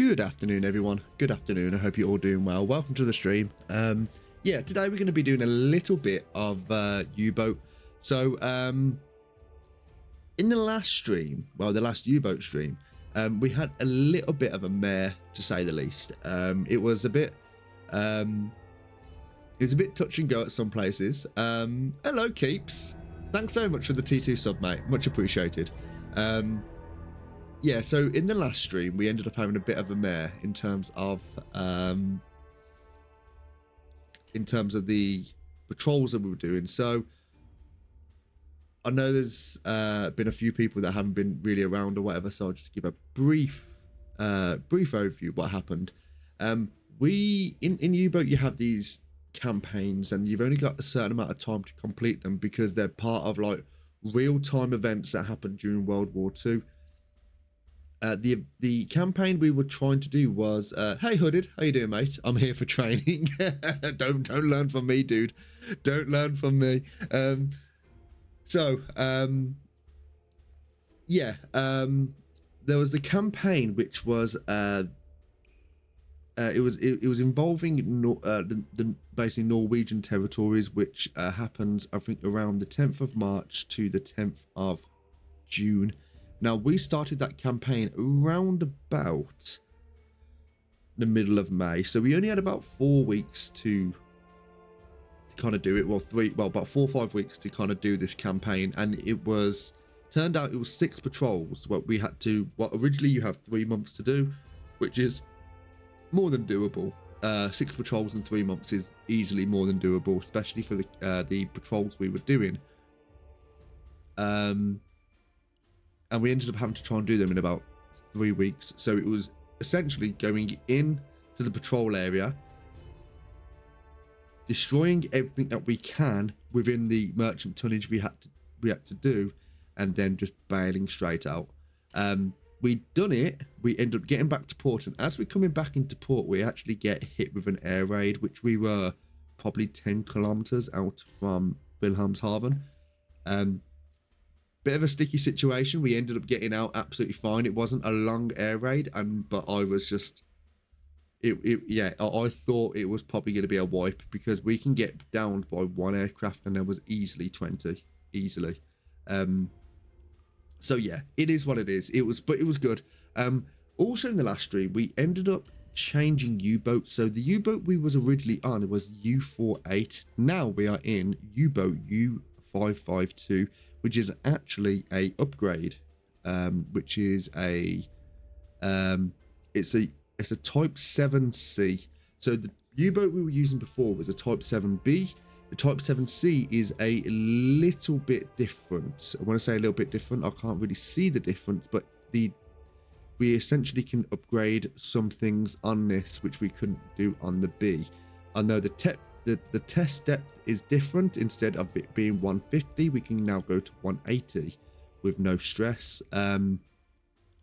Good afternoon, everyone. Good afternoon. I hope you're all doing well. Welcome to the stream. Yeah, today we're going to be doing a little bit of U-boat. So, in the last stream, well, the last U-boat stream, we had a little bit of a mare, to say the least. It was a bit touch and go at some places. Hello, Keeps. Thanks so much for the T2 sub, mate. Much appreciated. Yeah, so in the last stream, we ended up having a bit of a mare in terms of the patrols that we were doing. So I know there's been a few people that haven't been really around or whatever, so I'll just give a brief overview of what happened. We in U-boat, you have these campaigns, and you've only got a certain amount of time to complete them because they're part of like real-time events that happened during World War II. The campaign we were trying to do was, hey Hooded, how you doing, mate? I'm here for training. Don't learn from me, dude. Don't learn from me. Yeah. There was the campaign which was it was involving basically Norwegian territories, which happens I think around the 10th of March to the 10th of June. Now, we started that campaign around about the middle of May, so we only had about 4 weeks to kind of do it. About 4 or 5 weeks to kind of do this campaign, and turned out it was 6 patrols. Originally you have 3 months to do, which is more than doable. 6 patrols in 3 months is easily more than doable, especially for the patrols we were doing. And we ended up having to try and do them in about 3 weeks. So it was essentially going in to the patrol area, destroying everything that we can within the merchant tonnage we had to do, and then just bailing straight out. We'd done it. We ended up getting back to port, and as we're coming back into port, we actually get hit with an air raid, which we were probably 10 kilometers out from Wilhelmshaven. Bit of a sticky situation. We ended up getting out absolutely fine. It wasn't a long air raid, but I was just I thought it was probably going to be a wipe, because we can get downed by 1 aircraft and there was easily 20 easily. So yeah, it is what it is. It was good. Also in the last stream, we ended up changing U-boat. So the U-boat we was originally on was U48. Now we are in U-boat U552, which is actually a upgrade, which is it's a Type 7C. So the U-boat we were using before was a Type 7B. The Type 7C is a little bit different. I want to say a little bit different. I can't really see the difference, but we essentially can upgrade some things on this which we couldn't do on the B. I know the test depth is different. Instead of it being 150, we can now go to 180 with no stress.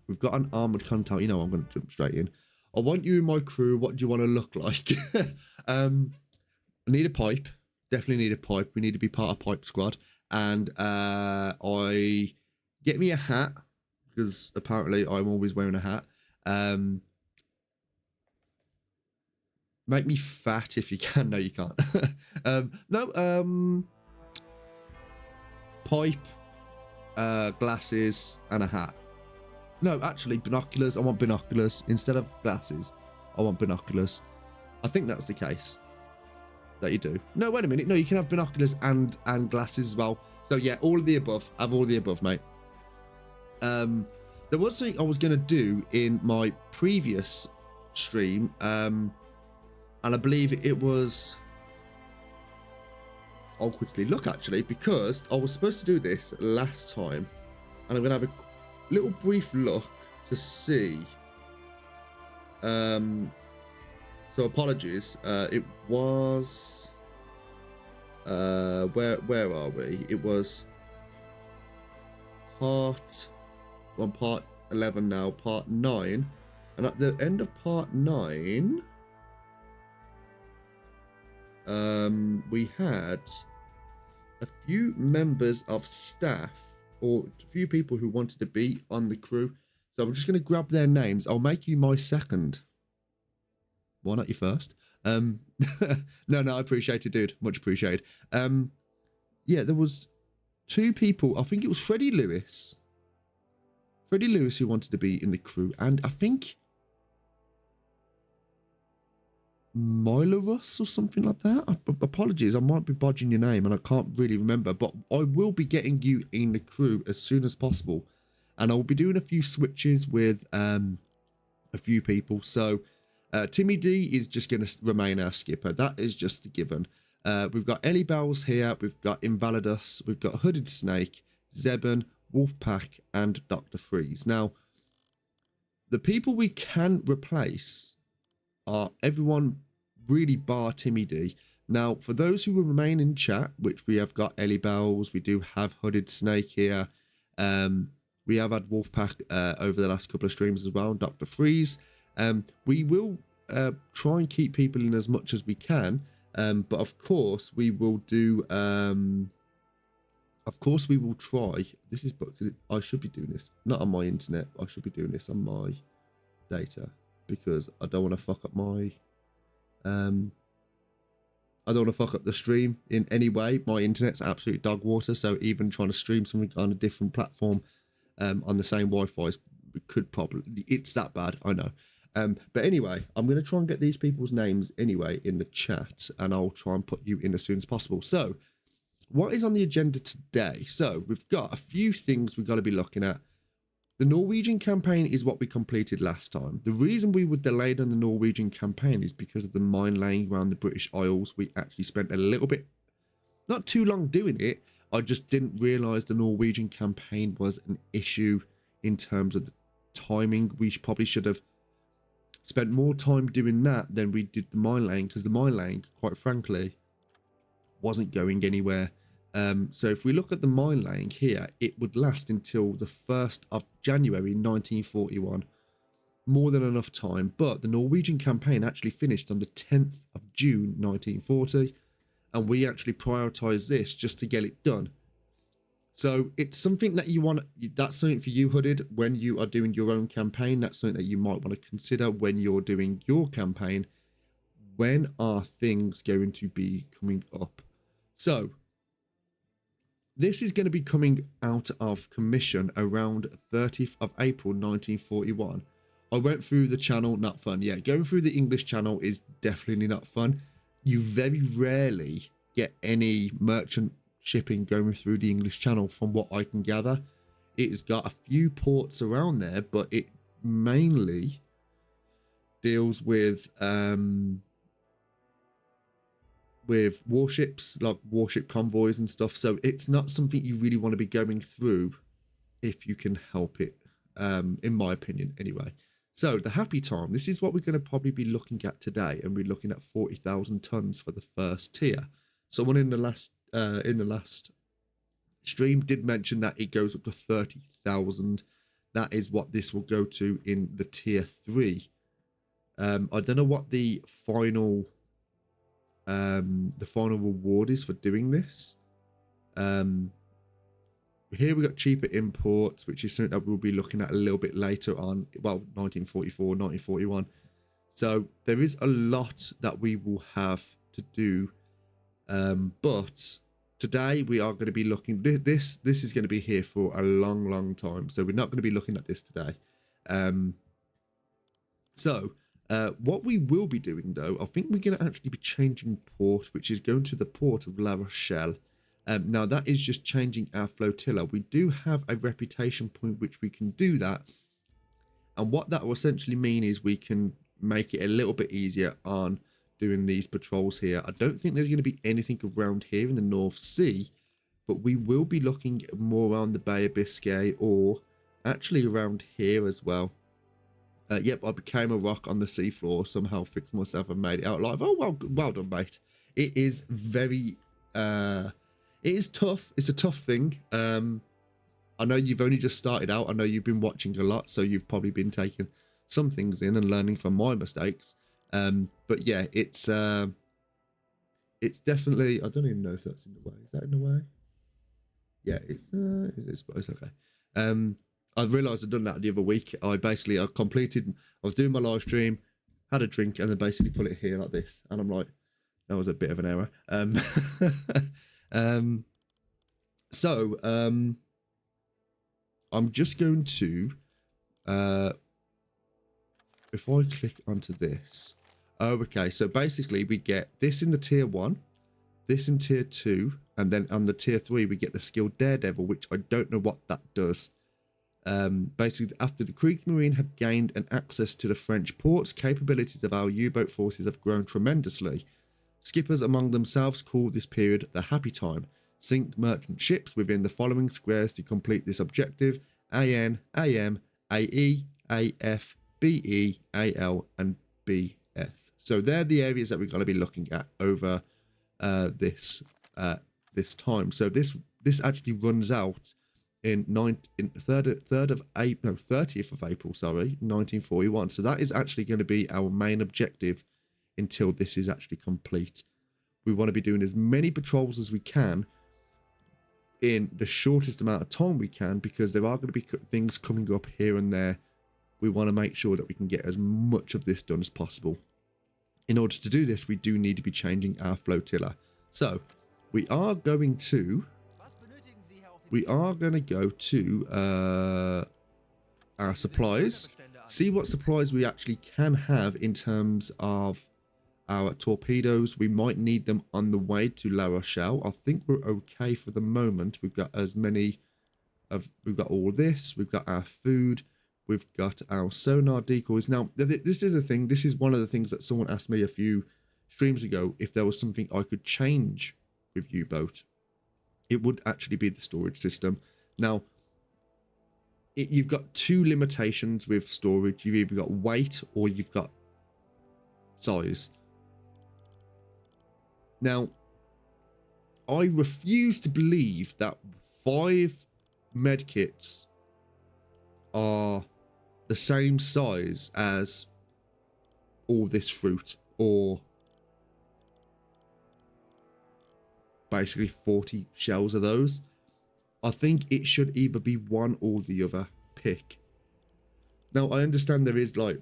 We've got an armored contact. I'm going to jump straight in. I want you in my crew. What do you want to look like? I need a pipe. Definitely need a pipe. We need to be part of Pipe Squad. And get me a hat, because apparently I'm always wearing a hat. Make me fat if you can. No, you can't. Pipe, glasses, and a hat. No, actually, binoculars. I want binoculars. Instead of glasses, I want binoculars. I think that's the case that you do. No, wait a minute. No, you can have binoculars and glasses as well. So yeah, all of the above. Have all of the above, mate. There was something I was going to do in my previous stream, and I believe it was... I'll quickly look, actually, because I was supposed to do this last time, and I'm going to have a little brief look to see. So apologies. It was... where are we? It was part 11 now, part 9. And at the end of part 9... we had a few members of staff, or a few people who wanted to be on the crew. So I'm just going to grab their names. I'll make you my second. Why not you first? No, I appreciate it, dude. Much appreciated. Yeah, there was two people. I think it was Freddie Lewis. Freddie Lewis who wanted to be in the crew, and I think Milo Russ or something like that. Apologies, I might be bodging your name and I can't really remember, but I will be getting you in the crew as soon as possible. And I will be doing a few switches with a few people. So Timmy D is just going to remain our skipper. That is just a given. We've got Ellie Bells here. We've got Invalidus. We've got Hooded Snake, Zebun, Wolfpack, and Dr. Freeze. Now, the people we can replace are everyone really bar Timmy D. Now, for those who will remain in chat, which we have got Ellie Bells, we do have Hooded Snake here. We have had Wolfpack over the last couple of streams as well, Dr. Freeze. We will try and keep people in as much as we can, but of course we will do. Of course we will try. This is, but I should be doing this not on my internet. I should be doing this on my data because I don't want to fuck up my. I don't want to fuck up the stream in any way. My internet's absolute dog water, so even trying to stream something on a different platform on the same Wi-Fi could probably, it's that bad, I know. But anyway, I'm going to try and get these people's names anyway in the chat, and I'll try and put you in as soon as possible. So, what is on the agenda today? So, we've got a few things we've got to be looking at. The Norwegian campaign is what we completed last time. The reason we were delayed on the Norwegian campaign is because of the mine laying around the British Isles. We actually spent a little bit, not too long doing it. I just didn't realise the Norwegian campaign was an issue in terms of the timing. We probably should have spent more time doing that than we did the mine laying, because the mine laying, quite frankly, wasn't going anywhere. So if we look at the mine laying here, it would last until the 1st of January 1941. More than enough time, but the Norwegian campaign actually finished on the 10th of June 1940, and we actually prioritised this just to get it done. So it's something that you want, that's something for you, Hooded, when you are doing your own campaign. That's something that you might want to consider when you're doing your campaign. When are things going to be coming up? So this is going to be coming out of commission around 30th of April 1941. I went through the channel, not fun. Yeah, going through the English channel is definitely not fun. You very rarely get any merchant shipping going through the English channel from what I can gather. It's got a few ports around there, but it mainly deals with warships, like warship convoys and stuff. So it's not something you really want to be going through if you can help it, in my opinion anyway. So the happy time, this is what we're going to probably be looking at today, and we're looking at 40,000 tons for the first tier. Someone in the last stream did mention that it goes up to 30,000. That is what this will go to in the tier 3. I don't know what the final reward is for doing this. Here we got cheaper imports, which is something that we'll be looking at a little bit later on. Well, 1944, 1941. So there is a lot that we will have to do. But today we are going to be looking. This is going to be here for a long time. So we're not going to be looking at this today. What we will be doing, though, I think we're going to actually be changing port, which is going to the port of La Rochelle. Now, that is just changing our flotilla. We do have a reputation point which we can do that. And what that will essentially mean is we can make it a little bit easier on doing these patrols here. I don't think there's going to be anything around here in the North Sea, but we will be looking more around the Bay of Biscay, or actually around here as well. Yep, I became a rock on the seafloor, somehow fixed myself and made it out alive. Oh, well done, mate. It is very, it is tough. It's a tough thing. I know you've only just started out. I know you've been watching a lot, so you've probably been taking some things in and learning from my mistakes. But yeah, it's definitely, I don't even know if that's in the way. Is that in the way? Yeah, it's okay. I realised I'd done that the other week. I was doing my live stream, had a drink, and then basically put it here like this. And I'm like, that was a bit of an error. So I'm just going to, if I click onto this, okay, so basically we get this in the tier 1, this in tier 2, and then on the tier 3 we get the skill Daredevil, which I don't know what that does. Basically, after the Kriegsmarine have gained an access to the French ports, capabilities of our U-boat forces have grown tremendously. Skippers among themselves call this period the happy time. Sink merchant ships within the following squares to complete this objective: AN, AM, AE, AF, BE, AL, and BF. So they're the areas that we're going to be looking at over this time. So this actually runs out in 30th of April, sorry, 1941. So that is actually going to be our main objective until this is actually complete. We want to be doing as many patrols as we can in the shortest amount of time we can, because there are going to be things coming up here and there. We want to make sure that we can get as much of this done as possible. In order to do this, we do need to be changing our flotilla. So we are going to go to our supplies, see what supplies we actually can have in terms of our torpedoes. We might need them on the way to La Rochelle. I think we're okay for the moment. We've got we've got all this, we've got our food, we've got our sonar decoys. Now, this is a thing. This is one of the things that someone asked me a few streams ago, if there was something I could change with U-boat. It would actually be the storage system. Now, you've got two limitations with storage. You've either got weight or you've got size. Now, I refuse to believe that 5 medkits are the same size as all this fruit, or basically 40 shells of those. I think it should either be one or the other. Pick. Now, I understand there is like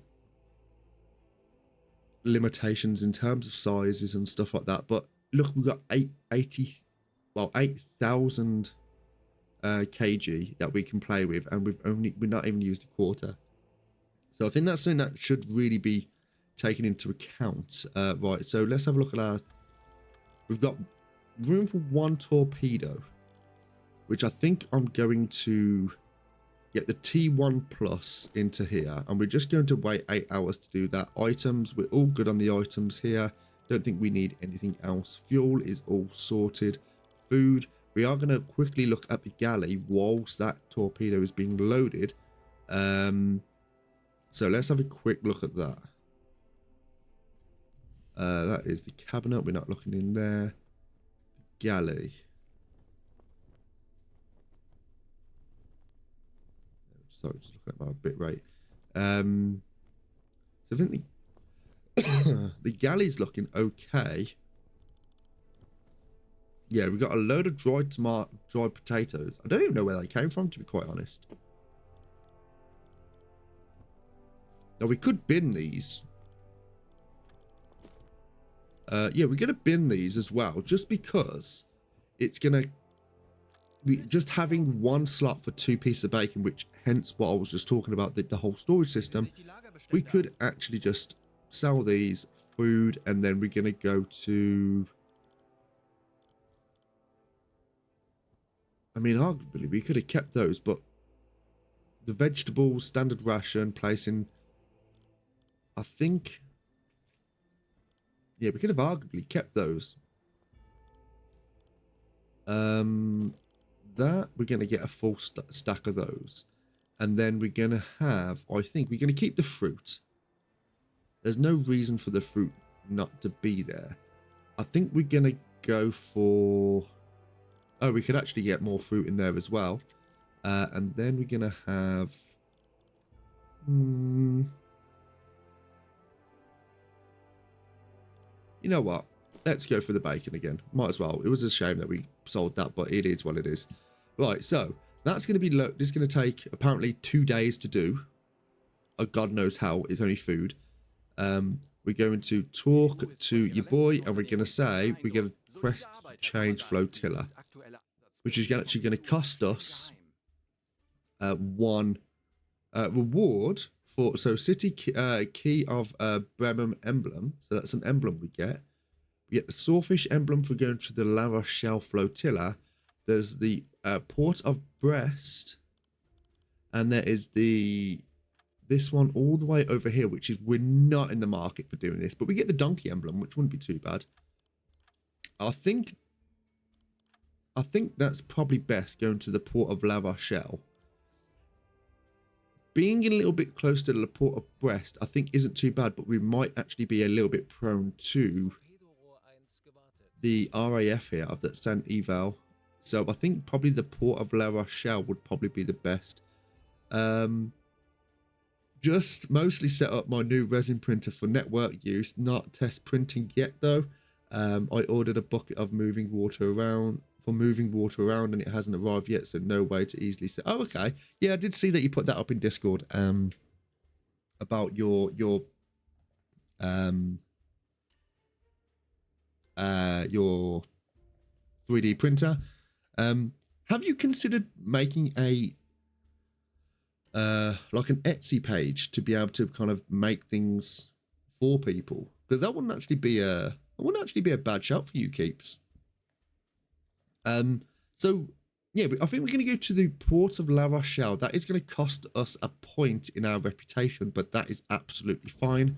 limitations in terms of sizes and stuff like that, but look, we've got 8,000 kg that we can play with, and we've not even used a quarter. So I think that's something that should really be taken into account. Right, so let's have a look at we've got room for 1 torpedo, which I think I'm going to get the T1 Plus into here, and we're just going to wait 8 hours to do that. Items, we're all good on the items here. Don't think we need anything else. Fuel is all sorted. Food, we are going to quickly look at the galley whilst that torpedo is being loaded. So let's have a quick look at that. That is the cabinet. We're not looking in there. Galley. Sorry, just looking at my bit rate. So I think the galley's looking okay. Yeah, we got a load of dried potatoes. I don't even know where they came from, to be quite honest. Now we could bin these. Yeah, we're gonna bin these as well, just because it's gonna be just having 1 slot for 2 pieces of bacon, which hence what I was just talking about, the whole storage system. We could actually just sell these food, and then we're gonna go to, I mean, arguably we could have kept those, but the vegetables, standard ration, placing, I think, yeah, we could have arguably kept those. That we're going to get a full stack of those, and then we're going to have, I think we're going to keep the fruit. There's no reason for the fruit not to be there. I think we're going to go for, oh, we could actually get more fruit in there as well. And then we're going to have, you know what? Let's go for the bacon again. Might as well. It was a shame that we sold that, but it is what it is. Right, so That's going to be low. This is going to take apparently 2 days to do. Oh, God knows how. It's only food. We're going to talk to your boy, and we're going to say we're going to quest change flotilla, which is actually going to cost us one reward for city key of Bremen emblem. So that's an emblem we get. We get the Swordfish emblem for going to the La Rochelle flotilla. There's the Port of Brest, and there is this one all the way over here, which is we're not in the market for doing this, but we get the donkey emblem, which wouldn't be too bad. I think that's probably best going to the Port of La Rochelle. Being a little bit close to the Port of Brest, I think isn't too bad, but we might actually be a little bit prone to the RAF here of that Saint Eval. So I think probably the Port of La Rochelle would probably be the best. Just mostly set up my new resin printer for network use, not test printing yet though. I ordered a bucket of moving water around, and it hasn't arrived yet, so no way to easily set. Oh, okay. Yeah, I did see that you put that up in Discord about your 3D printer. Have you considered making a like an Etsy page to be able to kind of make things for people? Because that wouldn't actually be a bad shout for you, Keeps. So yeah, I think we're going to go to the Port of La Rochelle. That is going to cost us a point in our reputation, but that is absolutely fine.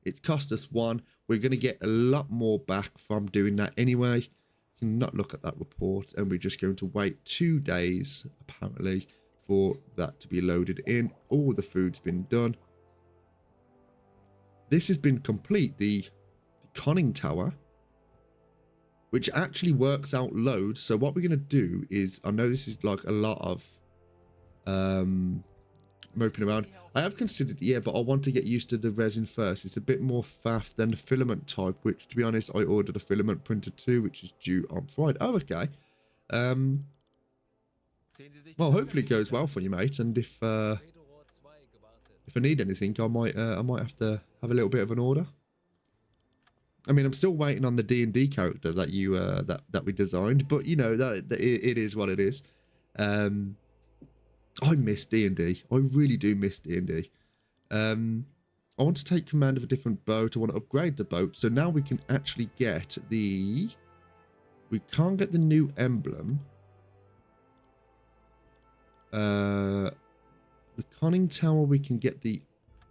It's cost us 1. We're going to get a lot more back from doing that anyway. You can not look at that report, and we're just going to wait 2 days apparently for that to be loaded in. All the food's been done. This has been complete, the conning tower, which actually works out loads. So what we're going to do is, I know this is like a lot of moping around. I have considered, yeah, but I want to get used to the resin first. It's a bit more faff than the filament type, which to be honest, I ordered a filament printer too, which is due on Friday. Oh, okay. Well, hopefully it goes well for you, mate. And if I need anything, I might have to have a little bit of an order. I mean, I'm still waiting on the D&D character that you that we designed, but you know that it is what it is. I miss D&D. I really do miss D&D. I want to take command of a different boat. I want to upgrade the boat, so now we can actually get the. We can't get the new emblem. The conning tower, we can get the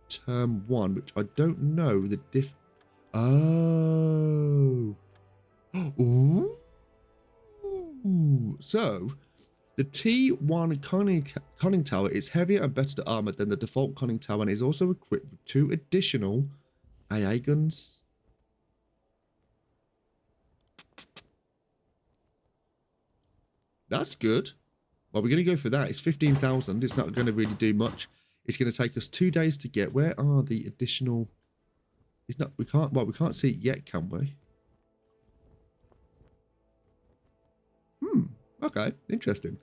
term 1, which I don't know the diff. Oh. Ooh. So, the T1 conning tower is heavier and better armored than the default conning tower and is also equipped with 2 additional AA guns. That's good. Well, we're going to go for that. It's 15,000. It's not going to really do much. It's going to take us 2 days to get. Where are the additional? It's not. We can't. Well, we can't see it yet, can we? Okay. Interesting.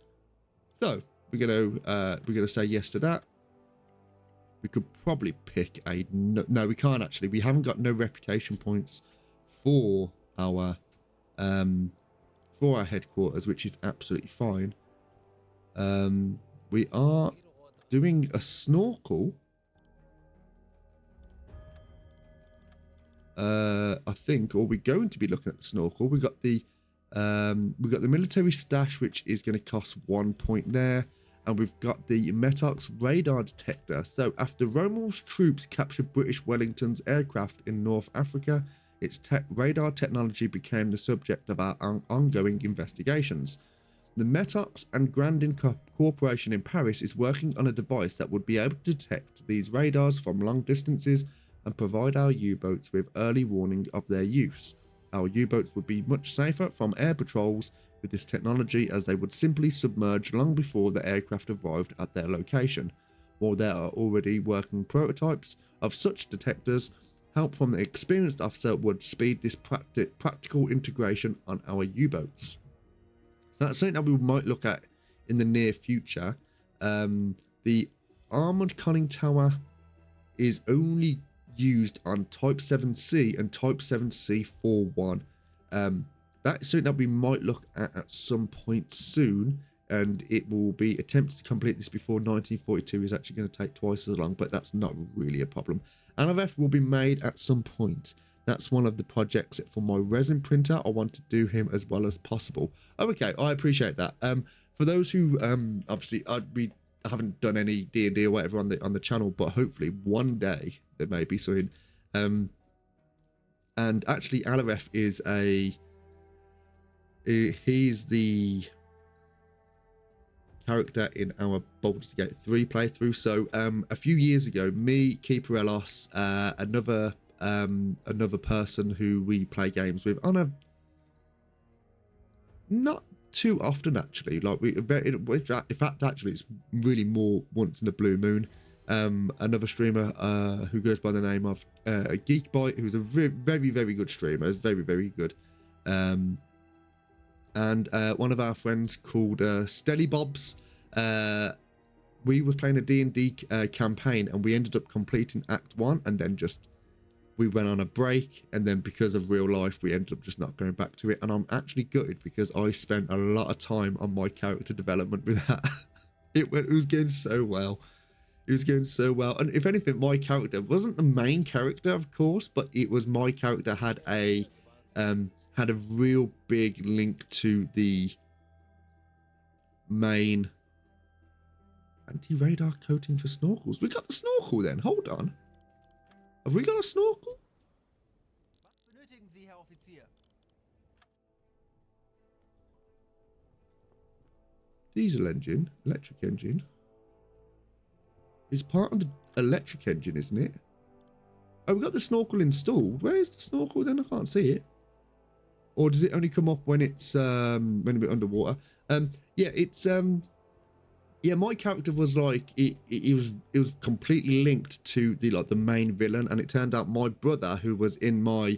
So we're gonna say yes to that. We could probably pick a no. We can't actually. We haven't got no reputation points for our headquarters, which is absolutely fine. We are doing a snorkel. I think, or we're going to be looking at the snorkel. We got the military stash, which is going to cost 1 point there, and we've got the Metox radar detector. So after Romel's troops captured British Wellington's aircraft in North Africa, its radar technology became the subject of our ongoing investigations. The Metox and Grandin Corporation in Paris is working on a device that would be able to detect these radars from long distances and provide our U-boats with early warning of their use. Our U-boats would be much safer from air patrols with this technology, as they would simply submerge long before the aircraft arrived at their location. While there are already working prototypes of such detectors, help from the experienced officer would speed this practical integration on our U-boats. So that's something that we might look at in the near future. The armored conning tower is only used on Type 7C and Type 7C41. That's something that we might look at some point soon, and it will be attempted to complete this before 1942 is actually going to take twice as long, but that's not really a problem. LRF will be made at some point. That's one of the projects for my resin printer. I want to do him as well as possible. Okay, I appreciate that. For those who obviously we haven't done any D&D or whatever on the channel, but hopefully one day there may be something. And actually, Alaref is he's the character in our Baldur's Gate 3 playthrough. So a few years ago, me, Keeper Elos, another person who we play games with on a not too often actually, like in fact actually it's really more once in a blue moon. Another streamer who goes by the name of Geekbite, who's a very good streamer, is very good. And one of our friends called Stelly Bobs, we were playing a D&D campaign, and we ended up completing Act 1, and then we went on a break, and then because of real life we ended up just not going back to it. And I'm actually gutted because I spent a lot of time on my character development with that. It was going so well. It was going so well. And if anything, my character wasn't the main character, of course, but it was my character had a real big link to the main anti-radar coating for snorkels. We got the snorkel then. Hold on. Have we got a snorkel? Was benötigen Sie, Herr Offizier? Diesel engine, electric engine. It's part of the electric engine, isn't it? Oh, we got the snorkel installed. Where is the snorkel then? I can't see it. Or does it only come up when it's when we're underwater? Yeah, it's yeah, my character was like it was completely linked to the main villain, and it turned out my brother, who was in my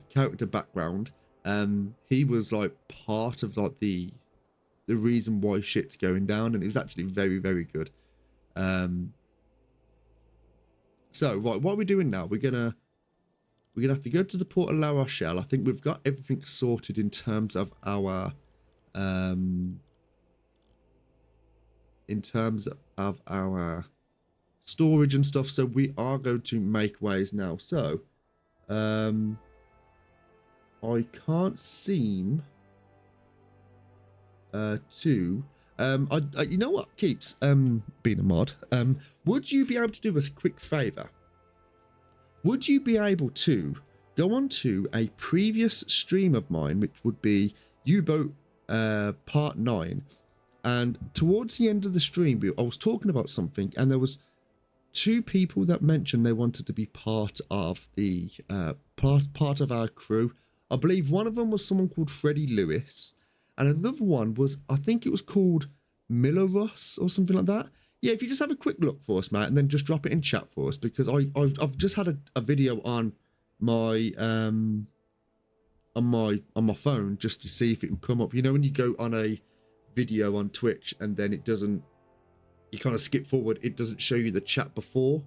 character background, he was like part of like the reason why shit's going down, and it was actually very good. So right, what are we doing now? We're gonna have to go to the port of La Rochelle. I think we've got everything sorted in terms of our storage and stuff, so we are going to make ways now. So I can't seem to you know what, Keeps being a mod, would you be able to do us a quick favor? Would you be able to go on to a previous stream of mine, which would be U-Boat part 9, and towards the end of the stream I was talking about something, and there was 2 people that mentioned they wanted to be part of the part of our crew. I believe one of them was someone called Freddie Lewis, and another one was, I think it was called Miller Russ or something like that. Yeah, if you just have a quick look for us, Matt, and then just drop it in chat for us, because I've just had a video on my phone just to see if it can come up. You know when you go on a video on Twitch and then it doesn't, you kind of skip forward, it doesn't show you the chat before.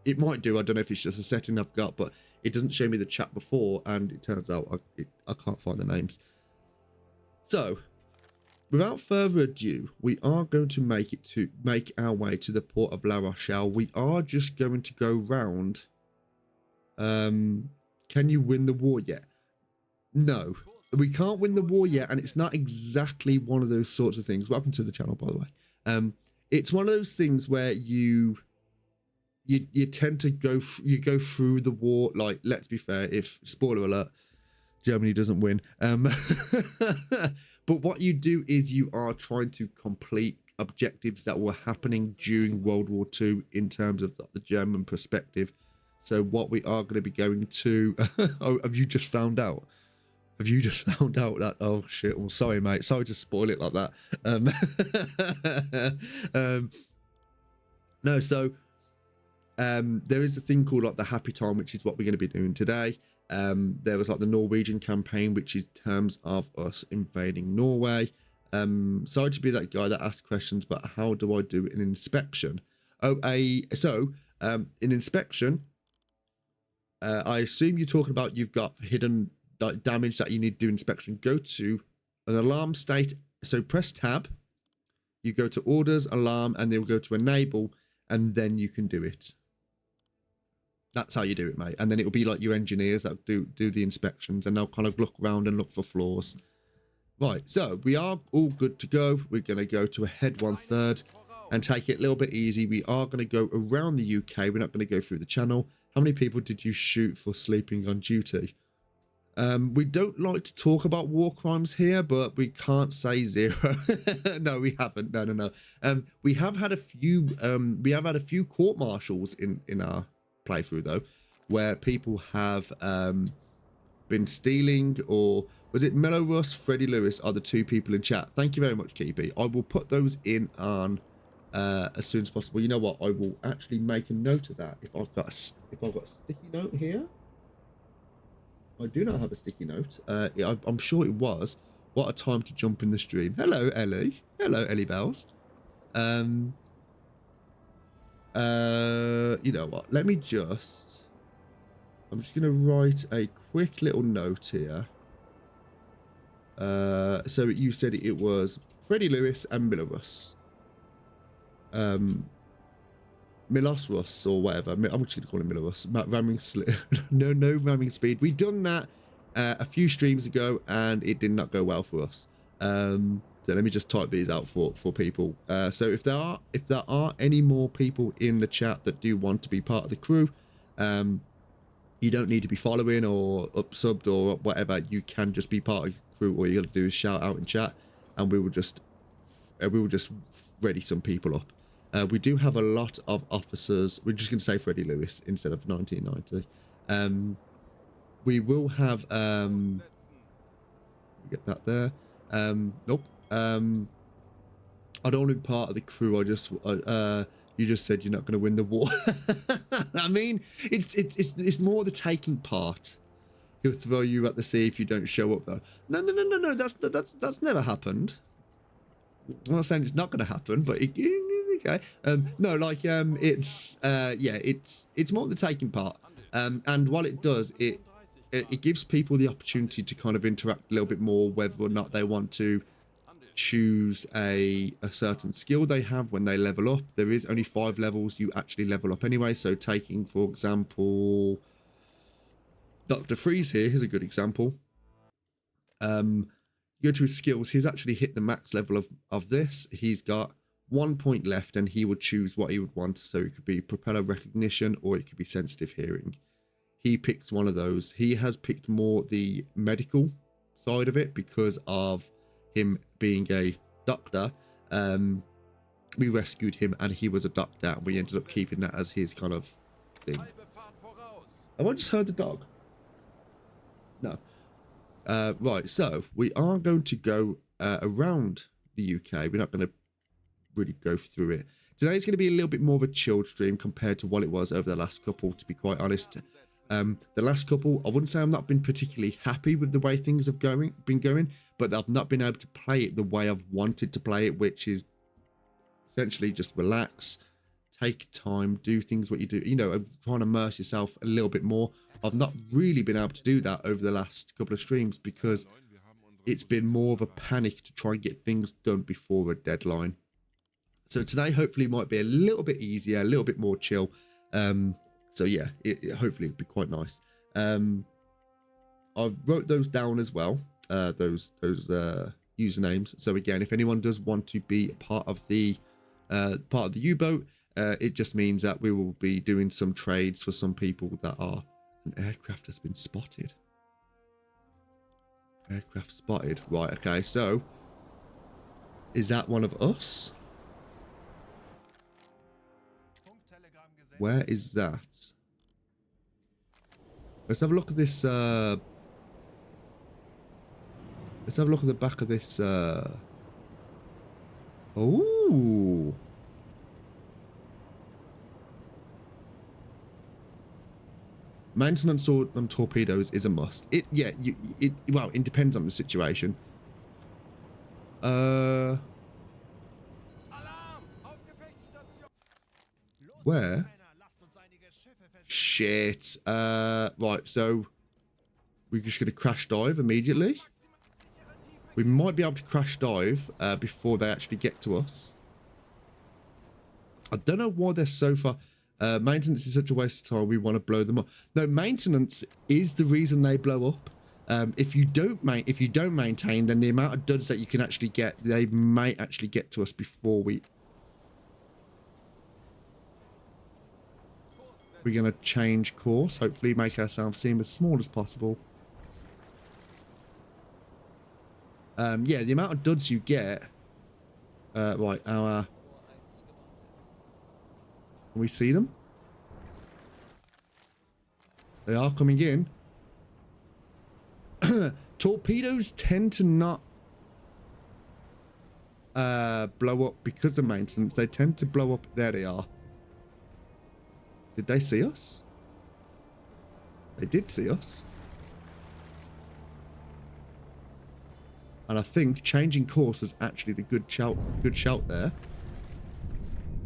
It might do, I don't know if it's just a setting I've got, but it doesn't show me the chat before, and it turns out I can't find the names. So without further ado, we are going to make our way to the port of La Rochelle. We are just going to go round. Can you win the war yet? No, we can't win the war yet, and it's not exactly one of those sorts of things. Welcome to the channel, by the way. It's one of those things where you tend to go through the war. Like, let's be fair, if, spoiler alert, Germany doesn't win, but what you do is you are trying to complete objectives that were happening during World War II in terms of the German perspective. So what we are going to be going to oh, have you just found out? Have you just found out that? Oh shit! Well, sorry, mate. Sorry to spoil it like that. No, so there is a thing called like the Happy Time, which is what we're going to be doing today. There was like the Norwegian campaign, which is terms of us invading Norway. Sorry to be that guy that asks questions, but how do I do an inspection? An inspection. I assume you're talking about you've got hidden damage that you need to do inspection. Go to an alarm state. So press tab. You go to orders, alarm, and they'll go to enable, and then you can do it. That's how you do it, mate. And then it'll be like your engineers that do the inspections, and they'll kind of look around and look for flaws. Right, so we are all good to go. We're going to go to a head 1/3 and take it a little bit easy. We are going to go around the UK. We're not going to go through the channel. How many people did you shoot for sleeping on duty? We don't like to talk about war crimes here, but we can't say zero. No, we haven't. No. We have had a few court martials in our playthrough though, where people have been stealing, or was it Mellow Russ, Freddie Lewis are the two people in chat. Thank you very much, Keepy. I will put those in on as soon as possible. You know what? I will actually make a note of that. If I've got a sticky note here. I do not have a sticky note. I'm sure it was. What a time to jump in the stream. Hello, Ellie. Hello, Ellie Bells. You know what? I'm just going to write a quick little note here. So you said it was Freddie Lewis and Milarus. Milos Russ or whatever. I'm just going to call him Milarus. No ramming speed. We done that a few streams ago and it did not go well for us. So let me just type these out for people. So if there are any more people in the chat that do want to be part of the crew, you don't need to be following or up subbed or whatever. You can just be part of the crew. All you got to do is shout out in chat, and we will just ready some people up. We do have a lot of officers. We're just going to say Freddie Lewis instead of 1990. We will have get that there. Nope. I don't want to be part of the crew. You just said you're not going to win the war. I mean, it's more the taking part. He'll throw you at the sea if you don't show up, though. No. That's never happened. I'm not saying it's not going to happen, but okay. No, like it's more the taking part. And while it does, it gives people the opportunity to kind of interact a little bit more, whether or not they want to choose a certain skill they have when they level up. There is only 5 levels you actually level up anyway. So taking, for example, Dr. Freeze here's a good example. You go to his skills. He's actually hit the max level of this. He's got 1 point left, and he would choose what he would want. So it could be propeller recognition, or it could be sensitive hearing. He picks one of those. He has picked more the medical side of it because of him being a doctor. We rescued him, and he was a doctor, and we ended up keeping that as his kind of thing. Have I just heard the dog? No. Right, so we are going to go around the UK. We're not going to really go through it. Today's going to be a little bit more of a chilled stream compared to what it was over the last couple, to be quite honest. The last couple, I wouldn't say I've not been particularly happy with the way things have been going, but I've not been able to play it the way I've wanted to play it, which is essentially just relax, take time, do things what you do, trying to immerse yourself a little bit more. I've not really been able to do that over the last couple of streams because it's been more of a panic to try and get things done before a deadline. So today hopefully might be a little bit easier, a little bit more chill. So yeah, hopefully it'll be quite nice. I've wrote those down as well, those usernames. So again, if anyone does want to be part of the U-boat, it just means that we will be doing some trades for some people that are. An aircraft has been spotted. Aircraft spotted. Right, okay, so is that one of us? Where is that? Let's have a look at this. Let's have a look at the back of this. Oh. Maintenance on torpedoes is a must. Well, it depends on the situation. Uh, Alarm! Auf Gefechtsstation! Los, where? Männer, lasst uns einige Schiffe versenken. Shit. Right, so we're just gonna crash dive immediately. We might be able to crash dive before they actually get to us. I don't know why they're so far. Maintenance is such a waste of time. We want to blow them up. No, maintenance is the reason they blow up. If you don't maintain, then the amount of duds that you can actually get, they might actually get to us before we're gonna change course. Hopefully, make ourselves seem as small as possible. Yeah, the amount of duds you get. Right, our. Can we see them? They are coming in. Torpedoes tend to not blow up because of maintenance. They tend to blow up. There they are. Did they see us? They did see us. And I think changing course was actually the good shout there.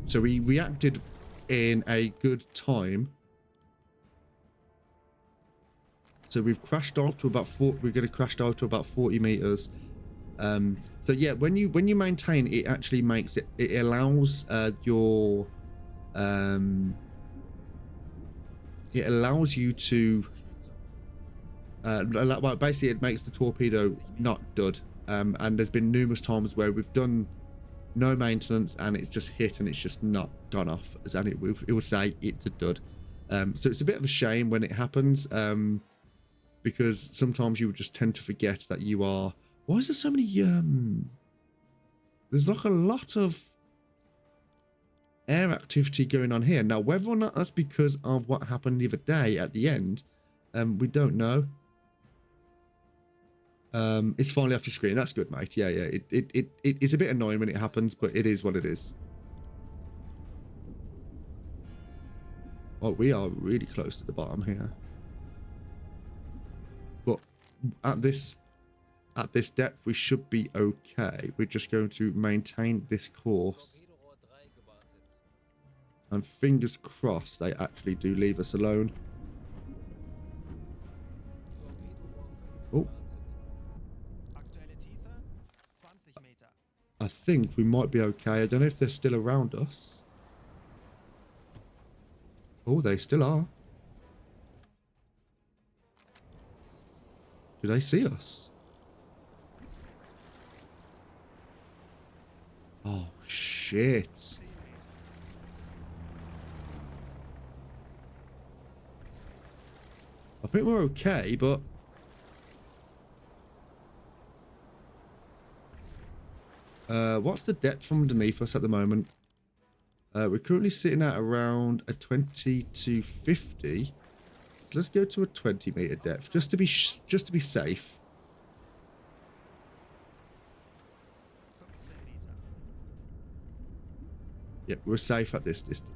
So we reacted in a good time. So we've crashed off to about we're going to crash dive to about 40 meters. So yeah, when you maintain, it actually makes it allows your it allows you to well, basically it makes the torpedo not dud. And there's been numerous times where we've done no maintenance and it's just hit and it's just not gone off, and it would say it's a dud. So it's a bit of a shame when it happens, because sometimes you would just tend to forget that you are. Why is there so many there's like a lot of air activity going on here now. Whether or not that's because of what happened the other day at the end, we don't know. It's finally off your screen. That's good, mate. Yeah. It's a bit annoying when it happens, but it is what it is. Oh, we are really close to the bottom here. But at this depth, we should be okay. We're just going to maintain this course. And fingers crossed they actually do leave us alone. Oh. I think we might be okay. I don't know if they're still around us. Oh, they still are. Do they see us? Oh, shit. I think we're okay, but... what's the depth from underneath us at the moment? We're currently sitting at around a 20 to 50. So let's go to a 20 meter depth just to be safe. Yep, we're safe at this distance.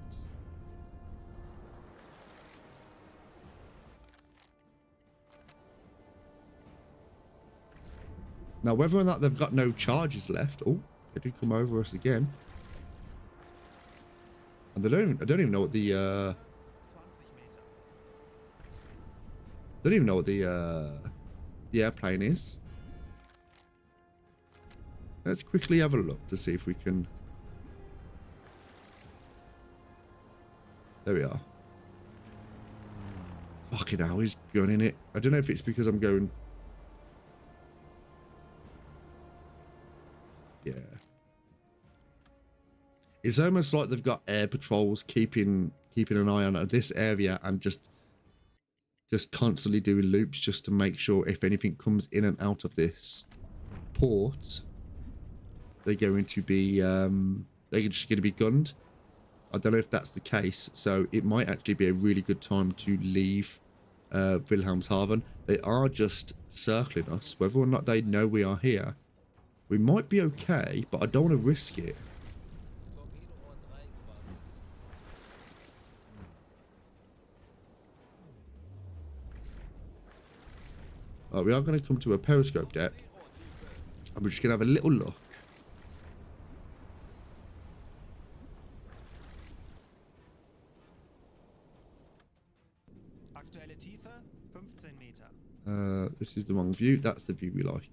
Now, whether or not they've got no charges left. Oh, they did come over us again. And I don't even know what the don't even know what the airplane is. Let's quickly have a look to see if we can. There we are. Fucking hell, he's gunning it. I don't know if it's because I'm going. Yeah. It's almost like they've got air patrols keeping an eye on this area and just constantly doing loops just to make sure if anything comes in and out of this port, they're going to be they're just going to be gunned. I don't know if that's the case, so it might actually be a really good time to leave Wilhelmshaven. They are just circling us. Whether or not they know we are here, we might be okay, but I don't want to risk it. Right, we are going to come to a periscope depth, and we're just going to have a little look Aktuelle Tiefe 15 Meter. This is the wrong view. That's the view we like.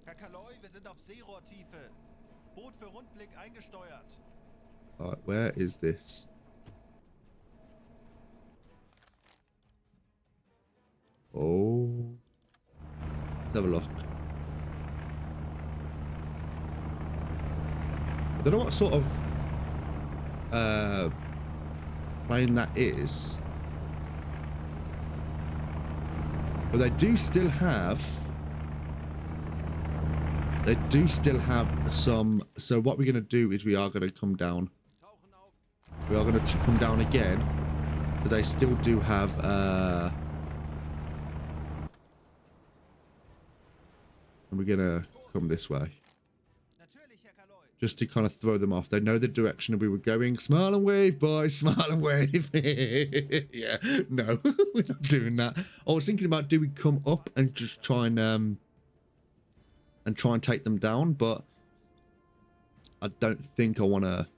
Herr Kaloi, wir sind auf Seerohrtiefe. Boot für Rundblick eingesteuert. Alright, where is this? Oh. Let's have a look. I don't know what sort of plane that is. But they do still have some. So what we're going to do is we are going to come down. Tauchen auf. We are going to come down again. But they still do have and we're going to come this way. Natürlich, Herr Kaloi. Just to kind of throw them off. They know the direction that we were going. Smile and wave, boys. Smile and wave. Yeah, no, we're not doing that. I was thinking about do we come up and just try and take them down, but I don't think I want to.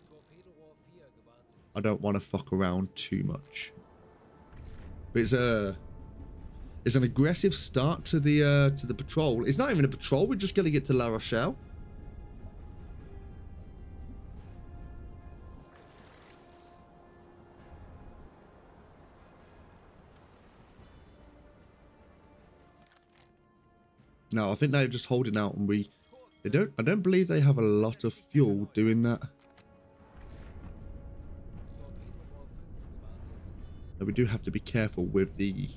I don't want to fuck around too much. But it's an aggressive start to the patrol. It's not even a patrol. We're just going to get to La Rochelle. No, I think they're just holding out, and I don't believe they have a lot of fuel doing that. Now we do have to be careful with the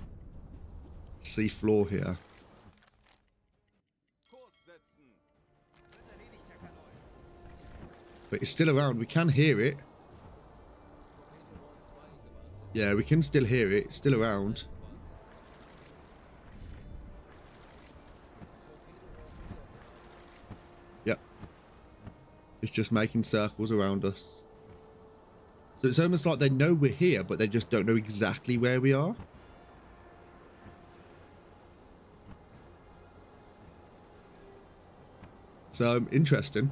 sea floor here. Kurs setzen. Wird erledigt, Herr Kaloi. But it's still around. We can hear it. Yeah, we can still hear it. It's still around. Yep. It's just making circles around us. So it's almost like they know we're here, but they just don't know exactly where we are. So interesting.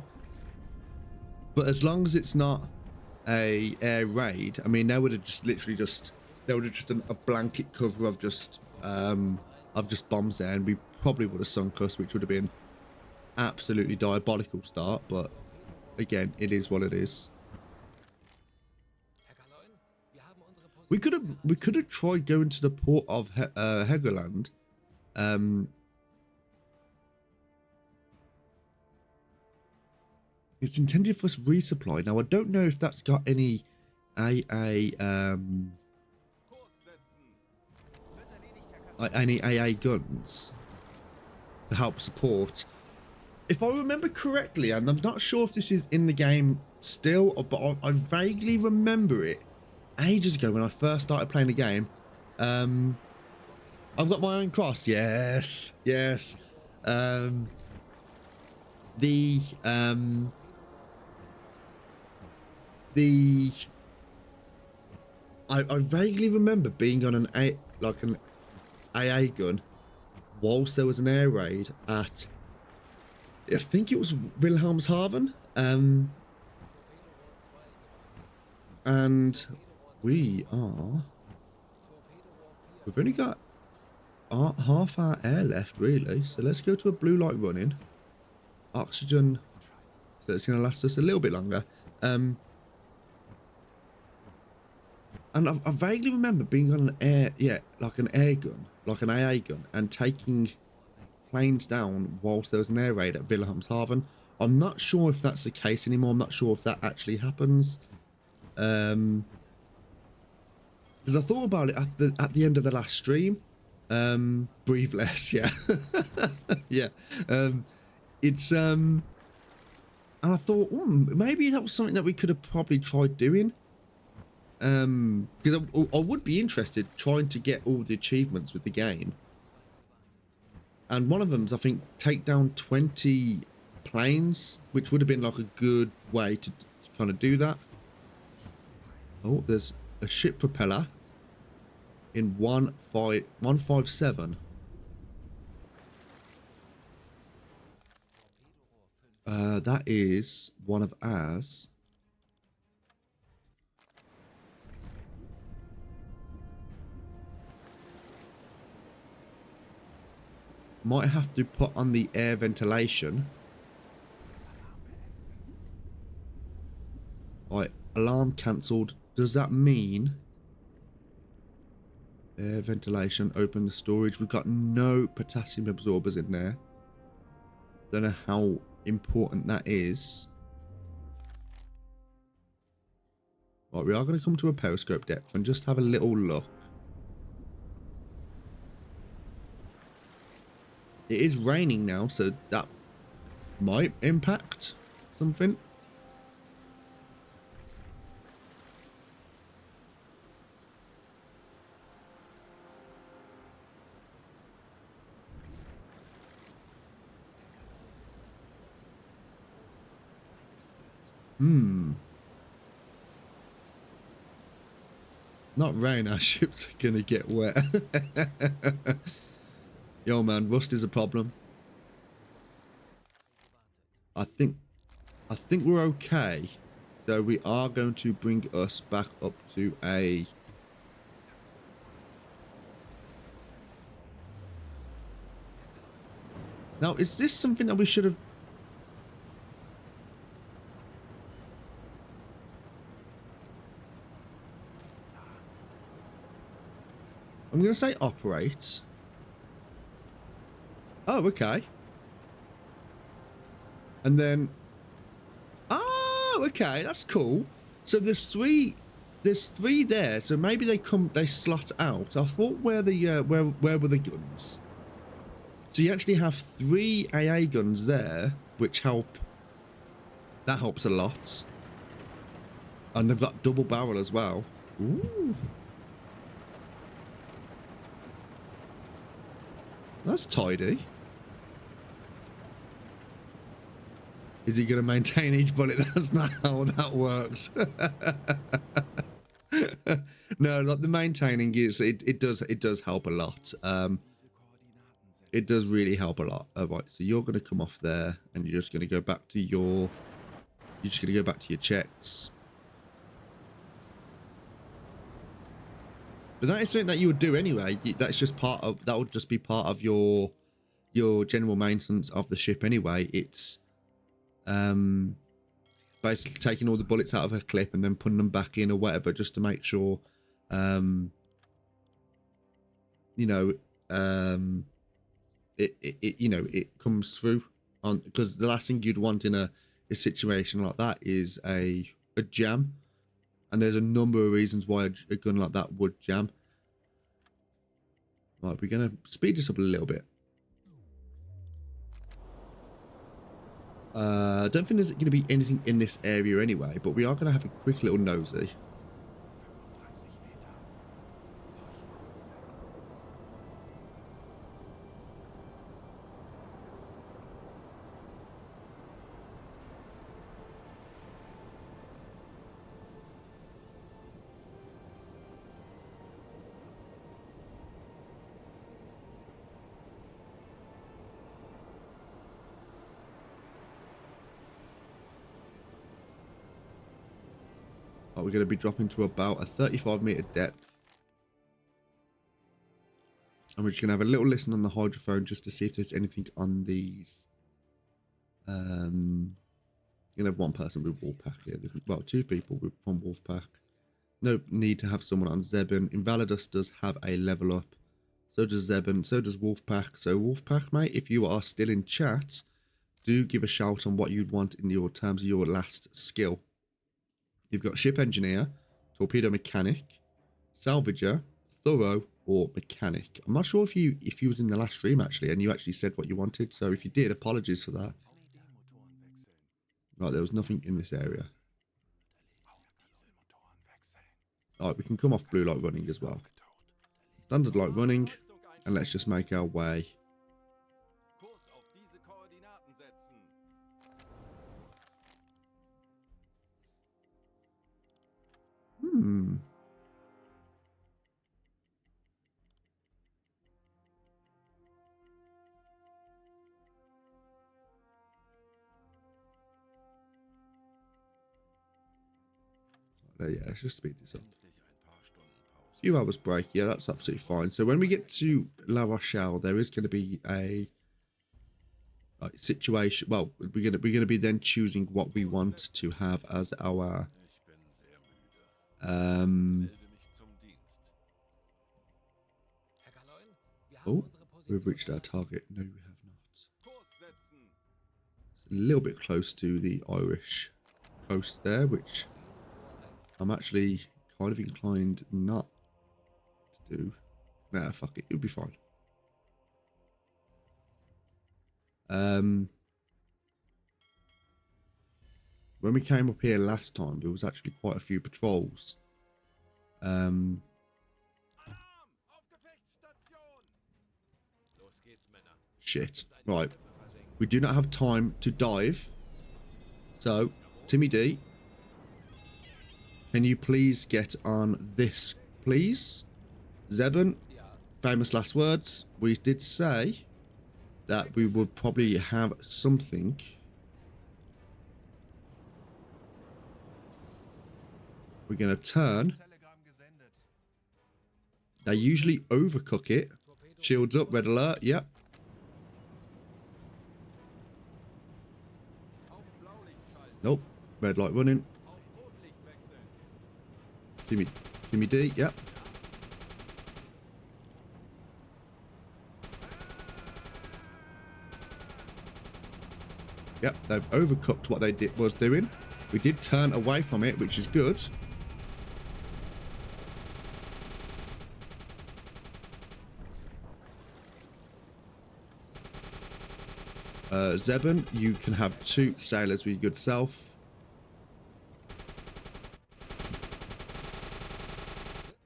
But as long as it's not a air raid, I mean, they would have just literally done a blanket cover of just bombs there, and we probably would have sunk us, which would have been absolutely diabolical start. But again, it is what it is. We could have tried going to the port of Helgoland. It's intended for resupply. Now I don't know if that's got any Kurs setzen. Wird erledigt, Herr Kaloi. any AA guns to help support. If I remember correctly, and I'm not sure if this is in the game still, but I vaguely remember it ages ago when I first started playing the game. I've got my own cross. Yes, yes. I vaguely remember being on an AA gun whilst there was an air raid at, I think it was Wilhelmshaven, and we've only got half our air left really, so let's go to a blue light running oxygen, so it's going to last us a little bit longer. And I vaguely remember being on an air gun, like an AA gun, and taking planes down whilst there was an air raid at Wilhelmshaven. I'm not sure if that's the case anymore. I'm not sure if that actually happens. Because I thought about it at the end of the last stream. Breathe less, yeah. Yeah. It's and I thought, maybe that was something that we could have probably tried doing. Because I would be interested trying to get all the achievements with the game. And one of them's, I think, take down 20 planes, which would have been like a good way to kind of do that. Oh, there's a ship propeller in 157. That is one of ours. might have to put on the air ventilation. Right, alarm cancelled. Does that mean air ventilation, open the storage? We've got no potassium absorbers in there. Don't know how important that is. Right, we are going to come to a periscope depth and just have a little look. It is raining now, so that might impact something. Not rain, our ships are gonna get wet. Yo man, rust is a problem. I think we're okay. So we are going to bring us back up to a... Now, is this something that we should have... I'm going to say operate. Oh, okay. And then... Oh, okay, that's cool. So there's three there. So maybe they slot out. I thought where were the guns? So you actually have 3 AA guns there, which help. That helps a lot. And they've got double barrel as well. Ooh. That's tidy. Is he going to maintain each bullet? That's not how that works. No, like the maintaining is it does help a lot. It does really help a lot. Right, so you're going to come off there, and you're just going to go back to your. You're just going to go back to your checks. But that is something that you would do anyway. That's just part of. That would just be part of your general maintenance of the ship anyway. It's basically taking all the bullets out of a clip and then putting them back in or whatever, just to make sure you know it comes through on, because the last thing you'd want in a situation like that is a jam, and there's a number of reasons why a gun like that would jam. Right, we're gonna speed this up a little bit. I don't think there's going to be anything in this area anyway, but we are going to have a quick little nosy. We're going to be dropping to about a 35-meter depth. And we're just going to have a little listen on the hydrophone just to see if there's anything on these. You're going to have one person with Wolfpack here. There's, well, 2 people from Wolfpack. No need to have someone on Zebun. Invalidus does have a level up. So does Zebun. So does Wolfpack. So Wolfpack, mate, if you are still in chat, do give a shout on what you'd want in your terms of your last skill. You've got ship engineer, torpedo mechanic, salvager, thorough, or mechanic. I'm not sure if you was in the last stream actually, and you actually said what you wanted. So if you did, apologies for that. Right, there was nothing in this area. Alright, we can come off blue light running as well. Standard light running, and let's just make our way. Yeah, let's just speed this up. Few hours break, yeah, that's absolutely fine. So when we get to La Rochelle, there is going to be a situation. Well, we're gonna be then choosing what we want to have as our Ich bin sehr müde. um. Melde mich zum Dienst. Herr Kaloin, wir haben Oh, unsere we've Position reached our erreicht. target. No, we have not. Kurs setzen. It's a little bit close to the Irish coast there, which I'm actually kind of inclined not to do. Nah, fuck it. It'll be fine. When we came up here last time, there was actually quite a few patrols. Alarm! Auf Gefechtsstation! Los geht's, Männer. Shit. Right. We do not have time to dive. So, Timmy D, can you please get on this, please? Zeben, Ja, famous last words. We did say that we would probably have something. We're going to turn. Telegramm gesendet. They usually overcook it. Torpedo. Shields up, red alert. Yep. Auf Blaulicht schalten. Nope. Red light running. Auf Rotlicht wechseln. Timmy D. Yep. Yep. They've overcooked what they was doing. We did turn away from it, which is good. Zeben, you can have 2 sailors with your good self.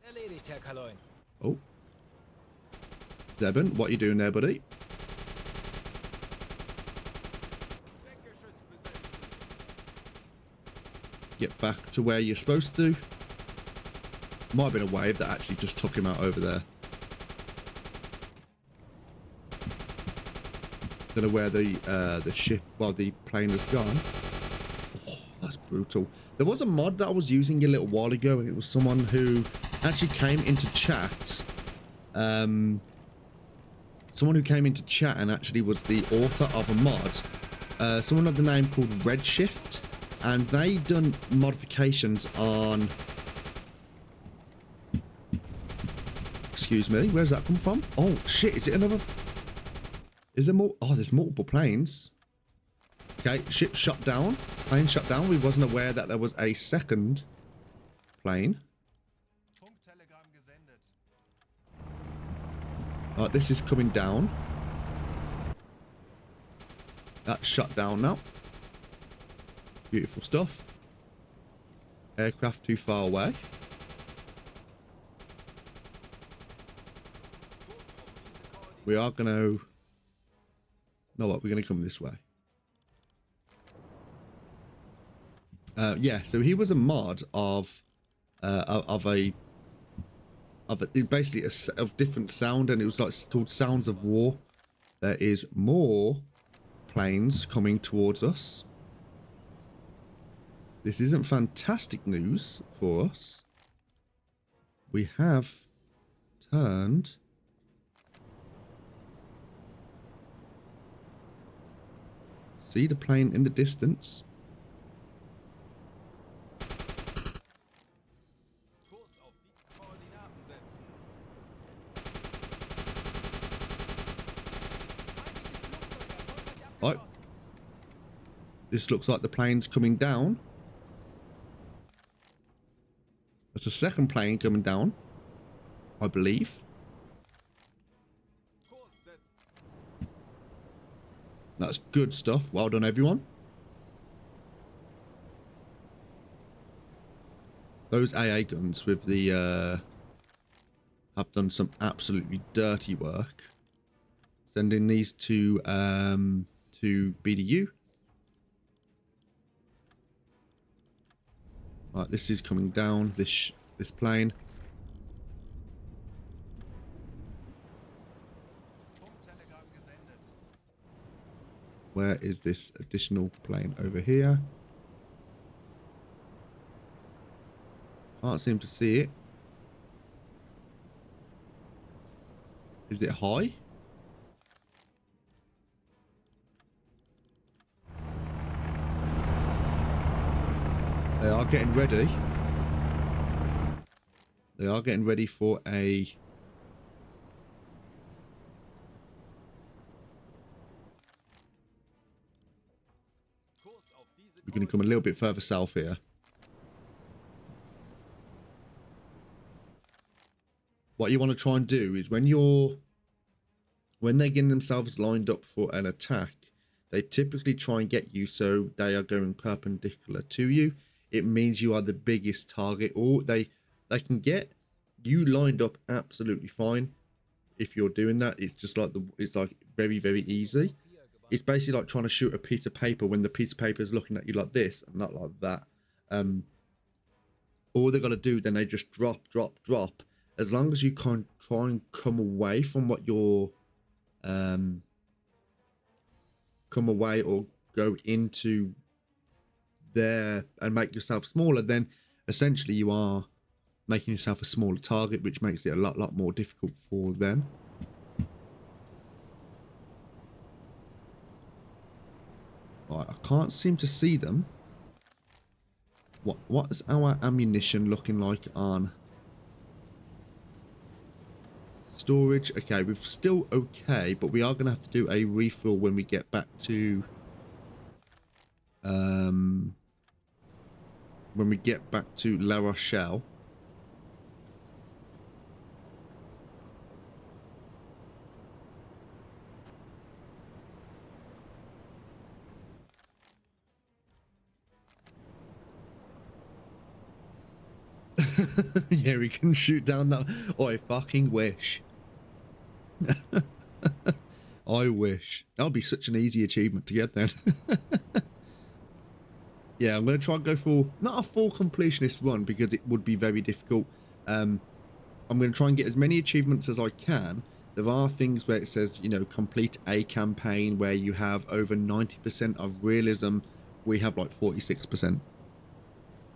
Erledigt, Herr Kaloin. Oh. Zeben, what you doing there, buddy? Deckgeschütz besetzen. Get back to where you're supposed to. Might have been a wave that actually just took him out over there. Don't know where the ship, well, the plane has gone. Oh, that's brutal. There was a mod that I was using a little while ago, and it was someone who actually came into chat. Someone who came into chat and actually was the author of a mod. Someone had the name called Redshift, and they done modifications on. Excuse me, where's that come from? Oh shit! Is it another? Is there more? Oh, there's multiple planes. Okay, ship shut down. Plane shut down. We wasn't aware that there was a second plane. Funktelegramm gesendet. Right, this is coming down. That's shut down now. Beautiful stuff. Aircraft too far away. We are going to... No, what? We're going to come this way. Yeah, so he was a mod of basically of different sound, and it was like called Sounds of War. There is more planes coming towards us. This isn't fantastic news for us. We have turned. See the plane in the distance. Kurs auf die Koordinaten setzen. Right. This looks like the plane's coming down. There's a second plane coming down, I believe. Kurs setzen. That's good stuff. Well done, everyone. Those AA guns with the have done some absolutely dirty work. Sending these to BDU. Right, this is coming down. This plane. Funktelegramm gesendet. Where is this additional plane? Over here. Can't seem to see it. Is it high? They are getting ready. They are getting ready for a... Kurs auf diese We're going to come a little bit further south here. What you want to try and do is when they're getting themselves lined up for an attack, they typically try and get you so they are going perpendicular to you. It means you are the biggest target, or they can get you lined up absolutely fine. If you're doing that, it's just like it's like very, very easy. It's basically like trying to shoot a piece of paper when the piece of paper is looking at you like this and not like that. All they got to do, then they just drop. As long as you can't try and come away from what you're come away or go into there and make yourself smaller, then essentially you are making yourself a smaller target, which makes it a lot more difficult for them. Right, I can't seem to see them. What is our ammunition looking like on storage? Okay, we're still okay, but we are going to have to do a refill when we get back to La Rochelle. Yeah, we can shoot down that. Oh, I fucking wish. I wish. That would be such an easy achievement to get then. Yeah, I'm going to try and go for not a full completionist run because it would be very difficult. I'm going to try and get as many achievements as I can. There are things where it says, you know, complete a campaign where you have over 90% of realism. We have like 46%.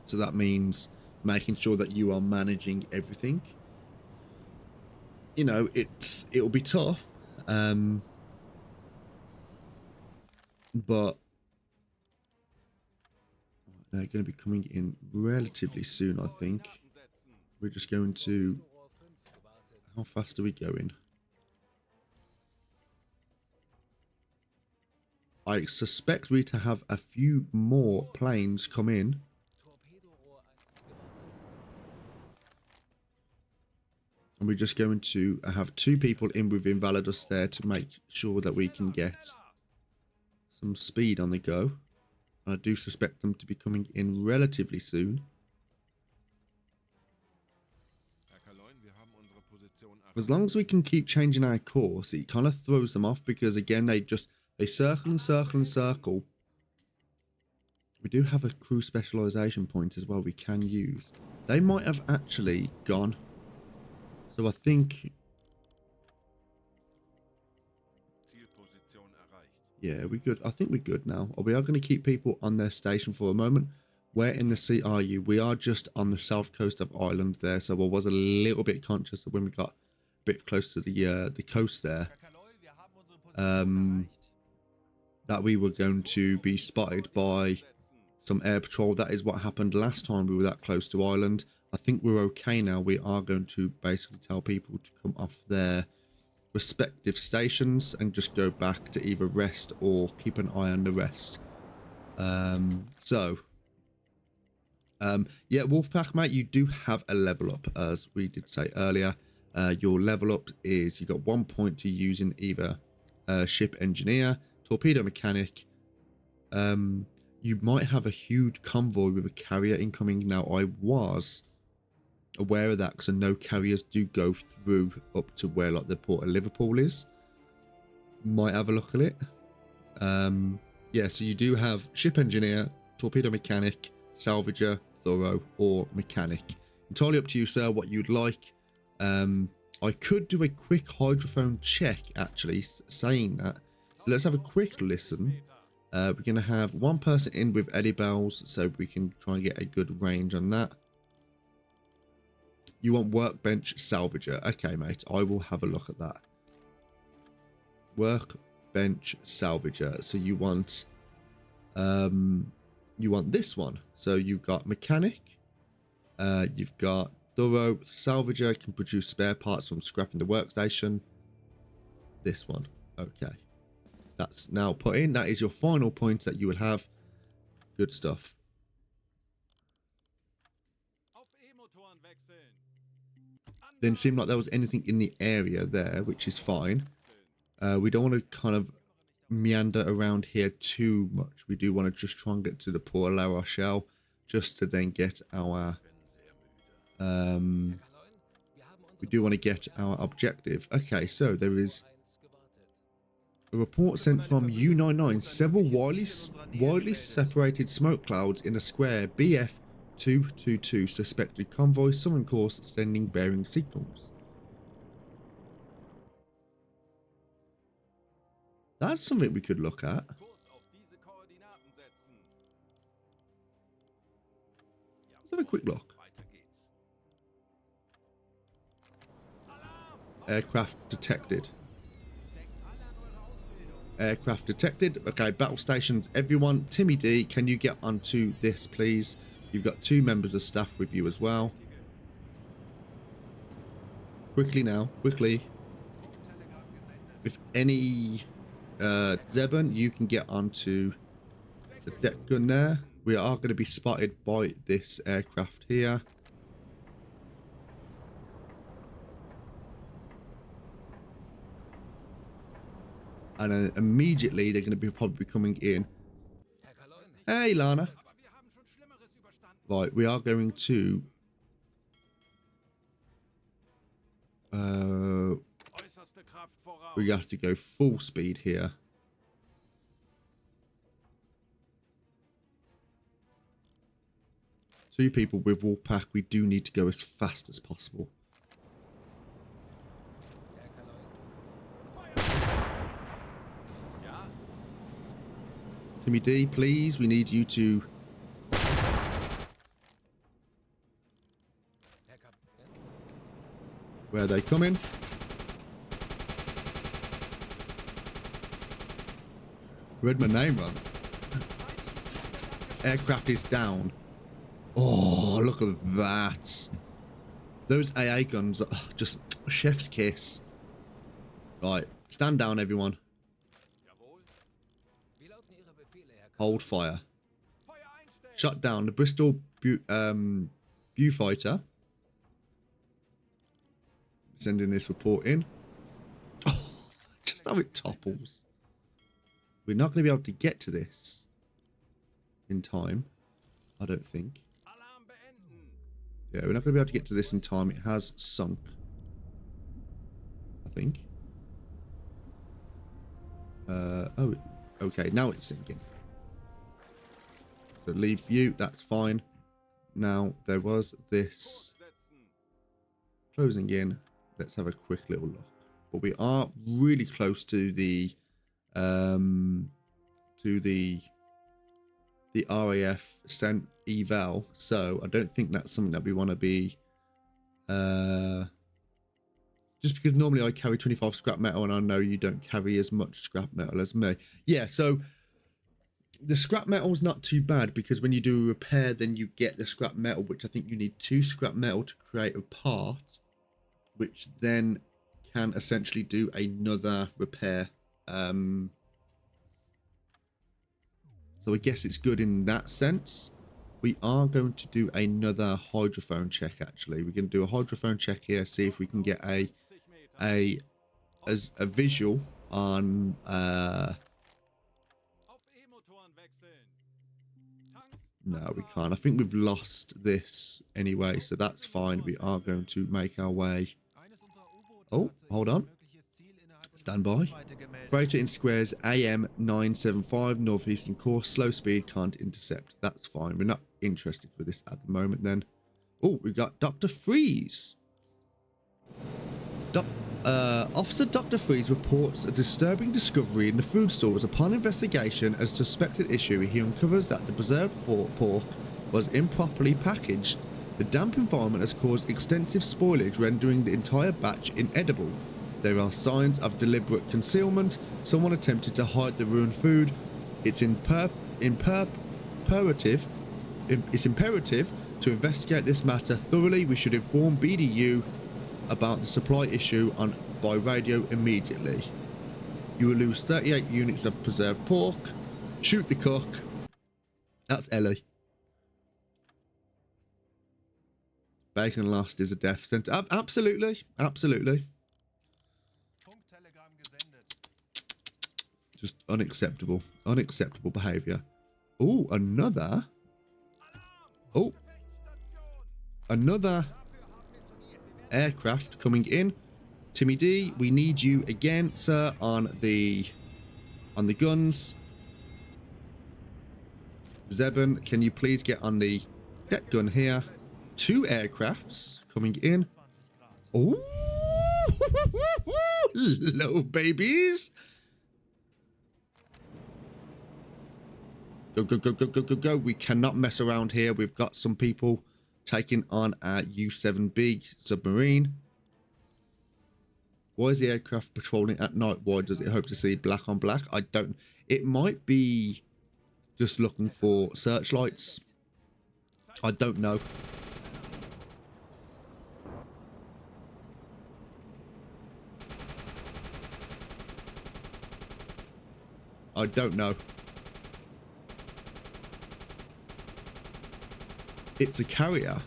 So that means making sure that you are managing everything. You know, it'll be tough. But they're going to be coming in relatively soon, I think. We're just going to... How fast are we going? I suspect we to have a few more planes come in. And we're just going to have 2 people in with Invalidus there to make sure that we can get some speed on the go. And I do suspect them to be coming in relatively soon. As long as we can keep changing our course, it kind of throws them off because again, they circle and circle and circle. We do have a crew specialization point as well we can use. They might have actually gone. So I think, yeah, we're good. I think we're good now. We are going to keep people on their station for a moment. Where in the sea are you? We are just on the south coast of Ireland there. So I was a little bit conscious of when we got a bit close to the coast there, that we were going to be spotted by some air patrol. That is what happened last time we were that close to Ireland. I think we're okay now. We are going to basically tell people to come off their respective stations and just go back to either rest or keep an eye on the rest. Yeah, Wolfpack, mate, you do have a level up, as we did say earlier. Your level up is you got 1 point to using either ship engineer, torpedo mechanic. You might have a huge convoy with a carrier incoming. Now, I was aware of that because I know carriers do go through up to where like the port of Liverpool is. Might have a look at it. Yeah, so you do have ship engineer, torpedo mechanic, salvager, thorough, or mechanic. Entirely up to you, sir, what you'd like. I could do a quick hydrophone check, actually, saying that. So let's have a quick listen. We're going to have 1 person in with Eddie Bells, so we can try and get a good range on that. You want workbench salvager. Okay, mate, I will have a look at that. Workbench salvager. So you want you want this one. So you've got mechanic, you've got thorough salvager, can produce spare parts from scrapping the workstation. This one, okay, that's now put in. That is your final point that you will have. Good stuff. Auf E-Motoren wechseln. Didn't seem like there was anything in the area there, which is fine. We don't want to kind of meander around here too much. We do want to just try and get to the Port of La Rochelle, just to then get our we do want to get our objective. Okay, so there is a report sent from U99. Several widely separated smoke clouds in a square BF 222. Suspected convoy, southern course, sending bearing signals. That's something we could look at. Kurs auf diese Koordinaten setzen. Let's have a quick look. Weiter geht's. Alarm! Aircraft detected. Denkt alle an eure Ausbildung. Aircraft detected. Okay, battle stations. Everyone, Timmy D, can you get onto this, please? You've got 2 members of staff with you as well. Quickly now, quickly. Telegramm gesendet. If any Zebun, you can get onto the deck gun there. We are going to be spotted by this aircraft here. And then immediately they're going to be probably coming in. Herr Kaloin, Hey, Lana. Aber wir haben schon Schlimmeres überstanden. Right, we are going to Äußerste Kraft voraus. we have to go full speed here. Two people with Wolfpack, we do need to go as fast as possible. Herr Kaloin. Ja, Timmy D, please, we need you to... Herr Kapitän. Where are they coming? Read my name wrong. Aircraft is down. Oh, look at that. Those AA guns are just chef's kiss. Right, stand down, everyone. jawohl. Wie lauten Ihre Befehle, Herr Kaloin? Hold fire. Feuer einstellen. Shut down the Bristol Beaufighter. Sending this report in. Oh, just how it topples. We're not going to be able to get to this in time, I don't think. Alarm beenden. Yeah, we're not going to be able to get to this in time. It has sunk, I think. Oh, okay, now it's sinking. So leave view, that's fine. Now, there was this Kurs setzen. closing in. Let's have a quick little look. But we are really close to the RAF sent eval, so I don't think that's something that we want to be just because normally I carry 25 scrap metal and I know you don't carry as much scrap metal as me. Yeah, so the scrap metal's not too bad because when you do a repair then you get the scrap metal, which I think you need 2 scrap metal to create a part, which then can essentially do another repair. So I guess it's good in that sense. We are going to do another hydrophone check, actually. We're going to do a hydrophone check here, see if we can get a visual on Auf E-Motoren wechseln. Tanks. no, we can't. I think we've lost this anyway, so that's fine. We are going to make our way. Eines unserer U-Boote Oh, hat sich hold ein on. mögliches Ziel innerhalb unserer Stand by. Reichweite gemeldet. Freighter in squares AM 975 northeastern course, slow speed, can't intercept. That's fine. We're not interested for this at the moment then. Oh, we got Dr. Freeze. Officer Dr. Freeze reports a disturbing discovery in the food stores. Upon investigation, a suspected issue, he uncovers that the preserved pork was improperly packaged. The damp environment has caused extensive spoilage, rendering the entire batch inedible. There are signs of deliberate concealment. Someone attempted to hide the ruined food. It's in imperative to investigate this matter thoroughly. We should inform BDU about the supply issue by radio immediately. You will lose 38 units of preserved pork. Shoot the cook. That's Ellie. Bacon lost is a death sentence. Absolutely. Absolutely. Funktelegramm gesendet. Just unacceptable. Unacceptable behavior. Oh, another. Oh. Another aircraft coming in. Timmy D, we need you again, sir, on the guns. Zeben, can you please get on the jet gun here? 2 aircrafts coming in. Oh, hello, babies. Go, go, go, go, go, go, go. We cannot mess around here. We've got some people taking on our U-7B submarine. Why is the aircraft patrolling at night? Why does it hope to see black on black? I don't. It might be just looking for searchlights. I don't know. I don't know. It's a carrier.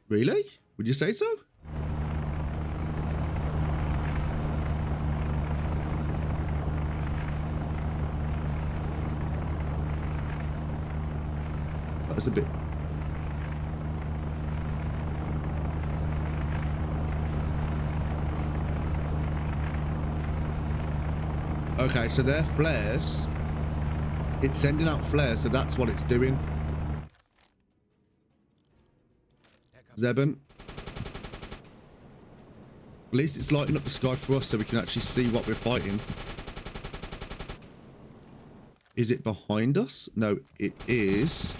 Really? Would you say so? That's a bit. Okay, so they're flares. It's sending out flares, so that's what it's doing. Zeben. At least it's lighting up the sky for us so we can actually see what we're fighting. Is it behind us? No, it is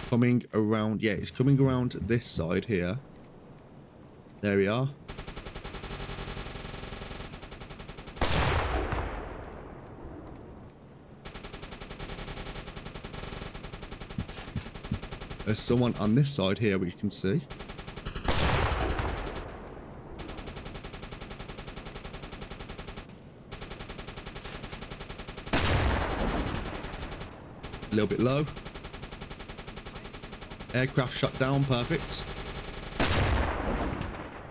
coming around. Yeah, it's coming around this side here. There we are. There's someone on this side here we can see. A little bit low. Aircraft shut down, perfect.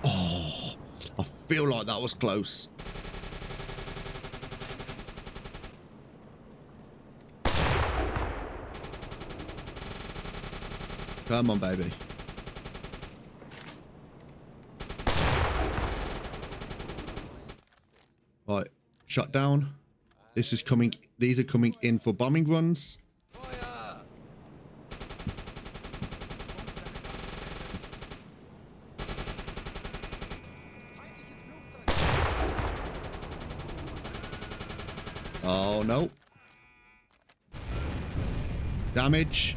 Oh, I feel like that was close. Come on, baby. Right, shut down. This is coming. These are coming in for bombing runs. Feuer! Oh no. Damage.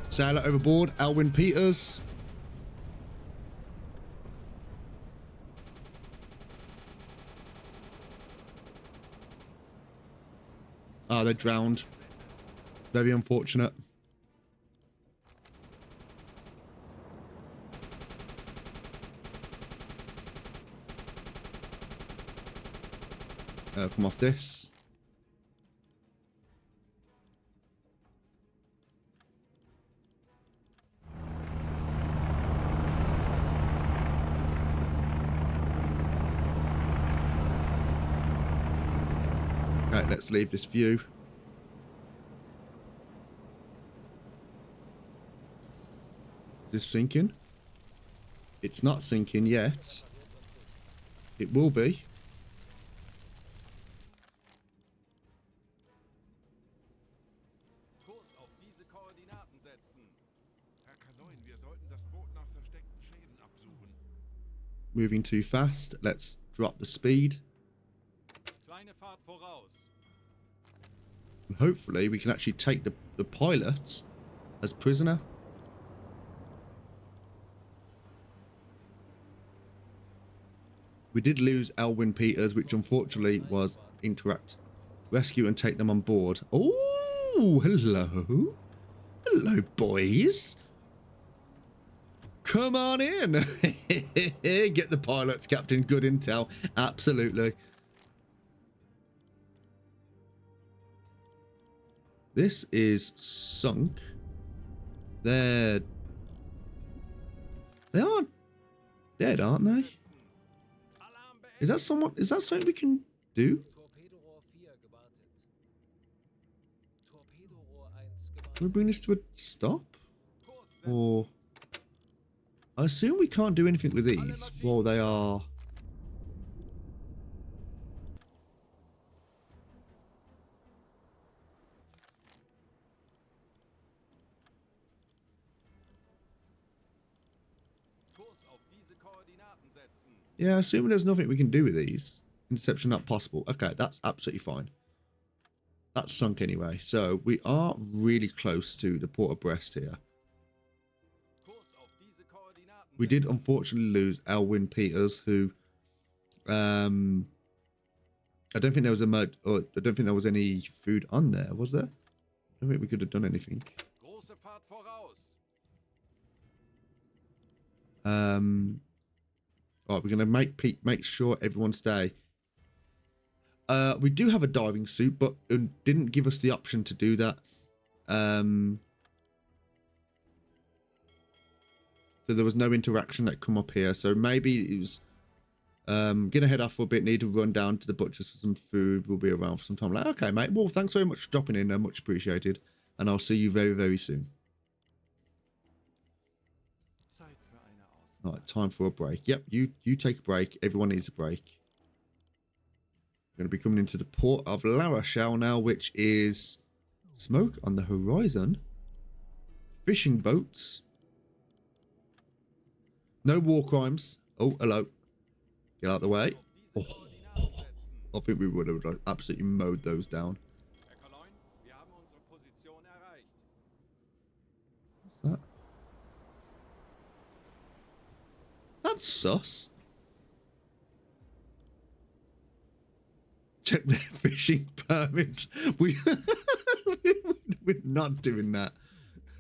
Sailor overboard. Elwin Peters. Oh, they're drowned. Very unfortunate. Come off this. Right, let's leave this view. Is this sinking? It's not sinking yet. It will be. Kurs auf diese Koordinaten setzen. Herr Kaloin, wir sollten das Boot nach versteckten Schäden absuchen. Moving too fast. Let's drop the speed. Kleine Fahrt voraus. And hopefully we can actually take the pilot as prisoner. We did lose Elwin Peters, which unfortunately was interact, rescue and take them on board. Oh! Oh, hello. Hello, boys. Come on in. Get the pilots, Captain. Good intel. Absolutely. This is sunk. They are dead, aren't they? Alarm beendet. Is that something we can do? Torpedorohr 4 gewartet. Torpedorohr 1 Can we bring this to a stop? Kurs setzen. Or I assume we can't do anything with these while they are. Kurs auf diese Koordinaten setzen. Yeah, assuming there's nothing we can do with these. Interception not possible. Okay, that's absolutely fine. That's sunk anyway. So we are really close to the port of Brest here. Kurs auf diese Koordinaten We did setzen. unfortunately lose Elwyn Peters, who I don't think there was I don't think there was any food on there, was there? I don't think we could have done anything. Große Fahrt voraus. Right, we're gonna make sure everyone stay. We do have a diving suit, but it didn't give us the option to do that. So there was no interaction that come up here. So maybe it was gonna head off for a bit, need to run down to the butcher's for some food. We'll be around for some time. Like, okay, mate. Well, thanks very much for dropping in. Much appreciated. And I'll see you very, very soon. Zeit für eine Auszeit. Right, time for a break. Yep, you take a break. Everyone needs a break. We're going to be coming into the port of La Rochelle now, which is smoke on the horizon. Fishing boats. No war crimes. Oh, hello. Get out of the way. Auf diese Koordinaten setzen. I think we would have absolutely mowed those down. Herr Kaloin, wir haben unsere Position erreicht. What's that? That's sus. Check their fishing permits. We're not doing that.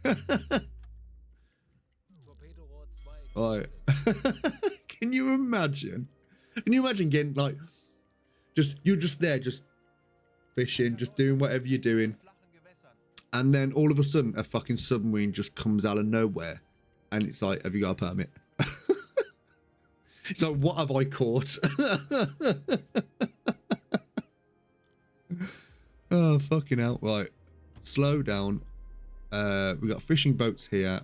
Torpedorohr 2 Right. gewartet. Can you imagine? Can you imagine getting like, you're just there, just fishing, just doing whatever you're doing, Flachen Gewässern. and then all of a sudden a fucking submarine just comes out of nowhere, and it's like, have you got a permit? It's like, what have I caught? Oh, fucking hell. Right. Slow down. We got fishing boats here.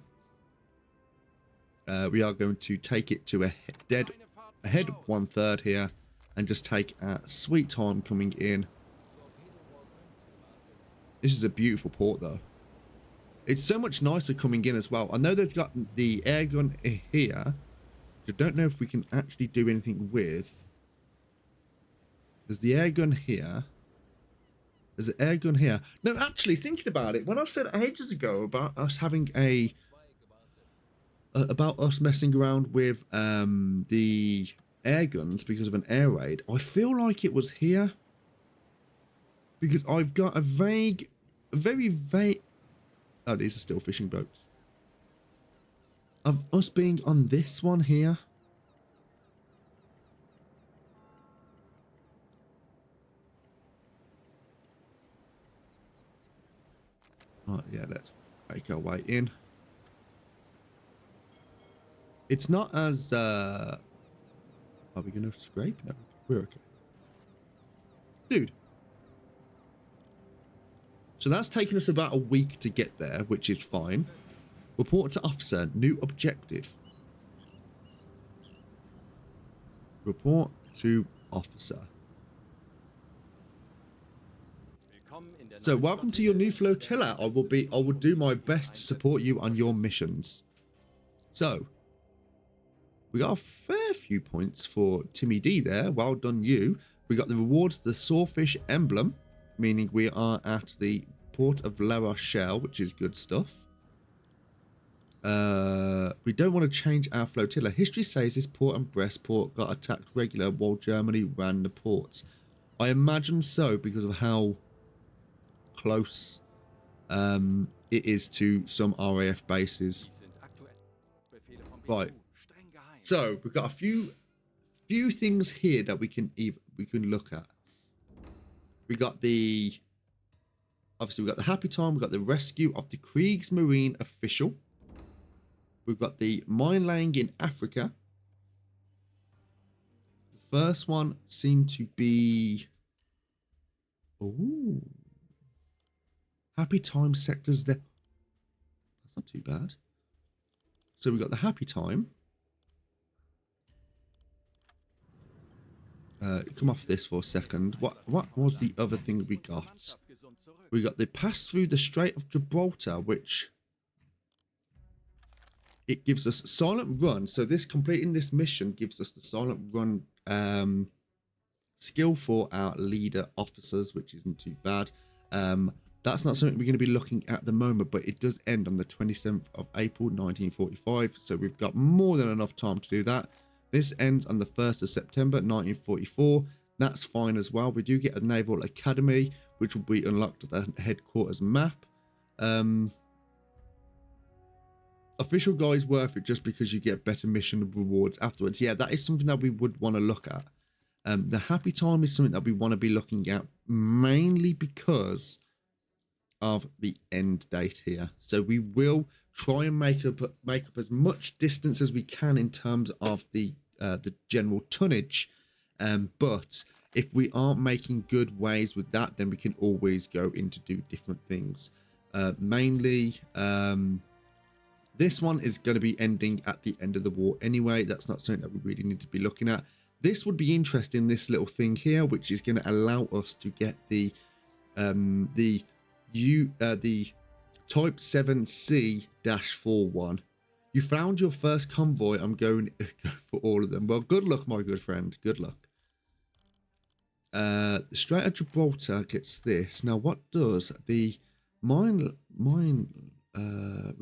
We are going to take it to a Eine Fahrt head voraus. 1/3 here and just take a sweet time coming in. Torpedorohr 5 gewartet. This is a beautiful port though. It's so much nicer coming in as well. I know there's got the air gun here. I don't know if we can actually do anything with. There's the air gun here. There's an air gun here. No, actually, thinking about it, when I said ages ago about us having 2 gewartet. about us messing around with the air guns because of an air raid, I feel like it was here. Because I've got a very vague. Oh, these are still fishing boats. Of us being on this one here. Oh, yeah, let's make our way in. It's not as, are we going to scrape? No, we're okay. Dude. So that's taken us about a week to get there, which is fine. Report to officer, new objective. Report to officer. Willkommen in der So neuen welcome to your Flottille. new flotilla. I will do my best to support you on your missions. So we got a fair few points for Timmy D there. Well done, you. We got the rewards, the Sawfish emblem, meaning we are at the port of La Rochelle, which is good stuff. We don't want to change our flotilla. History says this port and Brest port got attacked regular while Germany ran the ports. I imagine so because of how close it is to some RAF bases. Dies sind aktuell Befehle vom Right. BU, streng geheim. So we've got a few things here that we can look at. We got the obviously we got the Happy Time. We got the rescue of the Kriegsmarine official. We've got the mine laying in Africa. The first one seemed to be Happy Time sectors there. That's not too bad. So we got the Happy Time. Come off this for a second. What was the other thing we got? Mannschaft gesund zurück. We got the pass through the Strait of Gibraltar, which it gives us silent run. So this completing this mission gives us the silent run skill for our leader officers, which isn't too bad. That's not something we're going to be looking at the moment, but it does end on the 27th of April 1945, so we've got more than enough time to do that. This ends on the 1st of September 1944. That's fine as well. We do get a Naval Academy, which will be unlocked at the headquarters map. Official guys worth it just because you get better mission rewards afterwards. Yeah, that is something that we would want to look at. The Happy Time is something that we want to be looking at mainly because of the end date here. So we will try and make up as much distance as we can in terms of the general tonnage. But if we aren't making good ways with that, then we can always go in to do different things. Mainly, this one is going to be ending at the end of the war anyway. That's not something that we really need to be looking at. This would be interesting, this little thing here, which is going to allow us to get the Type 7C-41. You found your first convoy. I'm going for all of them. Well, good luck, my good friend. Good luck. The Strait of Gibraltar gets this. Now, what does the we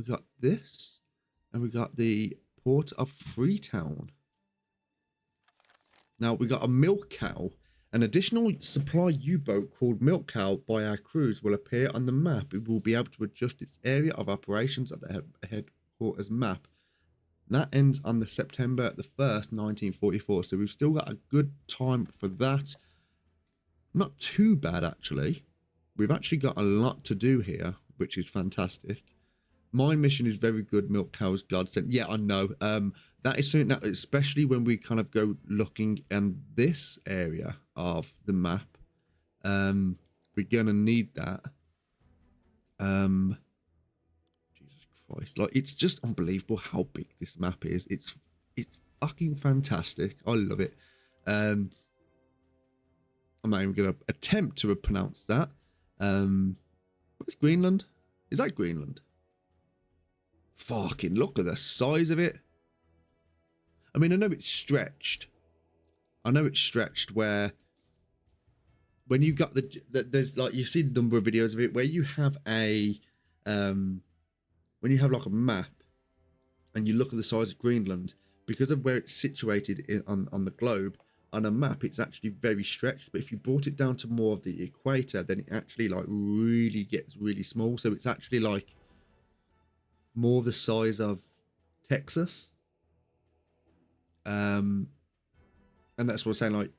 got this, and we got the Port of Freetown. Now, we got a Milk Cow. An additional supply U-boat called Milk Cow by our crews will appear on the map. It will be able to adjust its area of operations at the headquarters map. That ends on the September the 1st, 1944. So we've still got a good time for that. Not too bad, actually. We've actually got a lot to do here, which is fantastic. My mission is very good. Milk Cow's godsend. Yeah, I know. That is something that, especially when we kind of go looking in this area of the map, we're gonna need that. Jesus Christ, like, it's just unbelievable how big this map is. It's fucking fantastic. I love it. I'm not even gonna attempt to pronounce that. What's Greenland? Is that Greenland? Fucking look at the size of it. I mean, I know it's stretched. Where when you got there's like, you see the number of videos of it where you have a when you have like a map and you look at the size of Greenland, because of where it's situated on the globe, on a map it's actually very stretched. But if you brought it down to more of the equator, then it actually like really gets really small. So it's actually like more the size of Texas. And that's what I'm saying, like,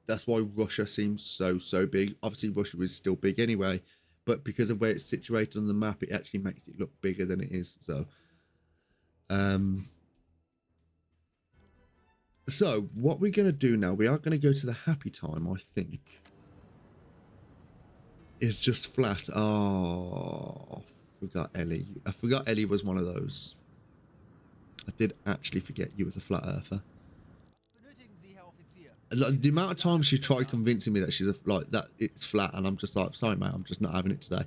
that's why Russia seems so big. Obviously Russia is still big anyway, but because of where it's situated on the map, it actually makes it look bigger than it is. So what we're going to do now, we are going to go to the Happy Time, I think. It's just flat. Oh, I forgot Ellie. I forgot Ellie was one of those. I did actually forget you was a flat earther. Benötigen Sie, Herr Offizier? Like, the amount of times she tried convincing me that she's like that it's flat, and I'm just like, sorry mate, I'm just not having it today.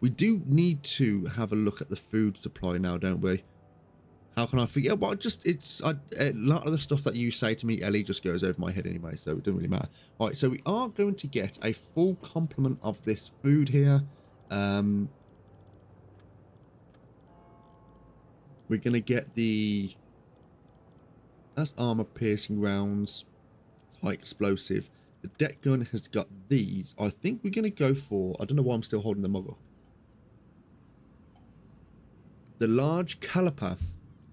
We do need to have a look at the food supply now, don't we? How can I forget? Well, a lot of the stuff that you say to me, Ellie, just goes over my head anyway, so it doesn't really matter. All right, so we are going to get a full complement of this food here. We're going to get that's armor piercing rounds. It's high explosive. The deck gun has got these. I think we're going to go for, I don't know why I'm still holding the mug up. the large caliper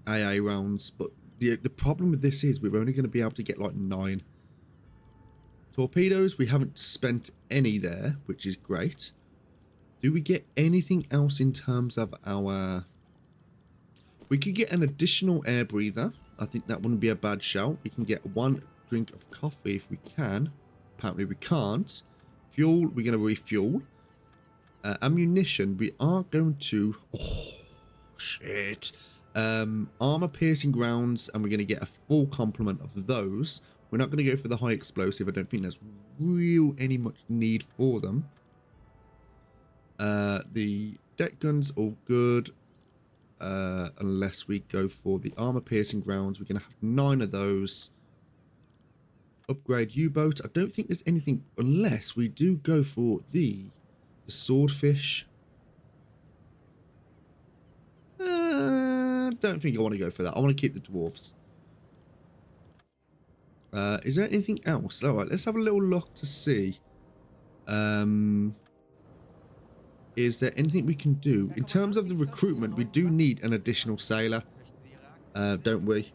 AA rounds, but the problem with this is we're only going to be able to get like 9 torpedoes. We haven't spent any there, which is great. Do we get anything else in terms of our... We could get an additional air breather. I think that wouldn't be a bad shout. We can get 1 drink of coffee if we can. Apparently we can't. Fuel, we're going to refuel. Ammunition, we are going to... Oh, shit. Armor piercing rounds, and we're going to get a full complement of those. We're not going to go for the high explosive. I don't think there's any much need for them. The deck guns, all good. Unless we go for the armor piercing rounds. We're going to have 9 of those. Upgrade U-boat. I don't think there's anything unless we do go for the swordfish. Don't think I want to go for that. I want to keep the dwarfs. Is there anything else? All right, let's have a little look to see. Is there anything we can do in terms of the recruitment? We do need an additional sailor, don't we?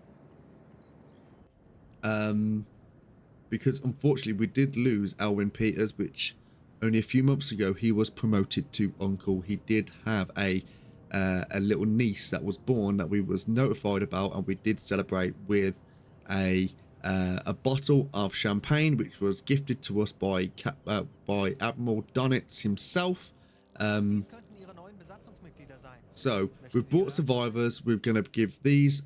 Because unfortunately we did lose Alwyn Peters, which only a few months ago he was promoted to uncle. He did have a little niece that was born that we was notified about, and we did celebrate with a bottle of champagne, which was gifted to us by Admiral Donitz himself. So we've brought survivors. We're going to give these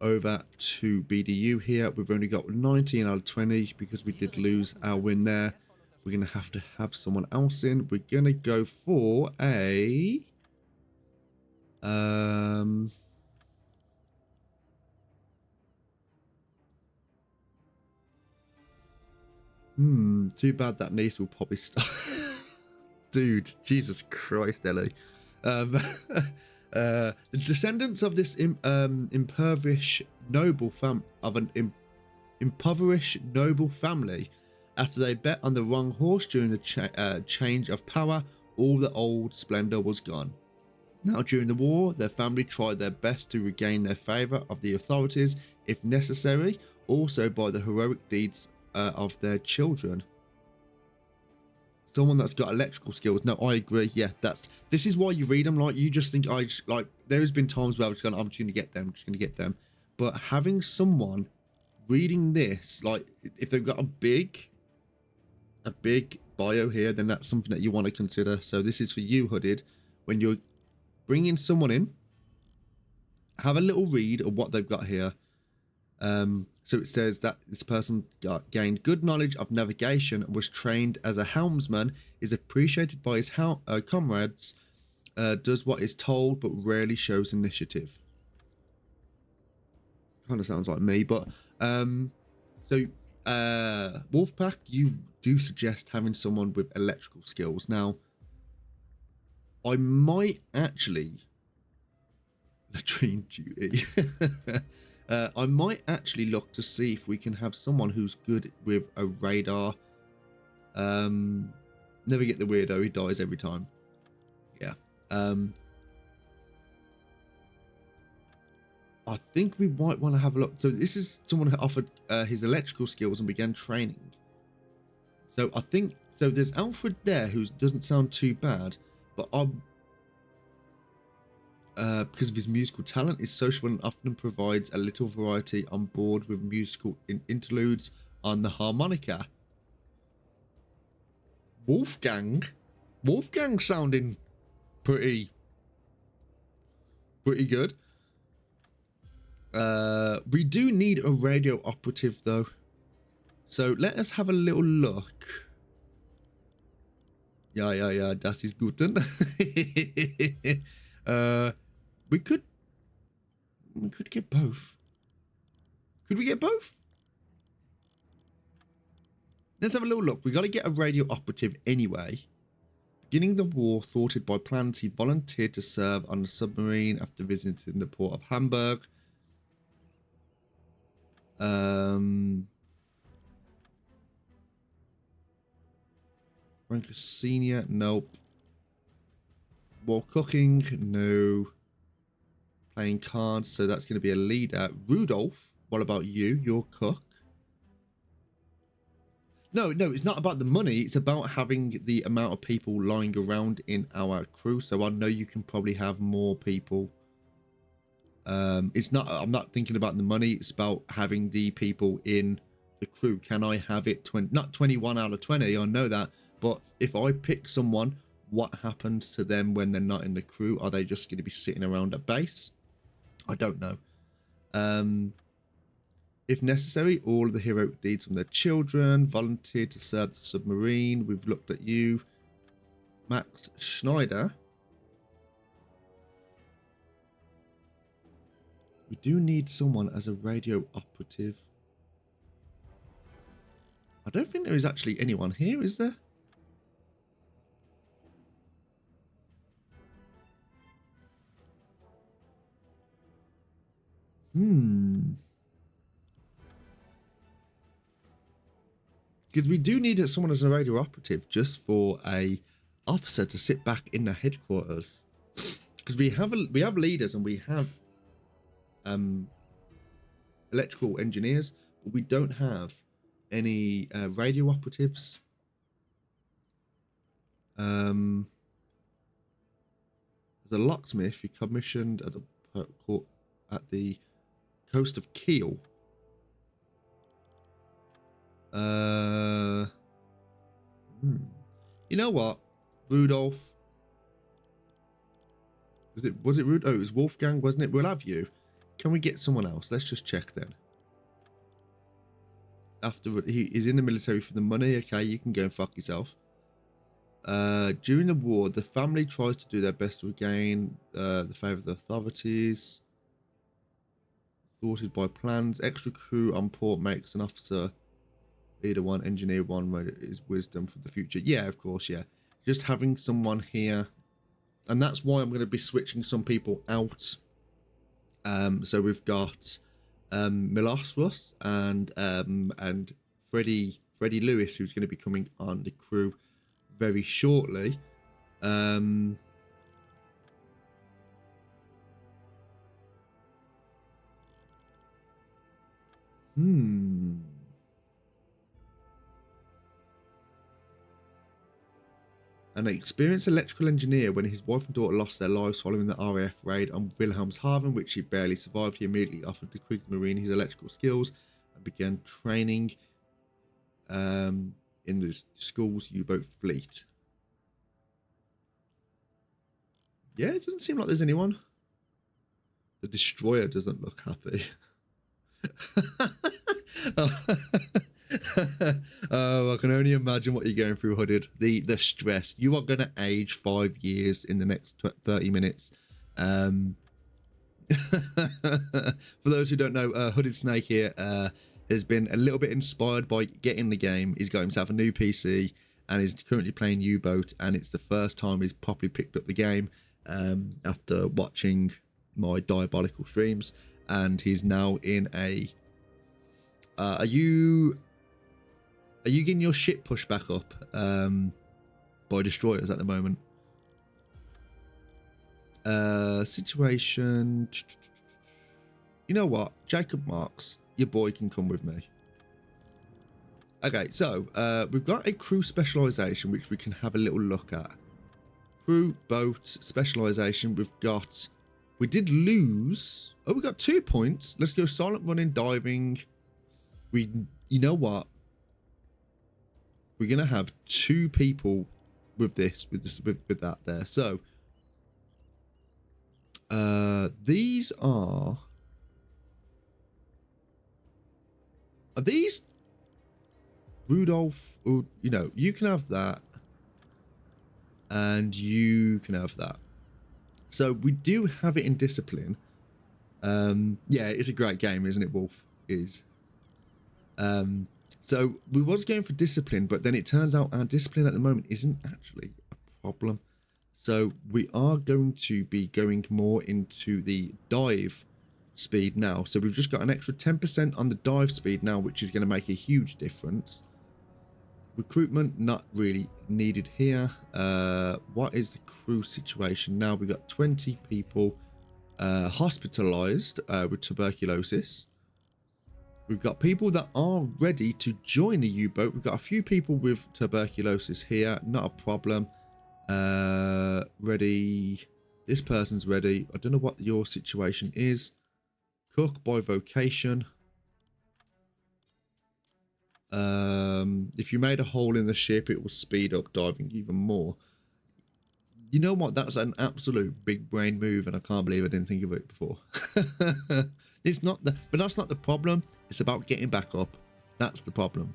over to BDU here. We've only got 19 out of 20 because we did lose our win there. We're going to have someone else in. We're going to go for a too bad that niece will probably start. Dude, Jesus Christ, Ellie. The descendants of this impoverished noble family, after they bet on the wrong horse during the change of power, all the old splendor was gone. Now, during the war, their family tried their best to regain their favor of the authorities, if necessary, also by the heroic deeds of their children. Someone that's got electrical skills. No, I agree. Yeah, this is why you read them. Like, you just think there's been times where I'm just going to get them. But having someone reading this, like, if they've got a big bio here, then that's something that you want to consider. So this is for you, Hooded. When you're bringing someone in, have a little read of what they've got here. So it says that this person gained good knowledge of navigation and was trained as a helmsman, is appreciated by his comrades, does what is told but rarely shows initiative. Kind of sounds like me, but so Wolfpack, you do suggest having someone with electrical skills. Now, I might actually latrine duty. I might actually look to see if we can have someone who's good with a radar. Never get the weirdo, he dies every time. Yeah. I think we might want to have a look. So this is someone who offered his electrical skills and began training. So I think, so there's Alfred there who doesn't sound too bad, but I'm because of his musical talent, is social and often provides a little variety on board with musical interludes on the harmonica. Wolfgang sounding pretty good. We do need a radio operative though, so let us have a little look. Yeah, das ist gut. We could get both. Could we get both? Let's have a little look. We got to get a radio operative anyway. Beginning the war, thwarted by plans, he volunteered to serve on a submarine after visiting the port of Hamburg. Frank Senior, nope. War cooking, no. playing cards, so that's going to be a leader. Rudolph, what about you? You're cook. No, it's not about the money. It's about having the amount of people lying around in our crew. So I know you can probably have more people. It's not. I'm not thinking about the money. It's about having the people in the crew. Can I have it? Not 21 out of 20. I know that. But if I pick someone, what happens to them when they're not in the crew? Are they just going to be sitting around at base? I don't know. If necessary, all of the heroic deeds from their children, volunteer to serve the submarine. We've looked at you. Max Schneider. We do need someone as a radio operative. I don't think there is actually anyone here, is there? Because we do need someone as a radio operative just for a officer to sit back in the headquarters. Because we have leaders and we have electrical engineers, but we don't have any radio operatives. There's a locksmith he commissioned at the coast of Kiel. You know what, Rudolph? Was it Rudolph? Oh, it was Wolfgang, wasn't it? We'll have you. Can we get someone else? Let's just check then. After he is in the military for the money, okay, you can go and fuck yourself. During the war, the family tries to do their best to regain the favour of the authorities. Thwarted by plans. Extra crew on port makes an officer. Leader 1, engineer 1 is wisdom for the future. Yeah, of course, yeah. Just having someone here. And that's why I'm going to be switching some people out. So we've got Milosrus and Freddie Lewis, who's going to be coming on the crew very shortly. An experienced electrical engineer, when his wife and daughter lost their lives following the RAF raid on Wilhelmshaven, which he barely survived, he immediately offered the Kriegsmarine his electrical skills and began training in the school's U-boat fleet. Yeah, it doesn't seem like there's anyone. The destroyer doesn't look happy. Oh, I can only imagine what you're going through, Hooded. The stress. You are going to age 5 years in the next 30 minutes. For those who don't know, Hooded Snake here has been a little bit inspired by getting the game. He's got himself a new PC and is currently playing U-Boat, and it's the first time he's properly picked up the game after watching my diabolical streams, and he's now in a are you getting your shit pushed back up by destroyers at the moment? Situation. You know what, Jacob Marks, your boy can come with me. Okay, so we've got a crew specialization which we can have a little look at. Crew, boat, specialization. We did lose. Oh, we got 2 points. Let's go silent running, diving. You know what? We're gonna have 2 people with that there. So these are these Rudolph? Or, you know, you can have that. And you can have that. So we do have it in discipline. Yeah, it's a great game, isn't it, Wolf? It is. So we was going for discipline, but then it turns out our discipline at the moment isn't actually a problem. So we are going to be going more into the dive speed now. So we've just got an extra 10% on the dive speed now, which is going to make a huge difference. Recruitment, not really needed here. What is the crew situation now? We've got 20 people. hospitalized with tuberculosis. We've got people that are ready to join the U-boat. We've got a few people with tuberculosis here. Not a problem. Ready. This person's ready. I don't know what your situation is. Cook by vocation. If you made a hole in the ship, it will speed up diving even more. You know what? That's an absolute big brain move, and I can't believe I didn't think of it before. It's not but that's not the problem. It's about getting back up. That's the problem.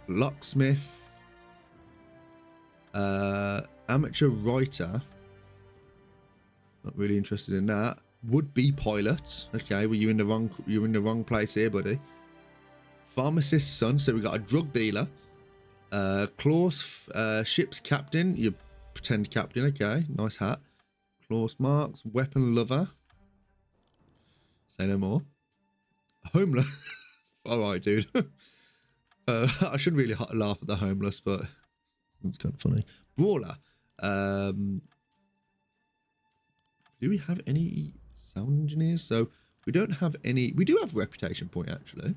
Locksmith, amateur writer. Not really interested in that. Would be pilot. Okay, well you're in the wrong place here, buddy. Pharmacist's son. So we got a drug dealer. Klaus, ship's captain. You pretend captain. Okay, nice hat. Klaus Marks, weapon lover. Say no more. Homeless. All right, dude. I shouldn't really laugh at the homeless, but it's kind of funny. Brawler. Do we have any sound engineers? So we don't have any. We do have reputation point actually.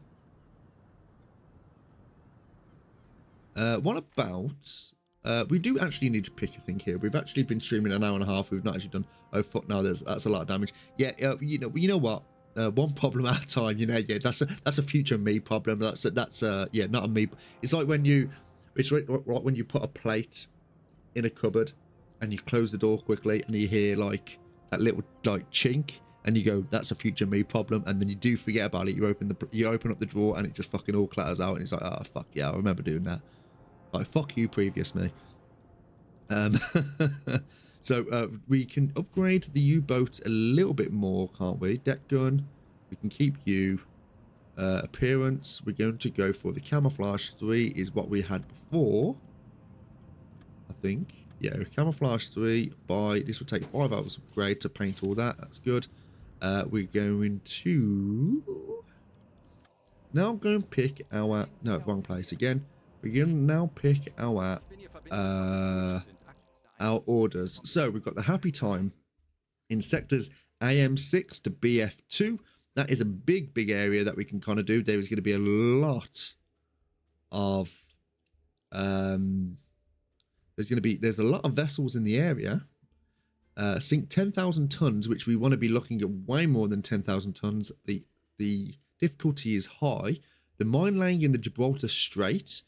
What about? We do actually need to pick a thing here. We've actually been streaming an hour and a half. We've not actually done. Oh fuck! No, that's a lot of damage. Yeah, you know what? One problem at a time. You know, yeah, that's a future me problem. That's yeah, not a me. It's like when you, it's like when you put a plate in a cupboard and you close the door quickly and you hear like that little like chink and you go, that's a future me problem, and then you do forget about it. You open up the drawer and it just fucking all clatters out and it's like, oh fuck yeah, I remember doing that. Like fuck you, previous me. So we can upgrade the U-boat a little bit more, can't we? Deck gun, we can keep you. Appearance, we're going to go for the camouflage 3 is what we had before, I think. Yeah, camouflage 3 by, this will take 5 hours upgrade to paint all that. That's good. We're going to now go and pick our, no, wrong place again. We're going to now pick our orders. So we've got the happy time in sectors AM6 to BF2. That is a big area that we can kind of do. There is going to be a lot of there's a lot of vessels in the area. Sink 10,000 tons, which we want to be looking at way more than 10,000 tons. The difficulty is high. The mine laying in the Gibraltar Strait,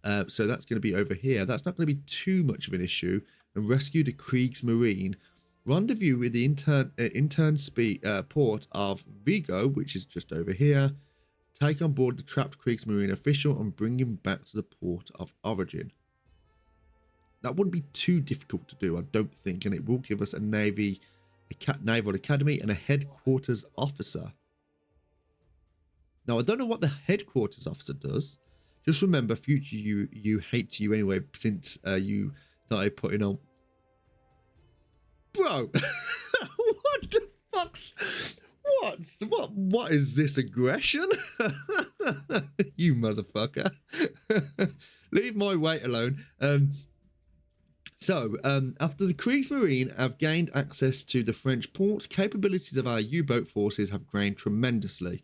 so that's going to be over here. That's not going to be too much of an issue. And rescue the Kriegsmarine. Rendezvous with the intern port of Vigo, which is just over here. Take on board the trapped Kriegsmarine official and bring him back to the port of origin. That wouldn't be too difficult to do, I don't think, and it will give us a naval academy and a headquarters officer. Now, I don't know what the headquarters officer does. Just remember, future you hate you anyway, since you started putting on. Bro, what the fuck's what is this aggression? You motherfucker. Leave my weight alone. So, after the Kriegsmarine have gained access to the French ports, capabilities of our U-boat forces have grown tremendously.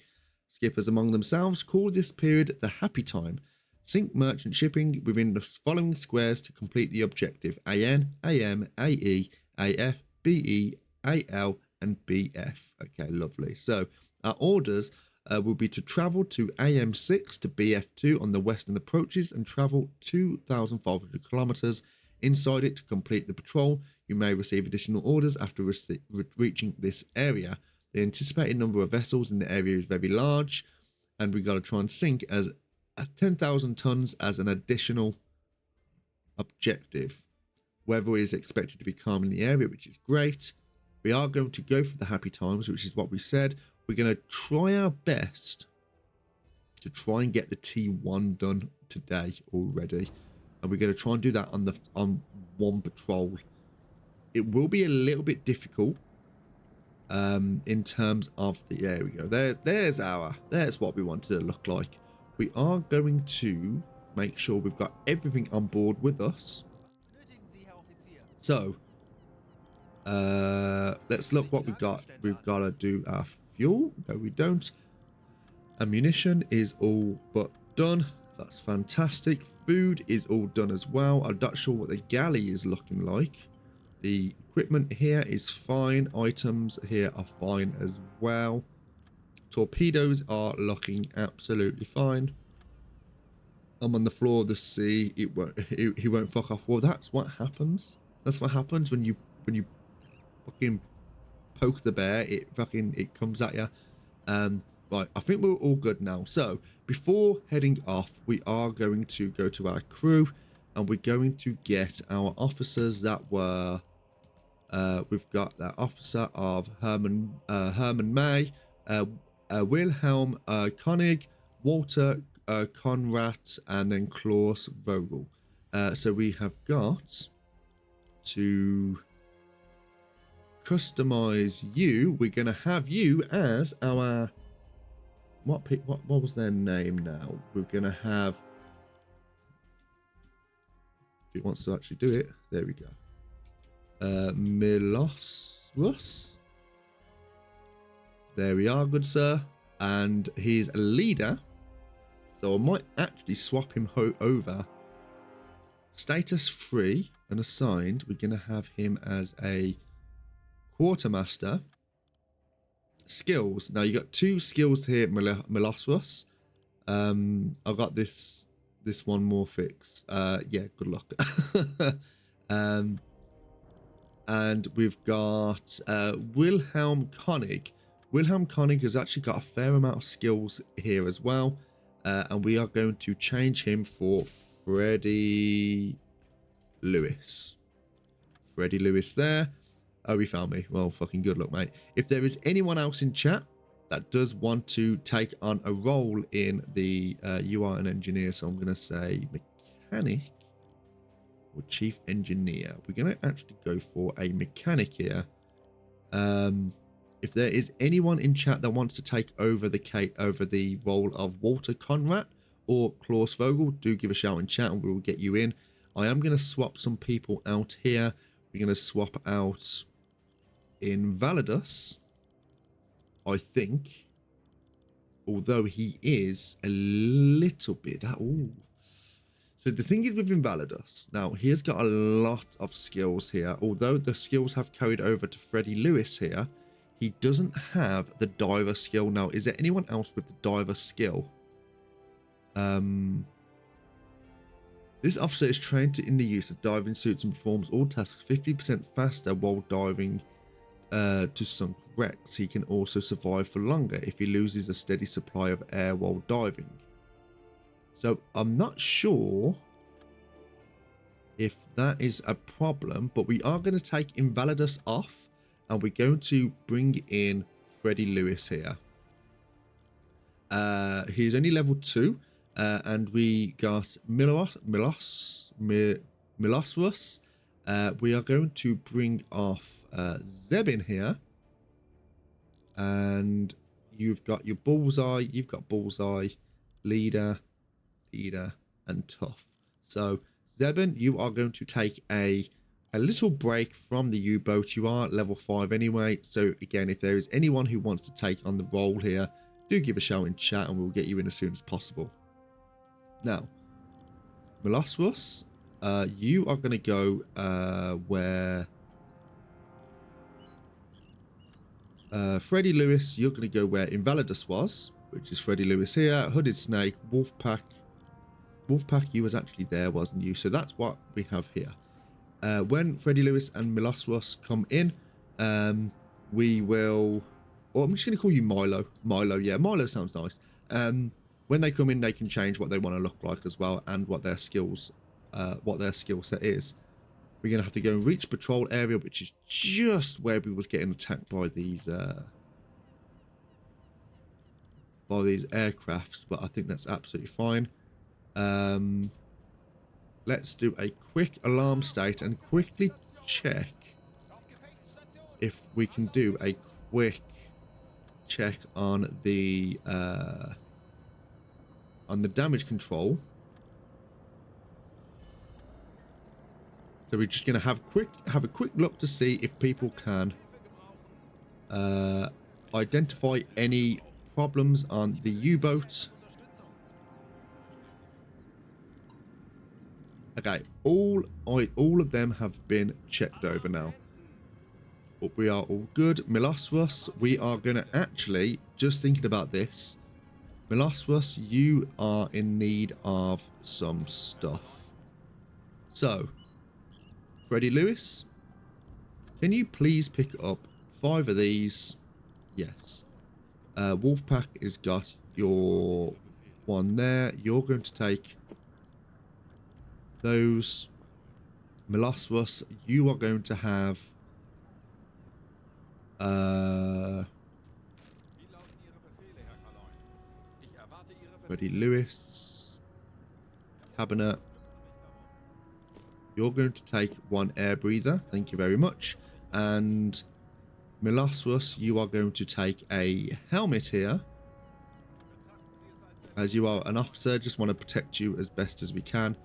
Skippers among themselves call this period the happy time. Sink merchant shipping within the following squares to complete the objective: AN, AM, AE, AF, BE, AL, and BF. Okay, lovely. So, our orders will be to travel to AM6 to BF2 on the western approaches and travel 2,500 kilometers inside it to complete the patrol. You may receive additional orders after reaching this area. The anticipated number of vessels in the area is very large, and we got to try and sink as 10,000 tons as an additional objective. Weather is expected to be calm in the area, which is great. We are going to go for the happy times, which is what we said. We're going to try our best to try and get the T1 done today already. And we're going to try and do that on one patrol. It will be a little bit difficult in terms of the, there we go. There's what we want it to look like. We are going to make sure we've got everything on board with us. So Let's look what we got. We've got to do our fuel. No, we don't. Ammunition is all but done. That's fantastic. Food is all done as well. I'm not sure what the galley is looking like. The equipment here is fine. Items here are fine as well. Torpedoes are looking absolutely fine. I'm on the floor of the sea. He won't fuck off. Well, that's what happens. That's what happens when you fucking poke the bear. It comes at you. Right, I think we're all good now. So before heading off, we are going to go to our crew, and we're going to get our officers that were. We've got that officer of Herman May, Wilhelm Koenig, Walter Conrad, and then Klaus Vogel. So we have got to customize you. We're going to have you as our what was their name now? We're going to have, if he wants to actually do it, there we go. Milosrus. There we are, good sir. And he's a leader. So I might actually swap him over. Status 3 and assigned. We're going to have him as a quartermaster. Skills. Now you got 2 skills here, Milosrus. I've got this one more fixed. Yeah, good luck. And we've got Wilhelm Koenig. Wilhelm Koenig has actually got a fair amount of skills here as well. And we are going to change him for Freddie Lewis. Freddie Lewis there. Oh, he found me. Well, fucking good luck, mate. If there is anyone else in chat that does want to take on a role in the... you are an engineer, so I'm going to say mechanic or chief engineer. We're going to actually go for a mechanic here. If there is anyone in chat that wants to take over the role of Walter Conrad or Klaus Vogel, do give a shout in chat and we will get you in. I am going to swap some people out here. We're going to swap out Invalidus, I think, although he is a little bit... Ooh. So the thing is with Invalidus, now he has got a lot of skills here. Although the skills have carried over to Freddie Lewis here, he doesn't have the diver skill. Now, is there anyone else with the diver skill? This officer is trained in the use of diving suits and performs all tasks 50% faster while diving to sunk wrecks. He can also survive for longer if he loses a steady supply of air while diving. So I'm not sure if that is a problem, but we are going to take Invalidus off and we're going to bring in Freddie Lewis here. He's only level 2. And we got Milosrus. We are going to bring off Zebin here. And you've got your bullseye. You've got bullseye, leader, and tough. So Zebin, you are going to take a little break from the U-boat. You are at level 5 anyway. So again, if there is anyone who wants to take on the role here, do give a shout in chat and we'll get you in as soon as possible. Now, Milosrus, you are going to go where... Freddie Lewis, you're going to go where Invalidus was, which is Freddie Lewis here. Hooded Snake, Wolfpack. Wolfpack, you was actually there, wasn't you? So that's what we have here. When Freddie Lewis and Milosrus come in, we will... Or I'm just going to call you Milo. Milo, yeah, Milo sounds nice. When they come in, they can change what they want to look like as well, and what their skills, what their skill set is. We're gonna have to go and reach patrol area, which is just where we was getting attacked by these aircrafts. But I think that's absolutely fine. Let's do a quick alarm state and quickly check if we can do a quick check on the damage control. So we're just going to have a quick look to see if people can identify any problems on the U-boat. Okay, all of them have been checked over now. But we are all good. Milosros, we are going to actually, just thinking about this, Milosros, you are in need of some stuff. So, Freddie Lewis, can you please pick up 5 of these? Yes. Wolfpack has got your one there. You're going to take those. Milosros, you are going to have Wie lauten Ihre Befehle, Herr Kaloin? Ich erwarte Ihre Befehle. Freddie Lewis, Cabinet. You're going to take 1 air breather. Thank you very much. And Milosros, you are going to take a helmet here. As you are an officer, just want to protect you as best as we can.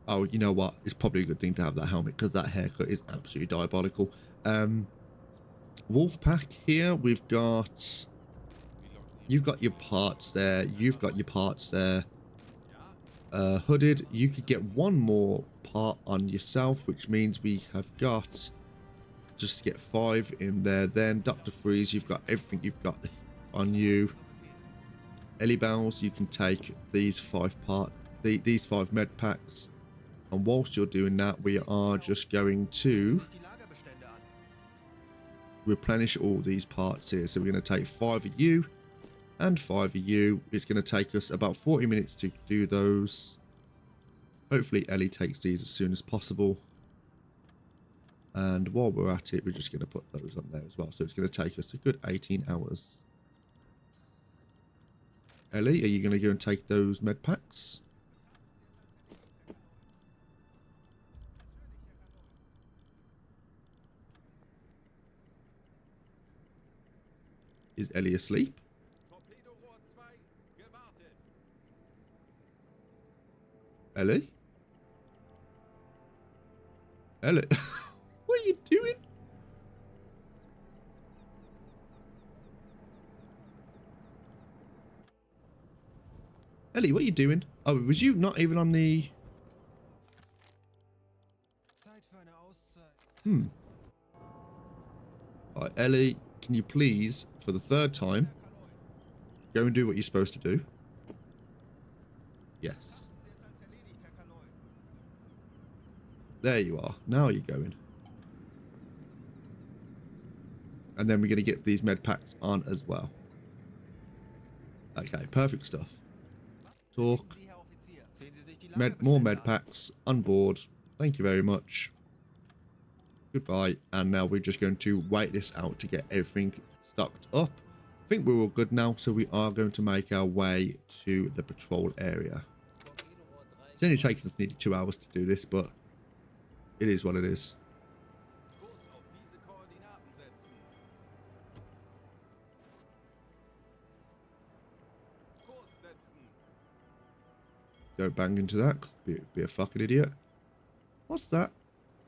Oh, you know what? It's probably a good thing to have that helmet because that haircut is absolutely diabolical. Wolfpack here, we've got... You've got your parts there. You've got your parts there. Hooded, you could get 1 more part on yourself, which means we have got... Just to get 5 in there. Then Dr. Freeze, you've got everything you've got on you. Ellie Bells, you can take these 5 these 5 med packs. And whilst you're doing that, we are just going to replenish all these parts here. So we're going to take 5 of you and 5 of you. It's going to take us about 40 minutes to do those. Hopefully Ellie takes these as soon as possible. And while we're at it, we're just going to put those on there as well. So it's going to take us a good 18 hours. Ellie, are you going to go and take those med packs? Is Ellie asleep? Torpedorohr 2, gewartet. Ellie? Ellie? What are you doing? Ellie, what are you doing? Oh, was you not even on the... Zeit für eine Auszeit. Right, Ellie, can you please, for the 3rd time, go and do what you're supposed to do? Yes. Sie ist als erledigt, Herr Kaloy. There you are. Now you're going. And then we're going to get these med packs on as well. Okay, perfect stuff. Talk. Sie, Herr Offizier. Sehen Sie sich die More Lagerbestände med an. packs on board. Thank you very much. Goodbye. And now we're just going to wait this out to get everything stocked up. I think we're all good now, so we are going to make our way to the patrol area. It's only taken us nearly 2 hours to do this, but it is what it is. Kurs auf diese Koordinaten setzen. Kurs setzen. Don't bang into that, 'cause be a fucking idiot. What's that?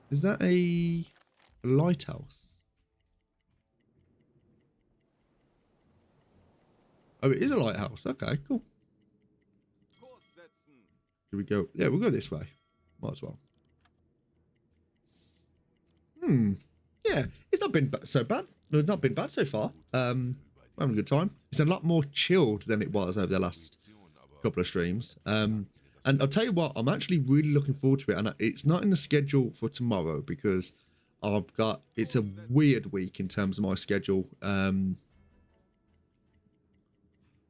Is that a lighthouse? Oh, it is a lighthouse. Okay, cool. Kurs setzen. Here we go. Yeah, we'll go this way. Might as well. Yeah, it's not been so bad. No, not been bad so far. We're having a good time. It's a lot more chilled than it was over the last couple of streams. And I'll tell you what, I'm actually really looking forward to it. And it's not in the schedule for tomorrow because it's a weird week in terms of my schedule.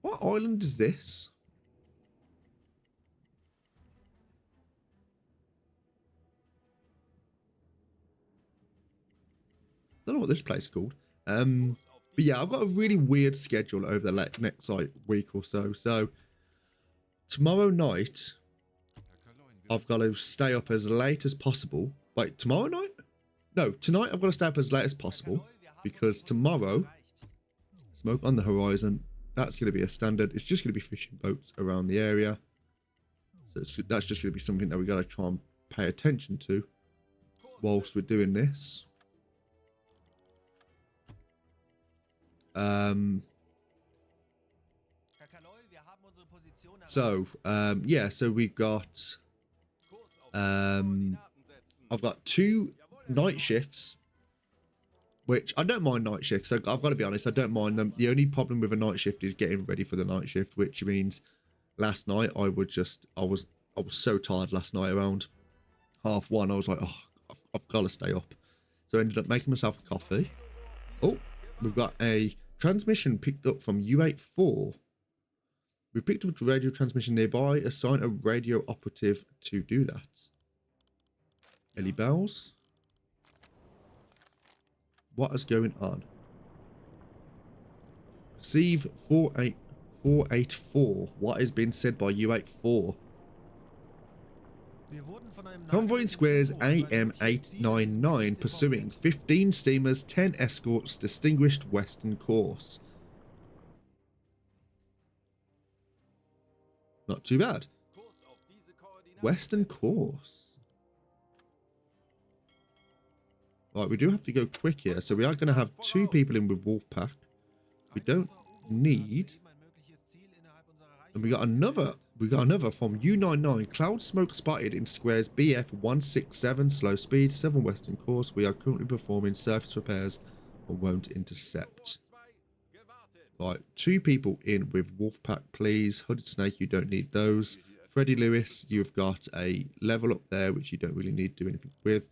What island is this? I don't know what this place is called. But yeah, I've got a really weird schedule over the next like week or so. So tomorrow night, I've got to stay up as late as possible. Wait, tomorrow night? No, tonight I've got to stay up as late as possible because tomorrow, smoke on the horizon. That's going to be a standard. It's just going to be fishing boats around the area. So that's just going to be something that we got to try and pay attention to whilst we're doing this. Herr Kaloi, wir haben unsere Position So yeah, so we've got I've got 2 night shifts, which I don't mind night shifts. So I've got to be honest, I don't mind them. The only problem with a night shift is getting ready for the night shift, which means last night I was so tired last night around 1:30. I was like, oh, I've got to stay up. So I ended up making myself a coffee. Oh, we've got a transmission picked up from U84. We picked up a radio transmission nearby. Assign a radio operative to do that. Ellie Bells. What is going on? Receive 484. What has been said by U84? Convoy in squares AM899 pursuing 15 steamers, 10 escorts, distinguished western course. Not too bad. Western course. Right, we do have to go quick here, so we are going to have 2 people in with Wolfpack. We don't need. And we got another from U99. Cloud smoke spotted in squares BF167, slow speed, 7 western course. We are currently performing surface repairs and won't intercept. Right, 2 people in with Wolfpack, please. Hooded Snake, you don't need those. Freddie Lewis, you've got a level up there, which you don't really need to do anything with.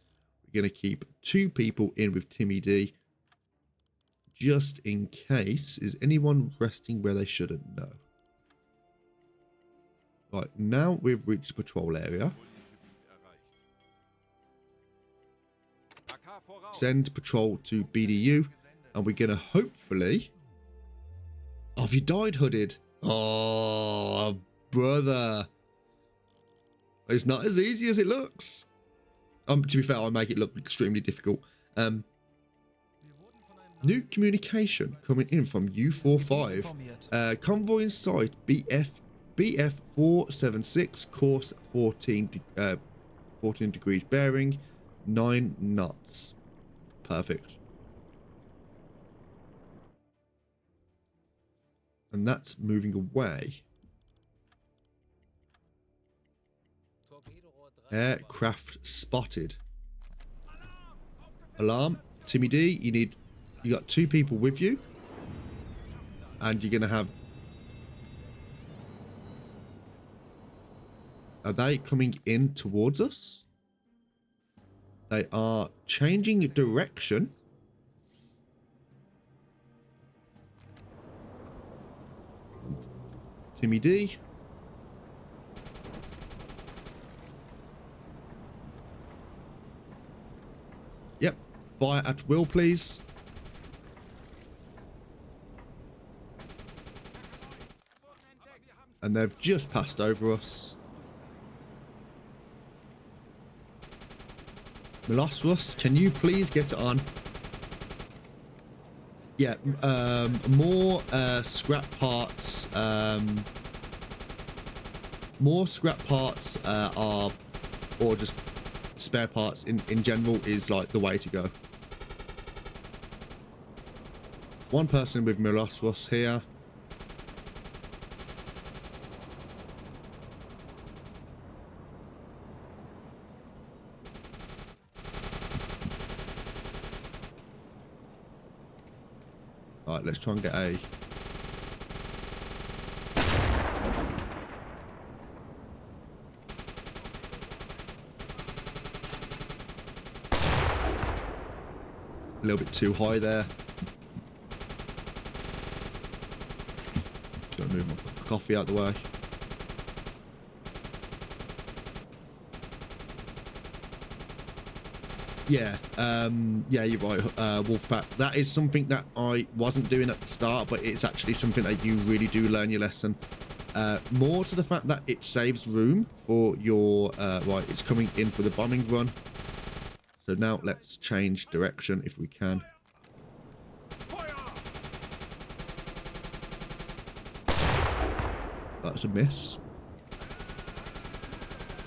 We're going to keep 2 people in with Timmy D. Just in case. Is anyone resting where they shouldn't? No. Right, now we've reached the patrol area. Send patrol to BDU. And we're going to hopefully... Oh, have you died, Hooded? Oh, brother. It's not as easy as it looks. To be fair, I make it look extremely difficult. New communication coming in from U45. Convoy in sight, BF476, course 14 degrees bearing, 9 knots. Perfect. And that's moving away. Aircraft spotted. Alarm. Timmy D, you got 2 people with you. And you're gonna have... Are they coming in towards us? They are changing direction. Timmy D. Yep. Fire at will, please. And they've just passed over us. Melosrus, can you please get it on? Yeah, more scrap parts. More scrap parts are, or just spare parts in general is like the way to go. 1 person with Melosrus here. Alright, let's try and get a... A little bit too high there. Just gonna move my coffee out the way. Yeah, yeah, you're right, Wolfpack. That is something that I wasn't doing at the start, but it's actually something that you really do learn your lesson. More to the fact that it saves room for your... right, it's coming in for the bombing run. So now let's change direction if we can. That's a miss.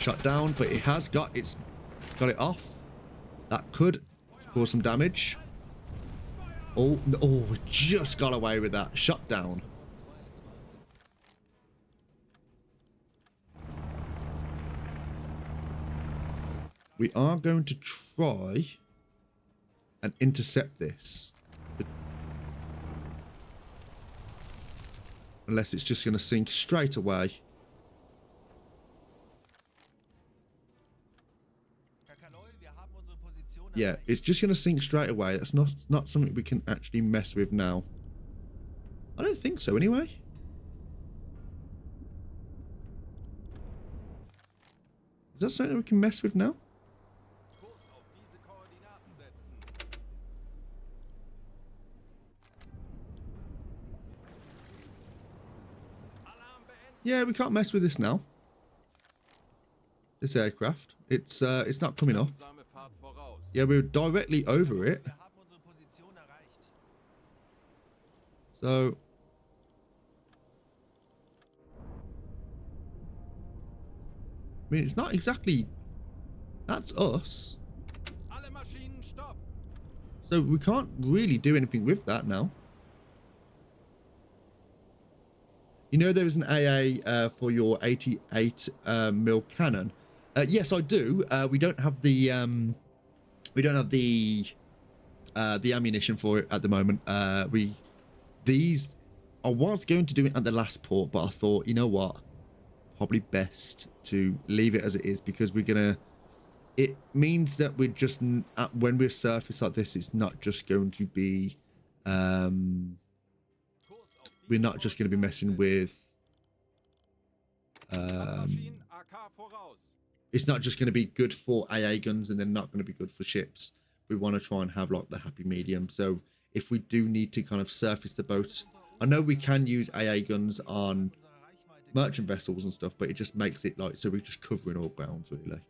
shut down, but it has got it off. That could cause some damage. Oh, just got away with that. Shut down. We are going to try and intercept this. Unless it's just going to sink straight away. Yeah, it's just going to sink straight away. That's not something we can actually mess with now. I don't think so, anyway. Is that something we can mess with now? Kurs auf diese Koordinaten setzen. Alarm beenden. Yeah, we can't mess with this now. This aircraft. It's not coming off. Langsame Fahrt voraus. Yeah, we're directly over it. Wir haben unsere Position erreicht. So... I mean, it's not exactly... That's us. Alle Maschinen stopp. So we can't really do anything with that now. You know there is an AA for your 88 mil cannon. Yes, I do. We don't have the ammunition for it at the moment. I was going to do it at the last port, but I thought, you know what? Probably best to leave it as it is, because it means that we're just when we're surface like this, it's not just going to be we're not just going to be messing with Maschinen AK voraus. it's not just going to be good for AA guns and then not going to be good for ships. We want to try and have like the happy medium. So if we do need to kind of surface the boat, I know we can use AA guns on merchant vessels and stuff, but it just makes it like, so we're just covering all grounds really.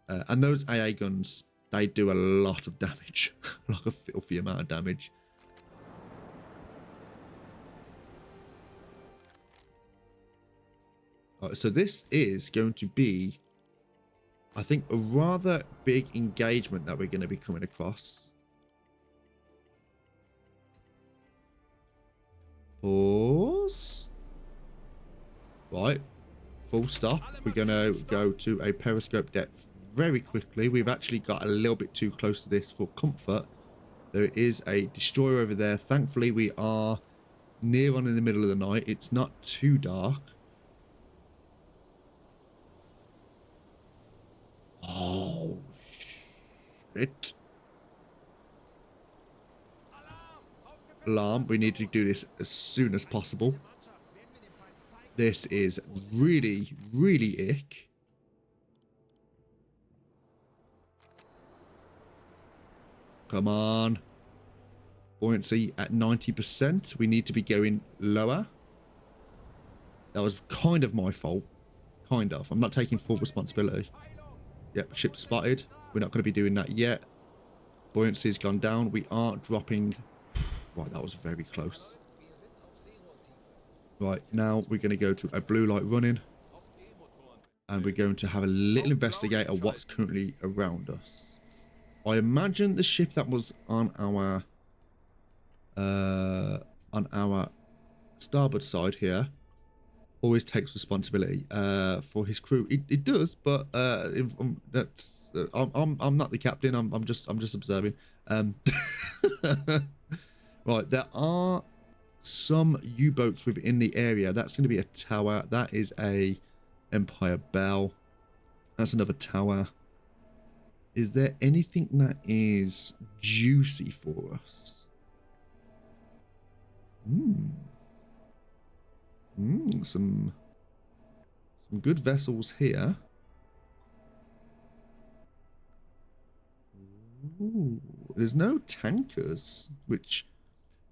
And those AA guns, they do a lot of damage, like a filthy amount of damage. Right, so this is going to be, I think, a rather big engagement that we're going to be coming across. Pause. Right, full stop. We're going to go to a periscope depth very quickly. We've actually got a little bit too close to this for comfort. There is a destroyer over there. Thankfully, we are near on in the middle of the night. It's not too dark. Oh, shit. Alarm. We need to do this as soon as possible. This is really, really ick. Come on. Buoyancy at 90%. We need to be going lower. That was kind of my fault. Kind of. I'm not taking full responsibility. Yep, ship spotted. We're not going to be doing that yet. Buoyancy's gone down. We are dropping. Right, that was very close. Right, now we're going to go to a blue light running. And we're going to have a little investigate of what's currently around us. I imagine the ship that was on our starboard side here always takes responsibility for his crew. It does, but I'm not the captain. I'm just observing. Right, there are some U-boats within the area. That's going to be a tower. That is a Empire Bell. That's another tower. Is there anything that is juicy for us? Some good vessels here. Ooh, there's no tankers, which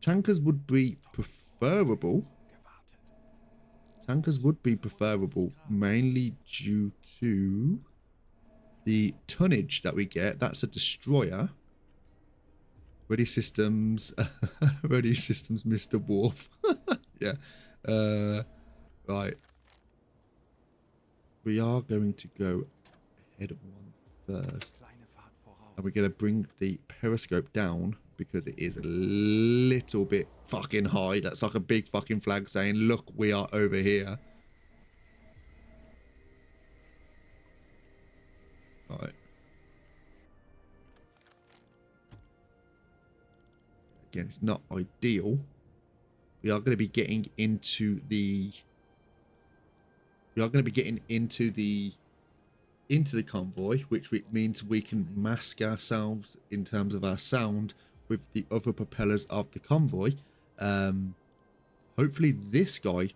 tankers would be preferable. Tankers would be preferable, mainly due to the tonnage that we get. That's a destroyer. Ready systems. Ready systems, Mr. Worf. Yeah. Right. We are going to go head 1/3. Kleine Fahrt voraus. And we're going to bring the periscope down because it is a little bit fucking high. That's like a big fucking flag saying, look, we are over here. All right. Again, it's not ideal. We are going to be getting into the... We are going to be getting into the convoy, which means we can mask ourselves in terms of our sound with the other propellers of the convoy. Hopefully this guy...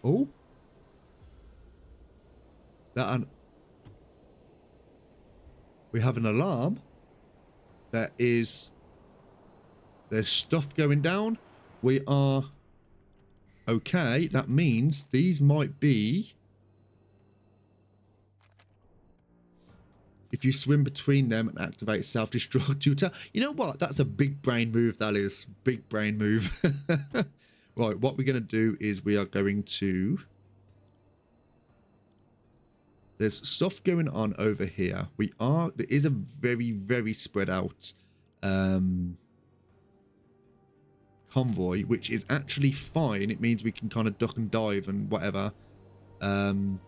Oh. We have an alarm. There's stuff going down. We are okay. That means these might be, if you swim between them and activate self-destruct, you know what? That's a big brain move. That is big brain move. Right. What we're going to do is we are going to. There's stuff going on over here. There is a very, very spread out convoy, which is actually fine. It means we can kind of duck and dive and whatever. Right,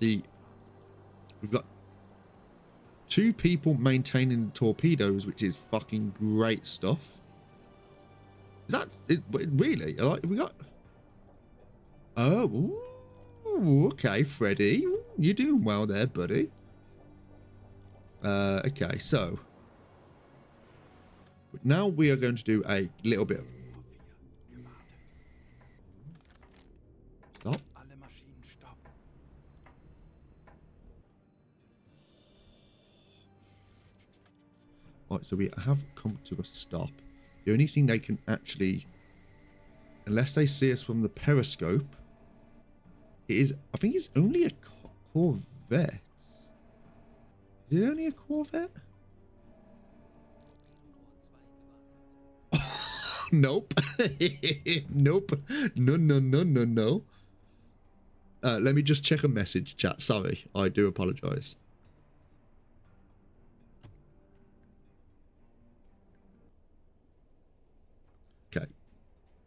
we've got 2 people maintaining torpedoes, which is fucking great stuff. Is that it, really? Like, we got... Oh, ooh. Okay, Freddy, you're doing well there, buddy. Okay, so now we are going to do a little bit of... Stop. Alle Maschinen stopp. Right, so we have come to a stop. The only thing they can actually, unless they see us from the periscope, it is, I think it's only a Corvette. Is it only a Corvette? Nope. Nope. No. Let me just check a message, chat. Sorry, I do apologize.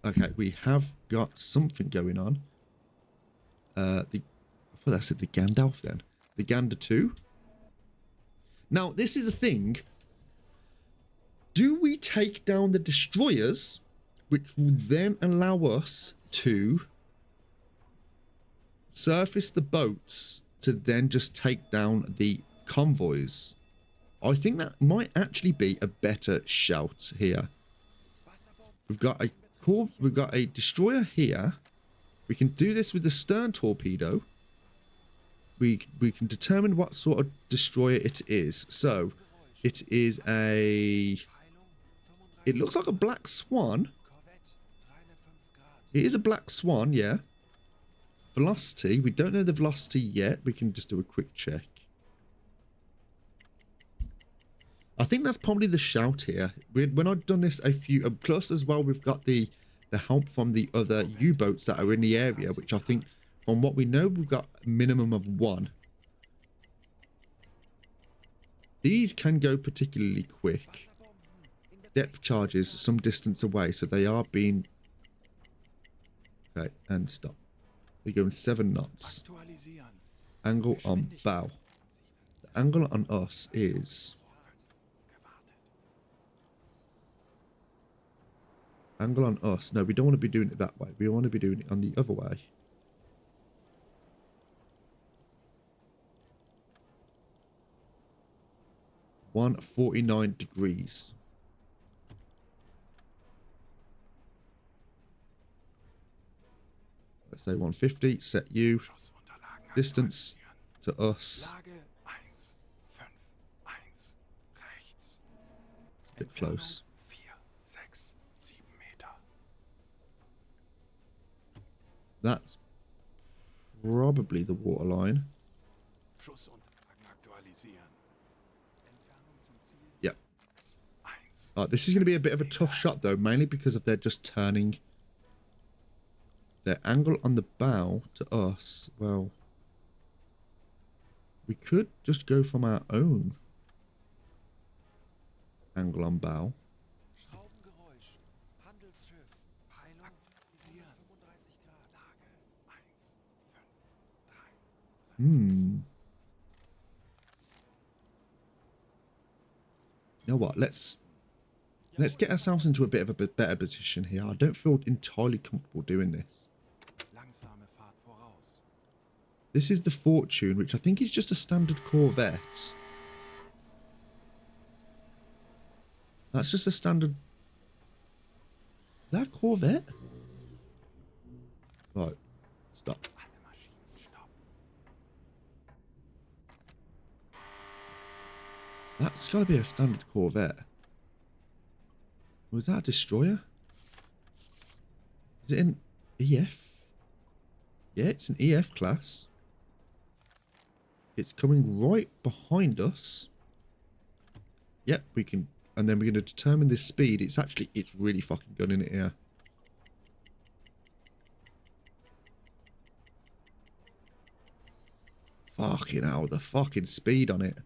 Okay, we have got something going on. I thought I said the Gandalf then. The Gander 2. Now, this is a thing. Do we take down the destroyers, which will then allow us to surface the boats to then just take down the convoys? I think that might actually be a better shout here. We've got a destroyer here. We can do this with the stern torpedo. We can determine what sort of destroyer it is. So it is a... It looks like a Black Swan. It is a Black Swan, yeah. Velocity. We don't know the velocity yet. We can just do a quick check. I think that's probably the shout here. When I've done this a few... Plus as well, we've got the help from the other U-boats that are in the area, which I think, from what we know, we've got a minimum of 1. These can go particularly quick. Depth charges some distance away, so they are being... Okay, and stop. We're going 7 knots. Aktualisieren. Angle on bow. The angle on us is... Angle on us. No, we don't want to be doing it that way. We want to be doing it on the other way. $149. Let's say 150. Set you. Distance to us. Lage 1, 5, 1, rechts. A bit close. 4, 6, 7 Meter. That's probably the waterline. Schussunterlagen aktualisieren. Entfernung zum Ziel. Yep. 1. This is going to be a bit of a tough shot though, mainly because of they're just turning. their angle on the bow to us, well, we could just go from our own angle on bow. Schraubengeräusch. Handelsschiff. Peilung aktualisieren. 35 Grad. Lage 1, 5, 3. Hmm. You know what? Let's get ourselves into a bit of a better position here. I don't feel entirely comfortable doing this. Langsame Fahrt voraus. This is the Fortune, which I think is just a standard Corvette. That's just a standard... Is that a Corvette? Right. Stop. Alle Maschinen stopp. That's got to be a standard Corvette. Was that a destroyer? Is it an EF? Yeah, it's an EF class. It's coming right behind us. Yep, we can... And then we're going to determine this speed. It's really fucking gunning it here. Fucking hell, the fucking speed on it.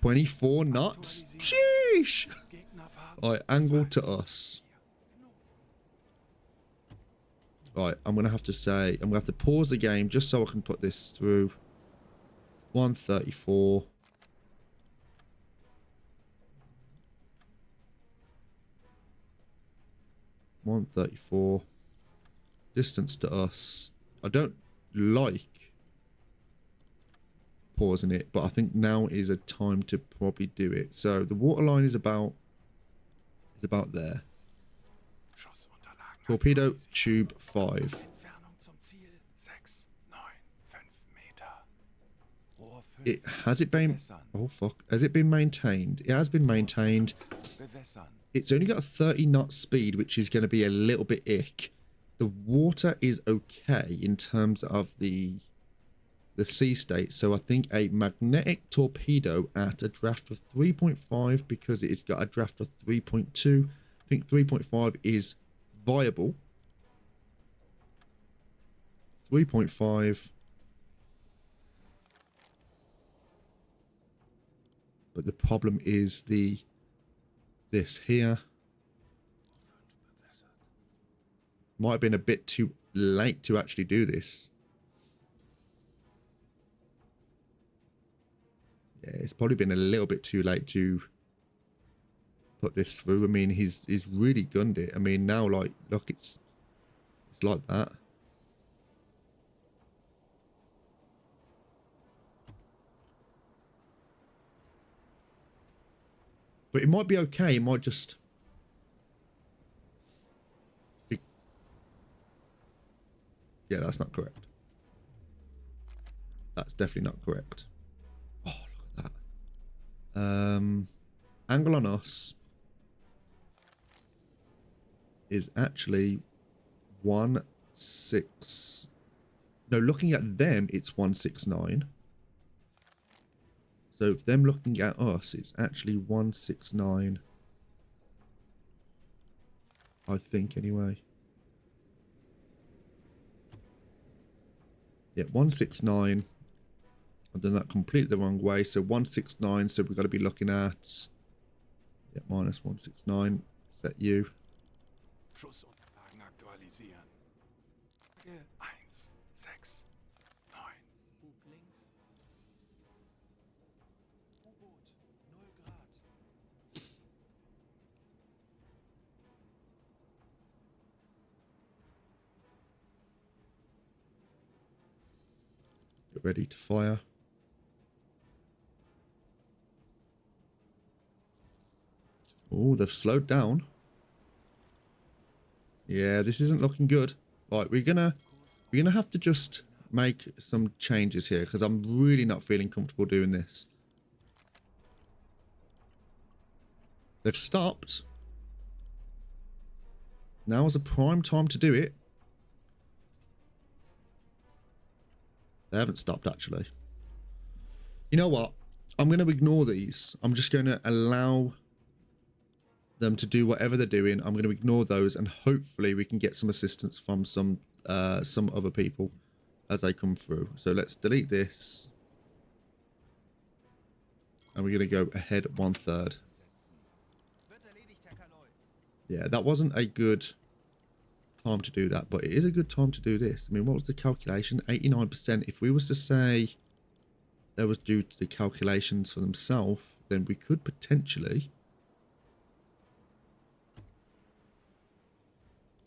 24 knots? Sheesh! Gegnerfahrt. Alright, angle to us. Right, I'm going to have to say... I'm going to have to pause the game just so I can put this through. 134. Distance to us. I don't like pausing it, but I think now is a time to probably do it. So the waterline is about there. Schussunterlagen. Torpedo tube 5. Entfernung zum Ziel 6, 9, 5 Meter. Rohr 5. It has it been... Bewässern. Oh fuck. Has it been maintained? It has been maintained. Bewässern. It's only got a 30 knot speed, which is going to be a little bit ick. The water is okay in terms of the sea state. So I think a magnetic torpedo at a draft of 3.5, because it's got a draft of 3.2. I think 3.5 is viable. 3.5. But the problem is this here. Might have been a bit too late to actually do this. Yeah, it's probably been a little bit too late to put this through. I mean, he's really gunned it. I mean, now, like, look, it's like that. But it might be okay. It might just... Yeah, that's not correct. That's definitely not correct. Oh, look at that. Angle on us is actually 1.6. No, looking at them, it's 169. So if them looking at us, it's actually 169. I think, anyway. Yeah, 169. I've done that completely the wrong way. So 169. So we've got to be looking at... Yeah, minus 169. Set you. Schussunterlagen aktualisieren. Lage 1, 6, 9. Bug links. U-Boot. 0 Grad. Get ready to fire. Oh, they've slowed down. Yeah, this isn't looking good. Right, we're gonna have to just make some changes here, because I'm really not feeling comfortable doing this. They've stopped. Now is a prime time to do it. They haven't stopped, actually. You know what? I'm going to ignore these. I'm just going to allow them to do whatever they're doing. I'm going to ignore those, and hopefully we can get some assistance from some some other people as they come through. So let's delete this. And we're going to go ahead 1/3. Wird erledigt, Herr Kaloi. Yeah, that wasn't a good time to do that, but it is a good time to do this. I mean, what was the calculation? 89%. If we was to say that was due to the calculations for themselves, then we could potentially...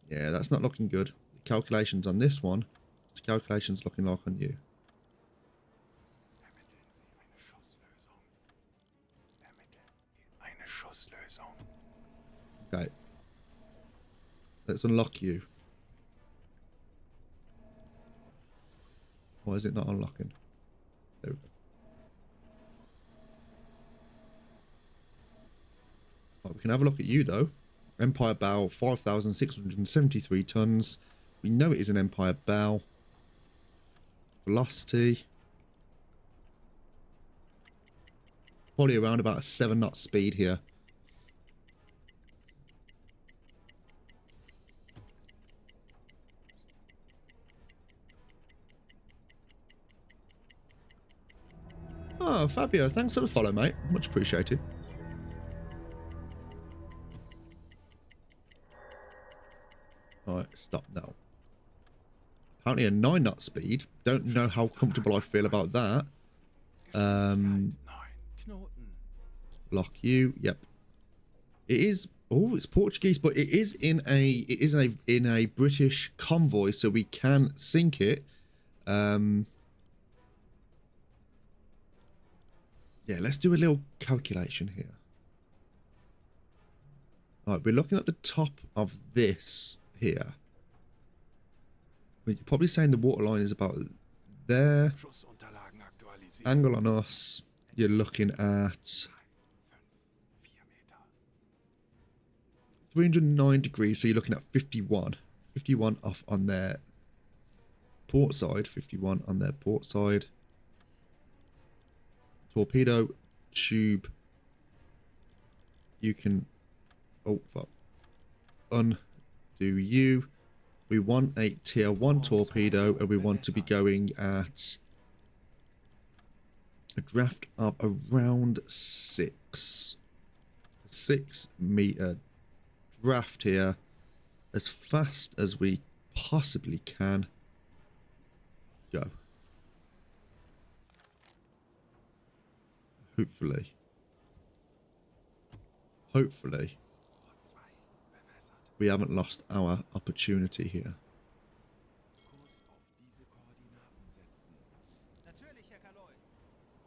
Yeah, that's not looking good. The calculations on this one, the calculations looking like on you. Eine Schusslösung. Okay. Let's unlock you. Why is it not unlocking? There we go. Right, we can have a look at you though. Empire bow, 5,673 tons. We know it is an Empire bow. Velocity. Probably around about a 7 knot speed here. Oh, Fabio, thanks for the follow, mate. Much appreciated. Alright, stop now. Apparently a 9 knot speed. Don't know how comfortable I feel about that. Nein. Knoten. Lock you. Yep. It is. Oh, it's Portuguese, but it is in a British convoy, so we can sink it. Yeah, let's do a little calculation here. All right, we're looking at the top of this here. You're probably saying the waterline is about there. Schussunterlagen aktualisiert. Angle on us, you're looking at 5, 4 Meter. 309 degrees, so you're looking at 51. 51 off on their port side, 51 on their port side. Torpedo tube. You can... Oh, fuck. Undo you. We want a tier 1 torpedo, and we want to be going at a draft of around 6. 6 meter draft here, as fast as we possibly can. Go. Hopefully. Hopefully. We haven't lost our opportunity here. Kurs auf diese Koordinaten setzen. Natürlich, Herr Kaloi.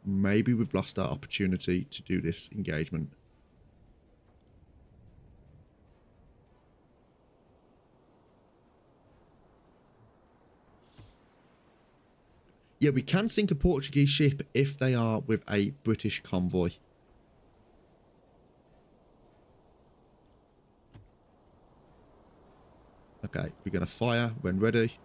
Maybe we've lost our opportunity to do this engagement. Yeah, we can sink a Portuguese ship if they are with a British convoy. Okay, we're going to fire when ready.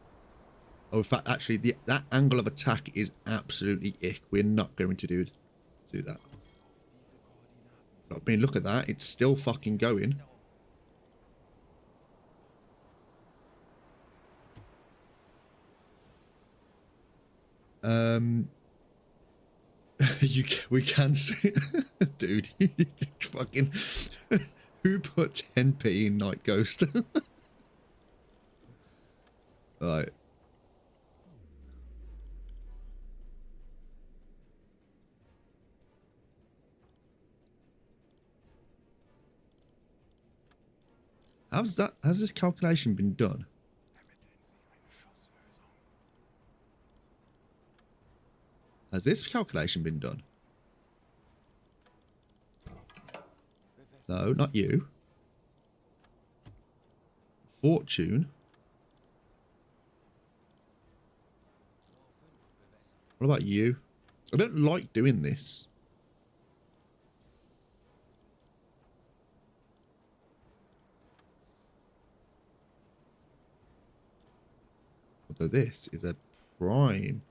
Oh, in fact, actually, that angle of attack is absolutely ick. We're not going to do that. I mean, look at that. It's still fucking going. We can see, dude. Fucking, who put 10p in Night Ghost? Right. Has this calculation been done? Has this calculation been done? No, not you. Fortune. What about you? I don't like doing this. Although this is a prime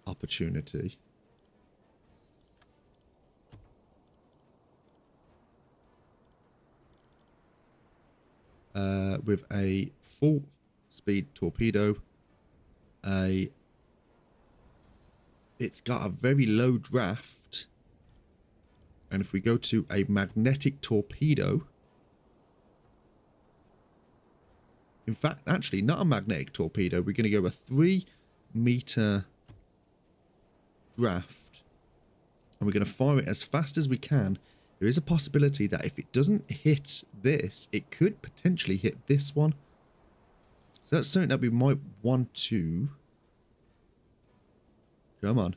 opportunity. With a full speed torpedo. It's got a very low draft. And if we go to a magnetic torpedo, in fact, actually, not a magnetic torpedo. We're going to go a 3-meter draft. And we're going to fire it as fast as we can. There is a possibility that if it doesn't hit this, it could potentially hit this one. So that's something that we might want to... Come on.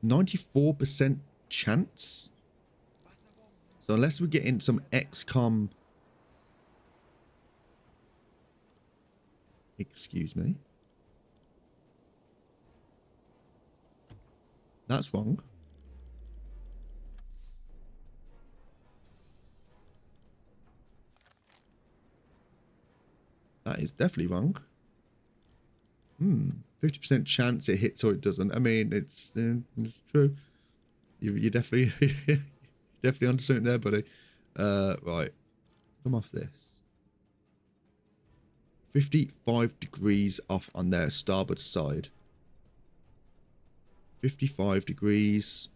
94% chance. So unless we get in some XCOM... Excuse me. That's wrong. That is definitely wrong. 50% chance it hits or it doesn't. I mean, it's true. You definitely definitely onto something there, buddy. Right. Come off this. 55 degrees off on their starboard side. 55 degrees.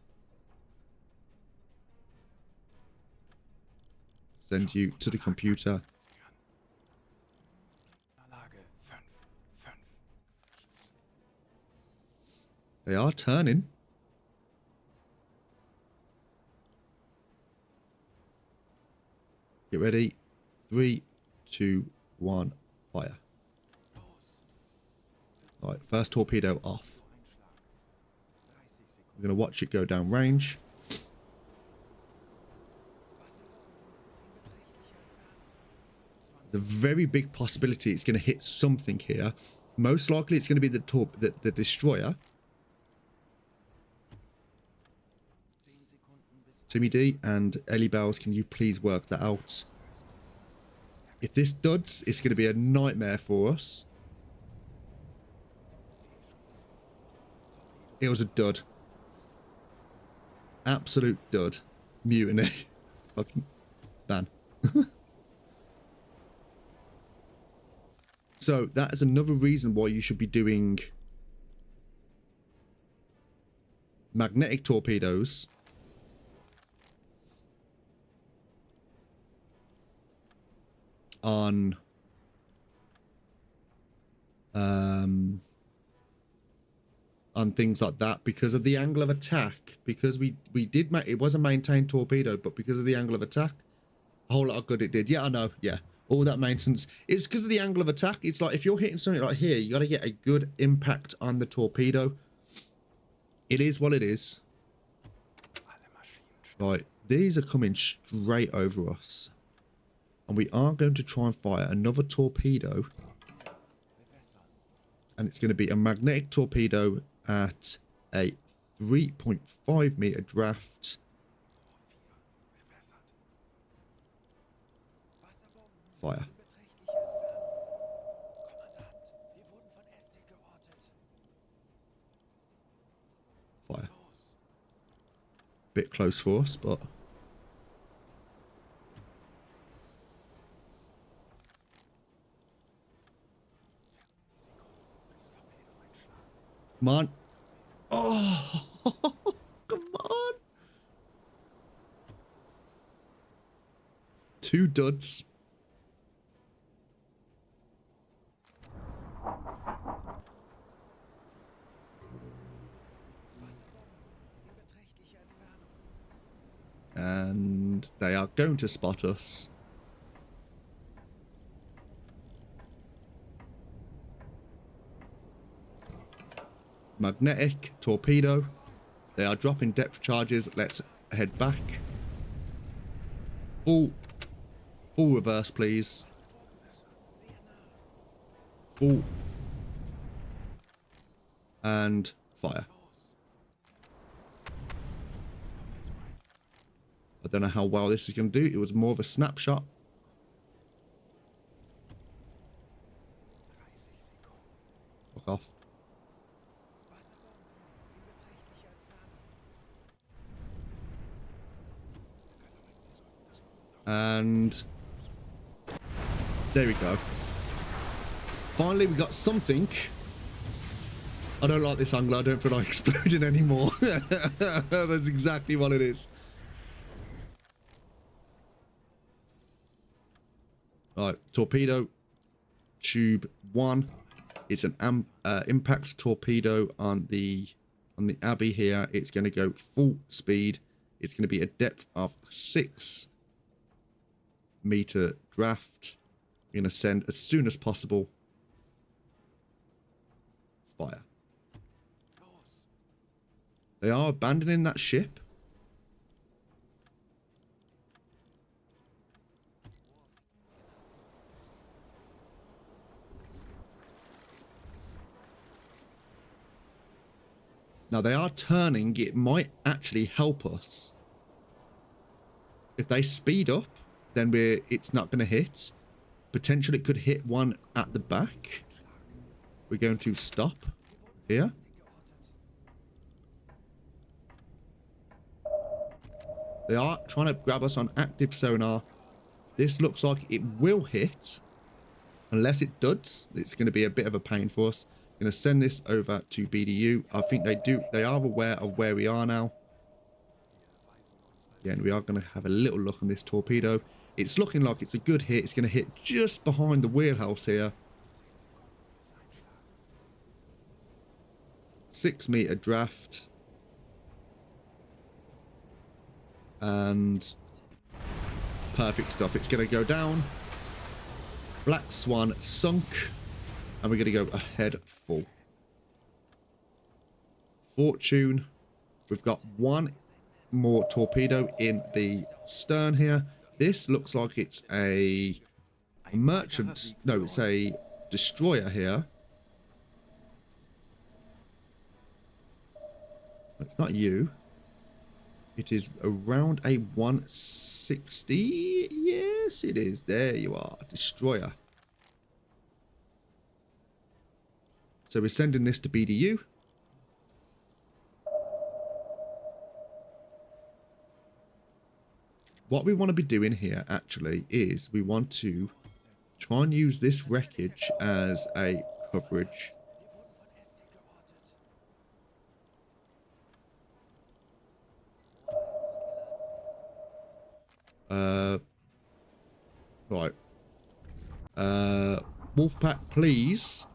Send you to the computer. Lage 5, 5, rechts. They are turning. Get ready. 3, 2, 1, fire. Alright, first torpedo off. We're going to watch it go down range. There's a very big possibility it's going to hit something here. Most likely it's going to be the destroyer. Timmy D and Ellie Bells, can you please work that out? If this duds, it's going to be a nightmare for us. It was a dud. Absolute dud. Mutiny. Fucking ban. So that is another reason why you should be doing magnetic torpedoes on things like that because of the angle of attack. Because we did make it was a maintained torpedo, but because of the angle of attack, a whole lot of good it did. Yeah, I know. Yeah, all that maintenance. It's because of the angle of attack. It's like if you're hitting something like here, you got to get a good impact on the torpedo. It is what it is. Right, these are coming straight over us. And we are going to try and fire another torpedo. And it's going to be a magnetic torpedo at a 3.5 meter draft. Fire. Fire. Bit close for us, but... Come on. Oh, come on. 2 duds. And they are going to spot us. Magnetic torpedo. They are dropping depth charges. Let's head back. Full reverse, please. Full. And fire. I don't know how well this is going to do. It was more of a snapshot. Fuck off. And there we go. Finally, we got something. I don't like this angle. I don't feel like exploding anymore. That's exactly what it is. All right, torpedo tube 1. It's an impact torpedo on the Abbey here. It's going to go full speed. It's going to be a depth of 6 meter draft. We're going to send as soon as possible. Fire. They are abandoning that ship. Now they are turning. It might actually help us. If they speed up, then it's not going to hit. Potentially it could hit one at the back. We're going to stop here. They are trying to grab us on active sonar. This looks like it will hit. Unless it does, it's going to be a bit of a pain for us. I'm going to send this over to BDU. I think they are aware of where we are now. Yeah, and we are going to have a little look on this torpedo. It's looking like it's a good hit. It's going to hit just behind the wheelhouse here. 6 meter draft. And perfect stuff. It's going to go down. Black Swan sunk. And we're going to go ahead full. Fortune. We've got 1 more torpedo in the stern here. This looks like it's a merchant. No, it's a destroyer here. It's not you. It is around a 160. Yes, it is. There you are. Destroyer. So we're sending this to BDU. What we want to be doing here, actually, is we want to try and use this wreckage as a coverage. Right. Wolfpack, please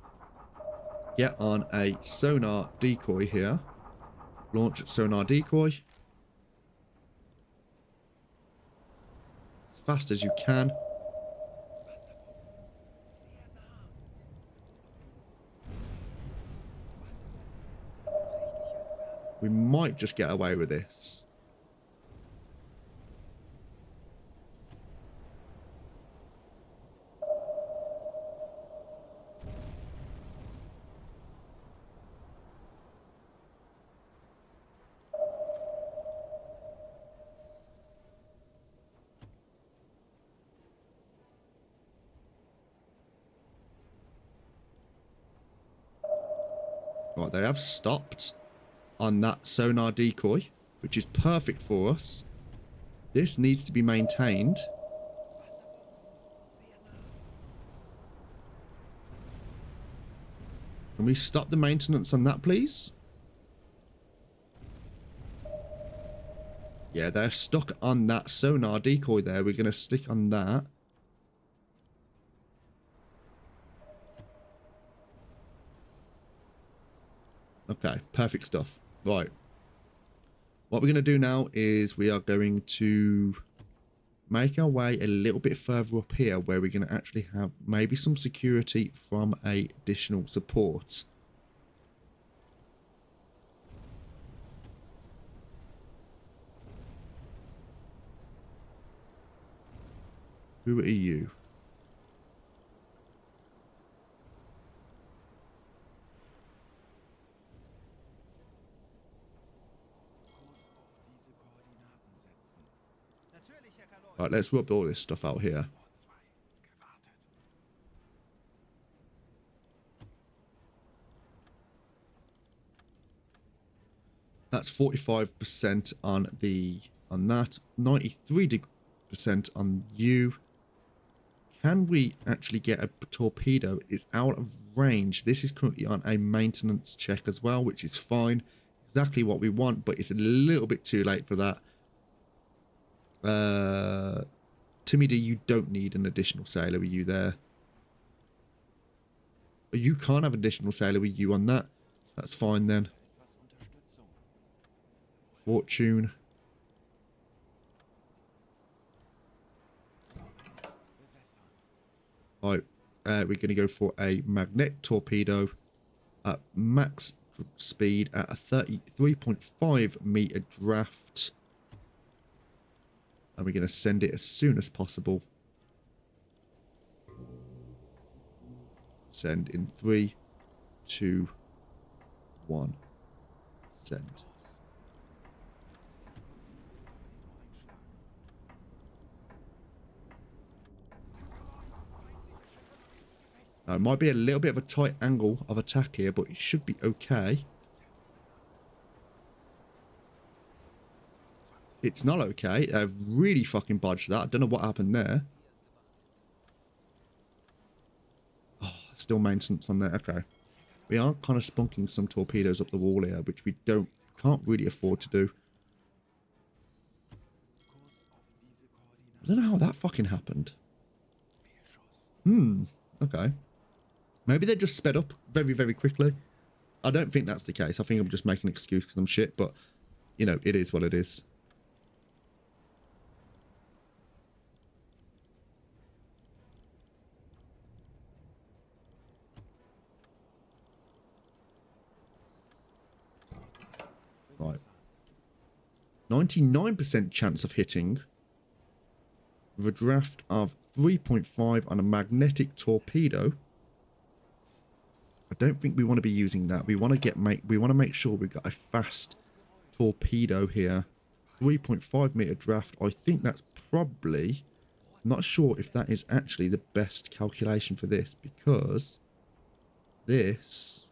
get on a sonar decoy here. Launch sonar decoy. As fast as you can. We might just get away with this. Right, they have stopped on that sonar decoy, which is perfect for us. This needs to be maintained. Can we stop the maintenance on that, please? Yeah, they're stuck on that sonar decoy there. We're going to stick on that. Okay, perfect stuff. Right. What we're going to do now is we are going to make our way a little bit further up here where we're going to actually have maybe some security from additional support. Who are you? Right, let's rub all this stuff out here. That's 45% on that, 93% on you. can we actually get a torpedo? It's out of range. This is currently on a maintenance check as well, which is fine. Exactly what we want, but it's a little bit too late for that. Timmy D, you don't need an additional sailor with you there. You can't have additional sailor with you on that. That's fine then. Fortune. Right, we're going to go for a magnet torpedo at max speed at a 33.5 meter draft. And we're going to send it as soon as possible. Send in 3, 2, 1. Send. Now, it might be a little bit of a tight angle of attack here, but it should be okay. It's not okay. I've really fucking bodged that. I don't know what happened there. Oh, still maintenance on there. Okay. We are kind of spunking some torpedoes up the wall here, which we can't really afford to do. I don't know how that fucking happened. Okay. Maybe they just sped up very, very quickly. I don't think that's the case. I think I'm just making an excuse because I'm shit, but, you know, it is what it is. Right. 99% chance of hitting with a draft of 3.5 on a magnetic torpedo. I don't think we want to be using that. We want to make sure we've got a fast torpedo here. 3.5 meter draft. I think that's probably, I'm not sure if that is actually the best calculation for this, because this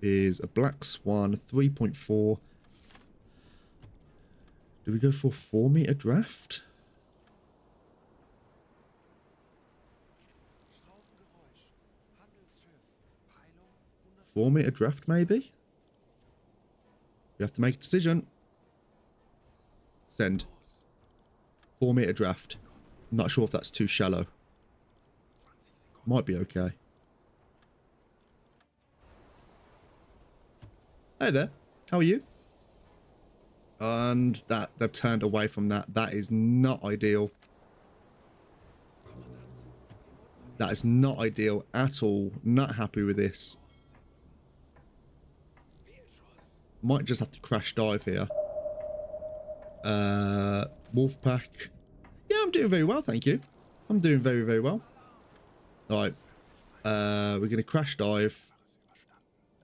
is a Black Swan 3.4. Do we go for 4 meter draft? 4 meter draft, maybe? You have to make a decision. Send. 4 meter draft. I'm not sure if that's too shallow. Might be okay. Hey there. How are you? And that, they've turned away from that. That is not ideal. That is not ideal at all. Not happy with this. Might just have to crash dive here. Wolfpack. Yeah, I'm doing very well, thank you. I'm doing very, very well. Alright. We're going to crash dive.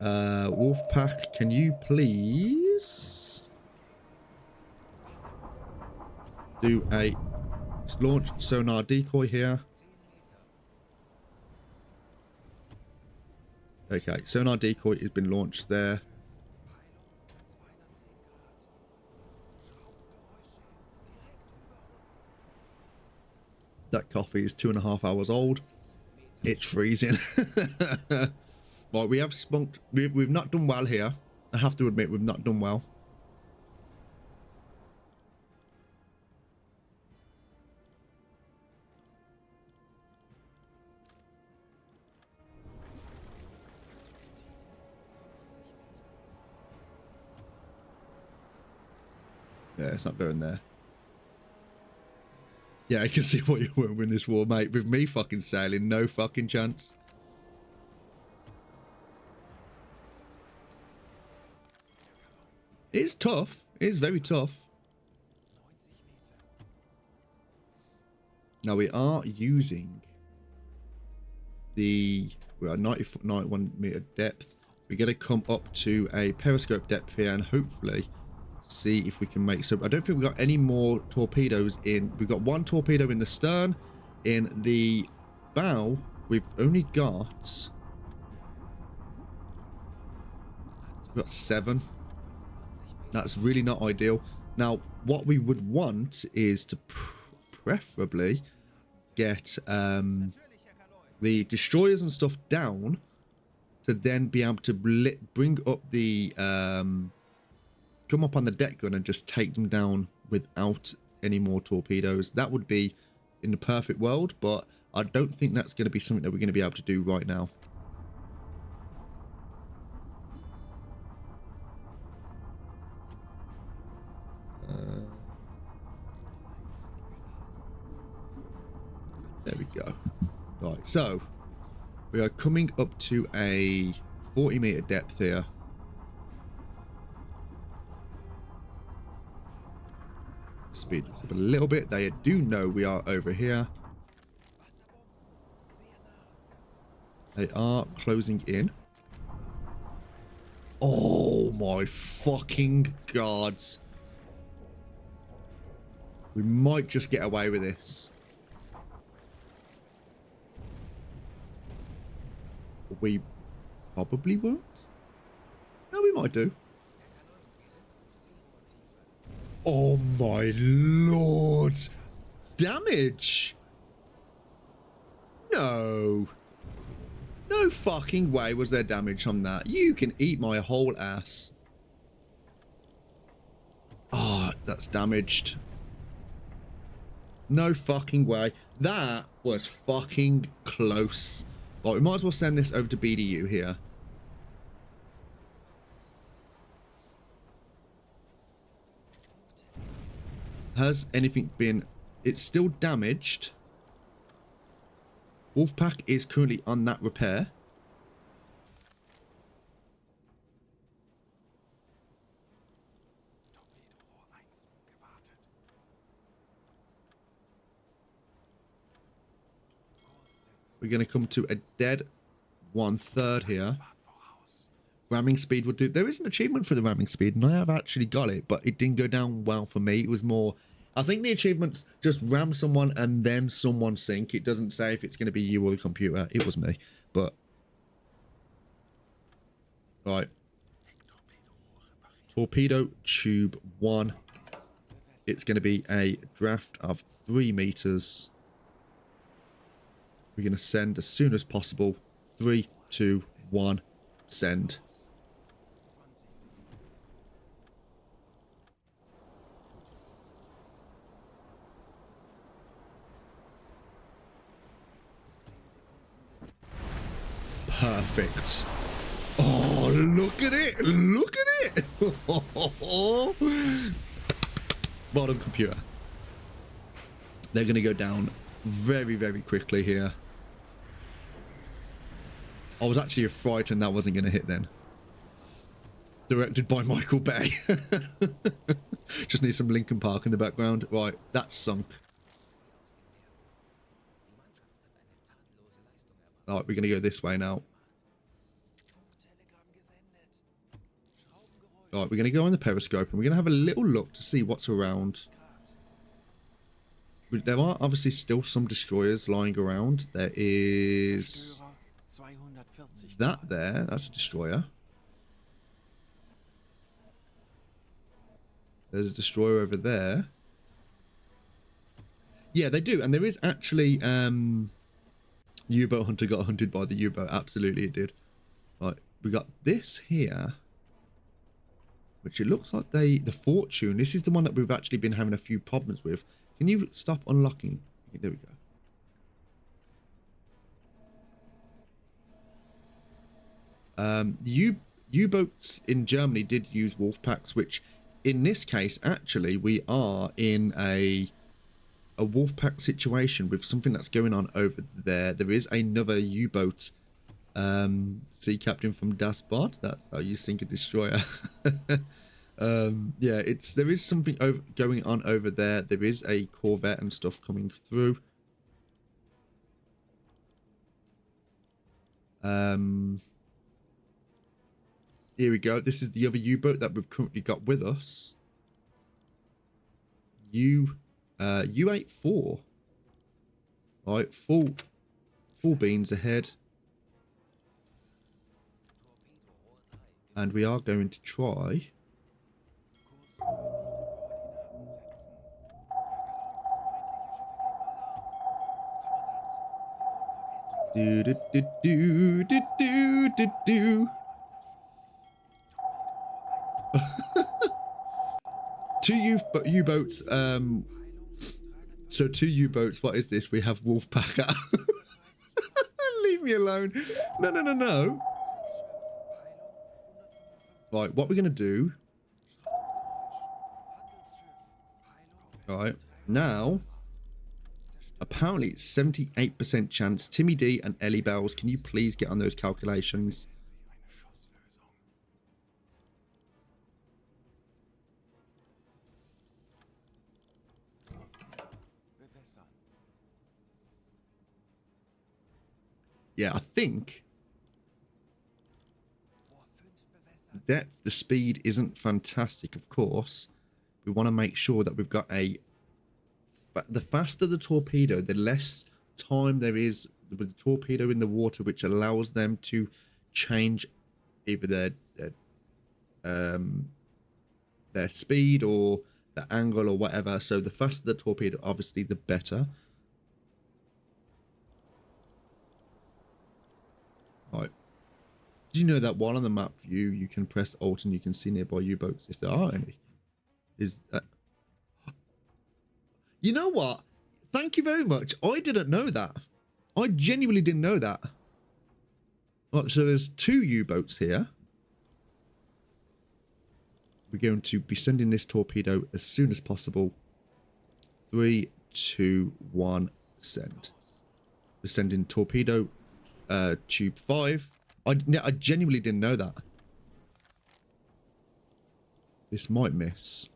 Wolfpack, can you please do a launch sonar decoy here? Okay, sonar decoy has been launched there. That coffee is 2.5 hours old. It's freezing. Right, we have spunked. We've not done well here. I have to admit, we've not done well. Yeah, it's not going there. Yeah, I can see what you won't win this war, mate. With me fucking sailing, no fucking chance. It's tough. It is very tough. Now we are using we are 91 meter depth. We're going to come up to a periscope depth here and hopefully see if we can make some. I don't think we've got any more torpedoes in. We've got 1 torpedo in the stern. In the bow, we've only got 7. That's really not ideal. Now, what we would want is to preferably get Natürlich, Herr Kaloy. the destroyers and stuff down to then be able to bring up the come up on the deck gun and just take them down without any more torpedoes. That would be in the perfect world, but I don't think that's going to be something that we're going to be able to do right now. There we go. Right, so we are coming up to a 40-meter depth here. Speed this up a little bit. They do know we are over here. They are closing in. Oh my fucking gods. We might just get away with this. We probably won't. No, we might do. Oh my lord. Damage. No. No fucking way was there damage on that. You can eat my whole ass. Oh, that's damaged. No fucking way. That was fucking close. Right, we might as well send this over to BDU here. Has anything been... It's still damaged. Wolfpack is currently on that repair. Torpedorohr 1 gewartet. We're going to come to a dead 1/3 here. Fahrt voraus. Ramming speed would do. There is an achievement for the ramming speed, and I have actually got it, but it didn't go down well for me. It was more... I think the achievements just ram someone and then someone sink. It doesn't say if it's going to be you or the computer. It was me, but... Right. Torpedo tube 1. It's going to be a draft of 3 meters. We're going to send as soon as possible. 3, 2, 1, send. Perfect. Oh, look at it. Look at it. Well done, computer. They're going to go down very, very quickly here. I was actually frightened that wasn't going to hit then. Directed by Michael Bay. Just need some Linkin Park in the background. Right, that's sunk. Alright, we're going to go this way now. Alright, we're going to go on the periscope and we're going to have a little look to see what's around. There are obviously still some destroyers lying around. There is that there. That's a destroyer. There's a destroyer over there. Yeah, they do. And there is actually... U-boat hunter got hunted by the U-boat. Absolutely, it did. Right, we got this here. Which it looks like the Fortune. This is the one that we've actually been having a few problems with. Can you stop unlocking? There we go. U-boats in Germany did use wolf packs, which in this case, actually, we are in a wolf pack situation with something that's going on over there. There is another U-boat sea captain from Das Boot. That's how you sink a destroyer. Yeah, there is something going on over there. There is a corvette and stuff coming through. Here we go. This is the other U-boat that we've currently got with us. U-84. All right, full beans ahead. And we are going to try. Do do do do do do do do. Two U-boats. So 2 U-boats. What is this? We have Wolfpacker. Leave me alone. No, no, no, no. Right, what we're gonna do. Right now. Apparently, it's 78% chance. Timmy D and Ellie Bells, can you please get on those calculations? Yeah, I think the depth, the speed isn't fantastic, of course. We want to make sure that we've got a... The faster the torpedo, the less time there is with the torpedo in the water, which allows them to change either their speed or the angle or whatever. So the faster the torpedo, obviously, the better. Right. Did you know that while on the map view, you can press Alt and you can see nearby U-boats if there are any? Is that... You know what? Thank you very much. I didn't know that. I genuinely didn't know that. Right, so there's 2 U-boats here. We're going to be sending this torpedo as soon as possible. 3, 2, 1, send. We're sending torpedo tube 5. I genuinely didn't know that. This might miss.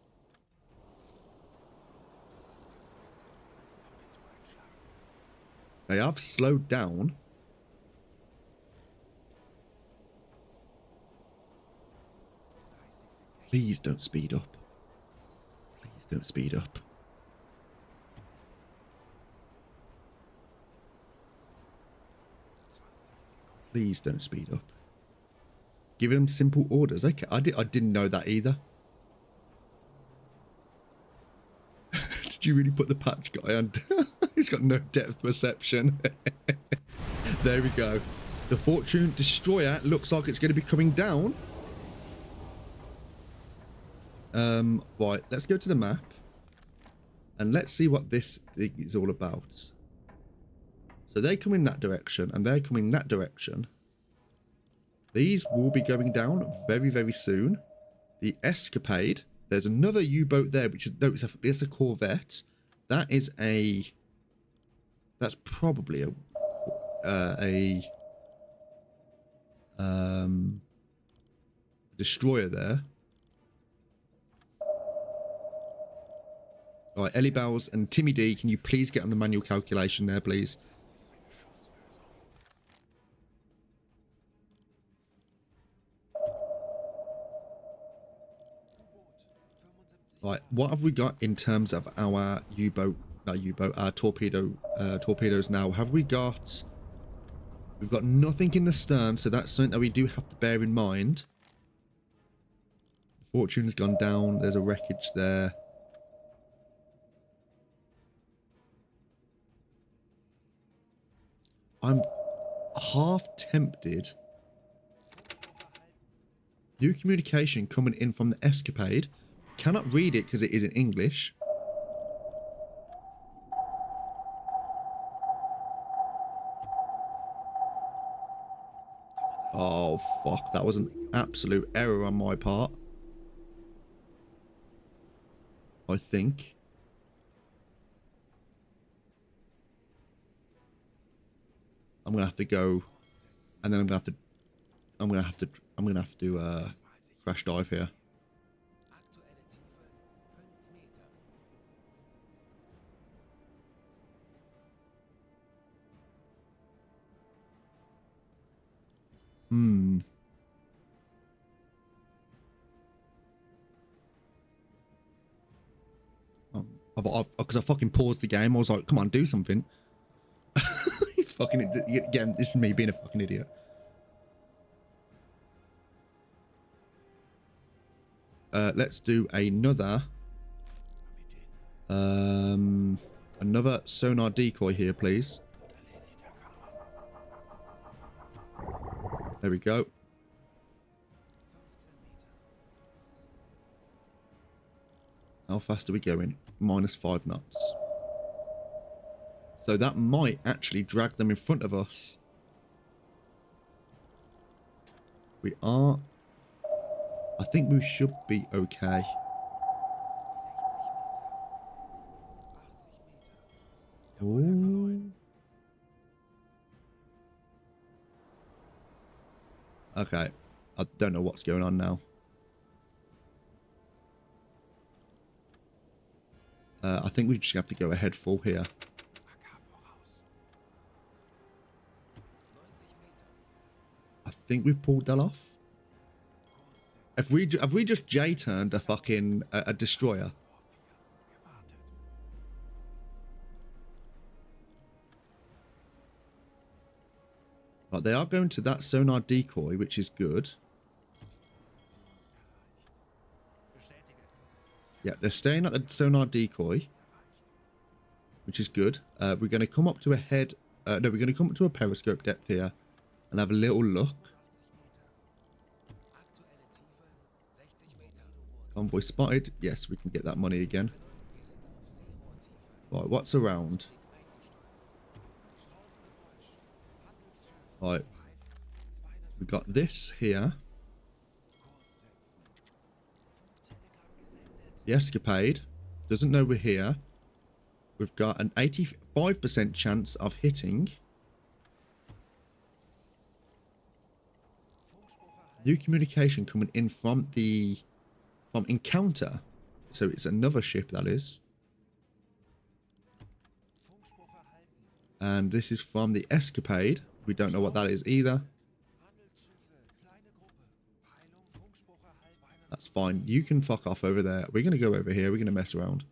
They have slowed down. Please don't speed up. Please don't speed up. Please don't speed up. Give them simple orders. Okay, I didn't know that either. Did you really put the patch guy on? He's got no depth perception. There we go. The Fortune Destroyer looks like it's going to be coming down. Right, let's go to the map. And let's see what this thing is all about. So they come in that direction, and they're coming that direction. These will be going down very, very soon. The Escapade. There's another U-boat there, which is... No, it's a Corvette. That is a... That's probably a destroyer there. All right, Ellie Bells and Timmy D, can you please get on the manual calculation there, please? Right, what have we got in terms of our torpedoes now? Have we got... We've got nothing in the stern, so that's something that we do have to bear in mind. Fortune's gone down. There's a wreckage there. I'm half tempted. New communication coming in from the Escapade. Cannot read it because it is in English. Oh, fuck. That was an absolute error on my part. I think. I'm going to have to go. And then I'm going to have to crash dive here. Aktuelle Tiefe 5 Meter. Because I fucking paused the game. I was like, come on, do something. Fucking, again, this is me being a fucking idiot. Let's do another another sonar decoy here, please. There we go. 15 Meter. How fast are we going? -5 knots. So that might actually drag them in front of us. We are... I think we should be okay. 60 Meter. 80 Meter. Ooh. Okay. I don't know what's going on now. I think we just have to go ahead full here. AK voraus. 90 Meter. I think we've pulled that off. Kurs setzen. Have we just J-turned a fucking a destroyer? Rohr 4. Gewartet. Right, they are going to that sonar decoy, which is good. Bestätige. Yeah, they're staying at the sonar decoy, which is good. We're going to come up to a head... no, we're going to come up to a periscope depth here and have a little look. 80 Meter. Aktuelle Tiefe 60 Meter. Convoy spotted. Yes, we can get that money again. Wir sind auf Seerohrtiefe. Right, what's around? Eingestellt. Right, we got this here. Kurs setzen. The escapade doesn't know we're here. We've got an 85% chance of hitting. New communication coming in from Encounter. So it's another ship, that is. Funkspruch erhalten. And this is from the escapade. We don't know what that is either. Handelsschiffe. Kleine Gruppe. Peilung. Funkspruch erhalten. That's fine. You can fuck off over there. We're going to go over here. We're going to mess around.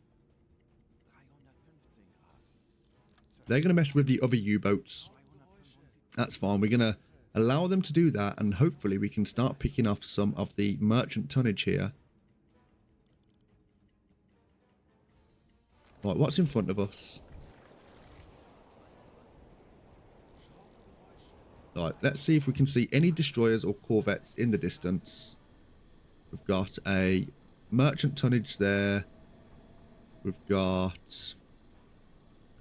315 Grad. They're going to mess with the other U-boats. 275. That's fine. We're going to allow them to do that, and hopefully we can start picking off some of the merchant tonnage here. Right, what's in front of us? Right, let's see if we can see any destroyers or corvettes in the distance. We've got a merchant tonnage there. We've got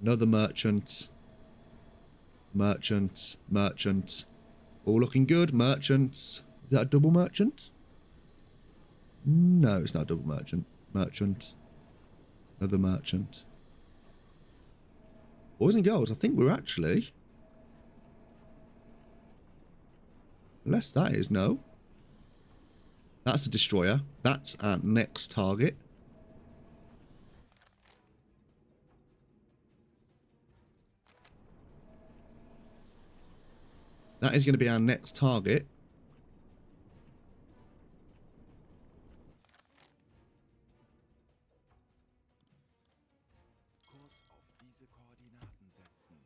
another merchant. Merchant. All looking good. Merchants. Is that a double merchant? No, it's not a double merchant. Merchant. Another merchant. Boys and girls, I think we're actually... Unless that is, no. That's a destroyer. That's our next target. That is going to be our next target. Kurs auf diese Koordinaten setzen.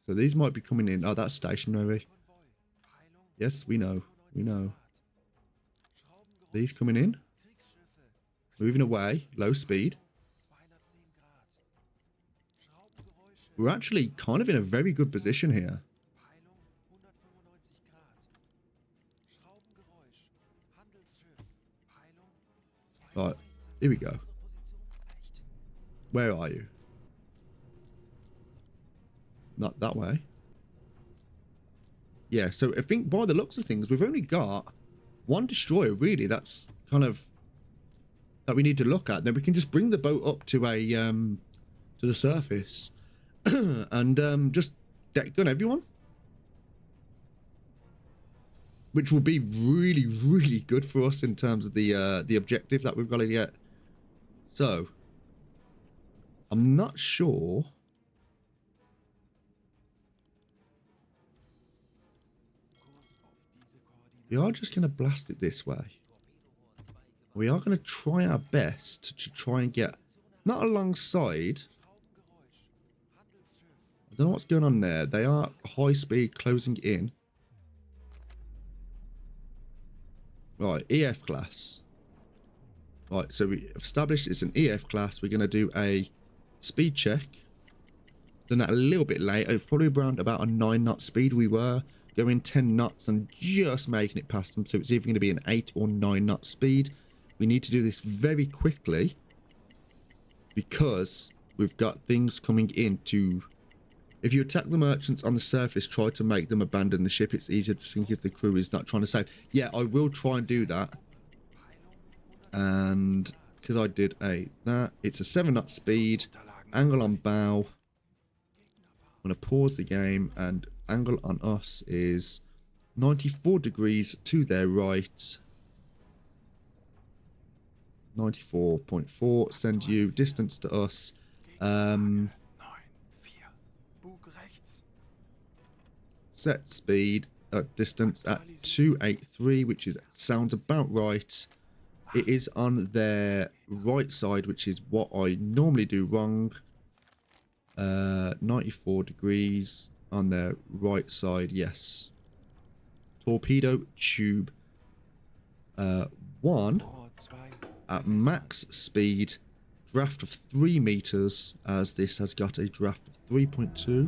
So these might be coming in. Oh, that's stationary. Konvoi. Peilung. Yes, we know. We know. Schraubengeräusch. These coming in. Kriegsschiffe. Moving away. Low speed. 210 Grad. Schraubengeräusche. We're actually kind of in a very good position here. Peilung 195 Grad. Schraubengeräusch. Handelsschiff. Peilung Right, 215. here we go. Unsere Position erreicht. Where are you? Not that way. Yeah, so I think by the looks of things, we've only got one destroyer, really. That's kind of... that we need to look at. Then we can just bring the boat up to a... to the surface. and just deck gun everyone. Which will be really, really good for us in terms of the objective that we've got to get. So, I'm not sure. Kurs auf diese Koordinaten. We are just going to blast it this way. We are going to try our best to try and get, not alongside. Schraubengeräusch. Handelsschiff. I don't know what's going on there. They are high speed closing in. Right, EF class. Right, so we established it's an EF class. We're going to do a speed check. done that a little bit late. It's probably around about a 9-knot speed. We were going 10 knots and just making it past them. So it's either going to be an 8 or 9-knot speed. We need to do this very quickly because we've got things coming in to... If you attack the merchants on the surface, try to make them abandon the ship. It's easier to sink if the crew is not trying to save. Yeah, I will try and do that. And because I did that, it's a 7-knot speed, angle on bow. I'm going to pause the game, and angle on us is 94 degrees to their right. 94.4. Send you distance to us. 9, 4. Bug rechts. Set speed distance at 283, which sounds about right. It is on their right side, which is what I normally do wrong. 94 degrees on their right side, yes. Torpedo tube 1 Rohr 2. at max speed, draft of 3 meters, as this has got a draft of 3.2.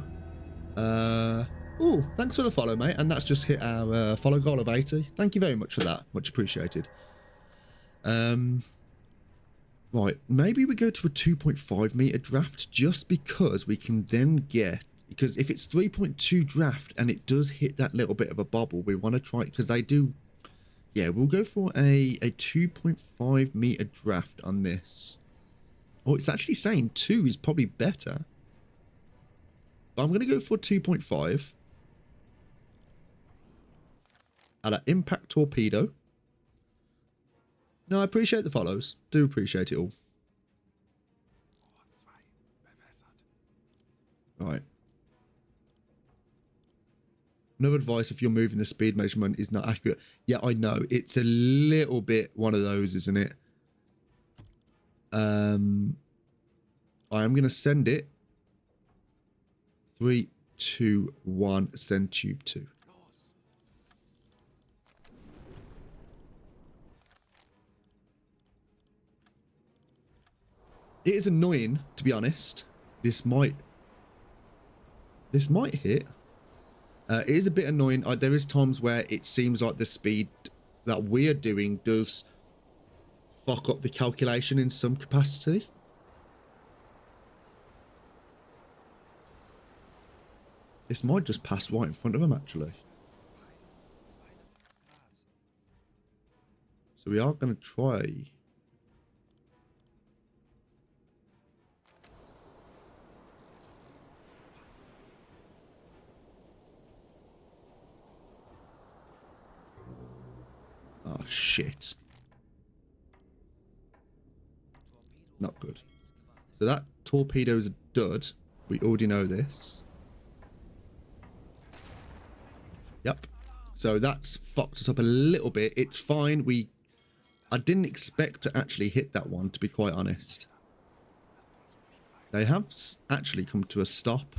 Oh, thanks for the follow, mate. And that's just hit our follow goal of 80. Thank you very much for that. Much appreciated. Right, maybe we go to a 2.5 meter draft just because we can then get, because if it's 3.2 draft and it does hit that little bit of a bobble, we want to try it because they do. Yeah, we'll go for a 2.5 meter draft on this. Oh, it's actually saying 2 is probably better. But I'm going to go for 2.5. At an impact torpedo. No, I appreciate the follows. Do appreciate it all. Rohr 2. Bewässert. Right. No advice if you're moving the speed measurement is not accurate. Yeah, I know. It's a little bit one of those, isn't it? I am going to send it. 3, 2, 1. Send tube 2. Los. It is annoying, to be honest. This might hit. It is a bit annoying. There is times where it seems like the speed that we're doing does fuck up the calculation in some capacity. This might just pass right in front of them, actually. So we are going to try. Oh, shit. Not good. So that torpedo's a dud. We already know this. Yep. So that's fucked us up a little bit. It's fine. I didn't expect to actually hit that one, to be quite honest. They have actually come to a stop.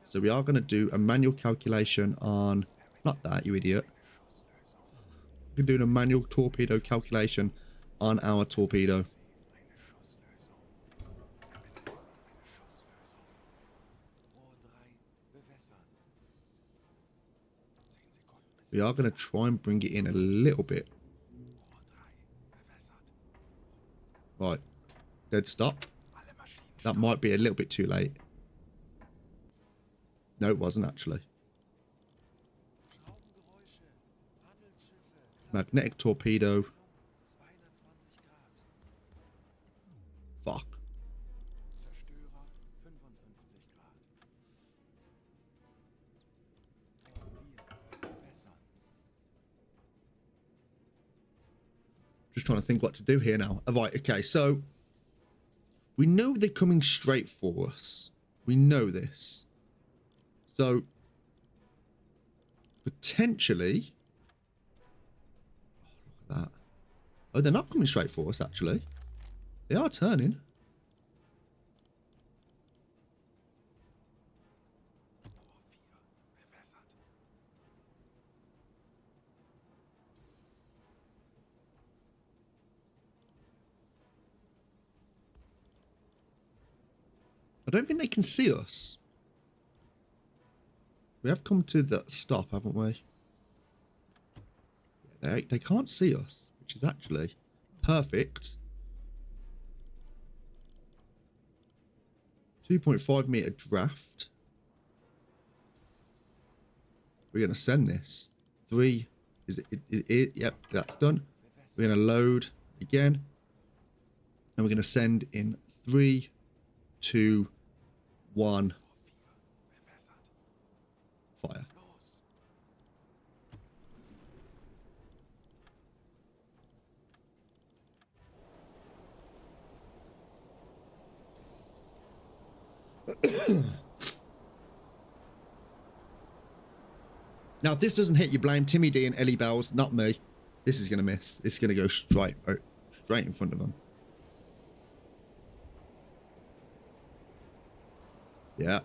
So we are going to do a manual calculation on... Not that, you idiot. We're doing a manual torpedo calculation on our torpedo. We are going to try and bring it in a little bit. Right. Dead stop. That might be a little bit too late. No, it wasn't actually. Magnetic torpedo. Fuck. Zerstörer 55 Grad. Rohr 4. Bewässern. Just trying to think what to do here now. Right, okay, so we know they're coming straight for us. We know this. So potentially... Oh, look at that. Oh, they're not coming straight for us, actually. They are turning. Rohr 4. Bewässert. don't think they can see us. We have come to the stop, haven't we? They can't see us, which is actually perfect. 2.5 meter draft. We're going to send this. 3. Is it? Yep, that's done. We're going to load again. And we're going to send in 3, 2, 1. Fire. Now, if this doesn't hit, you blame Timmy D and Ellie Bells, not me. This is going to miss. It's going to go straight in front of them. Yeah.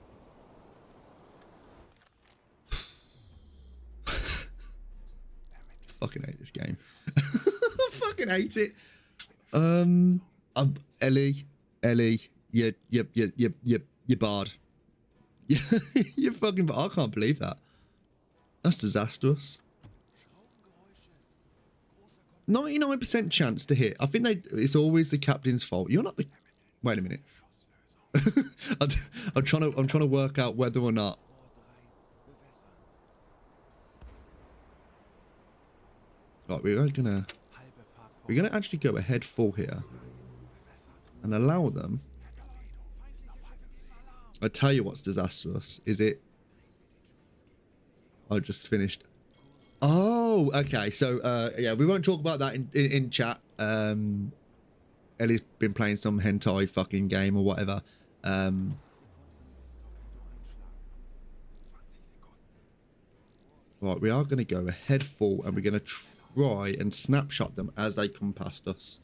Fucking hate this game. I fucking hate it. Ellie, you're barred. You're fucking. I can't believe that. That's disastrous. 99% chance to hit. I think it's always the captain's fault. You're not the. Wait a minute. I'm trying to work out whether or not. Right, we're gonna actually go ahead full here and allow them. I tell you what's disastrous. Is it? I just finished. Oh, okay. So yeah, we won't talk about that in chat. Ellie's been playing some hentai fucking game or whatever. Right, we are going to go ahead full and we're going to try and snapshot them as they come past us.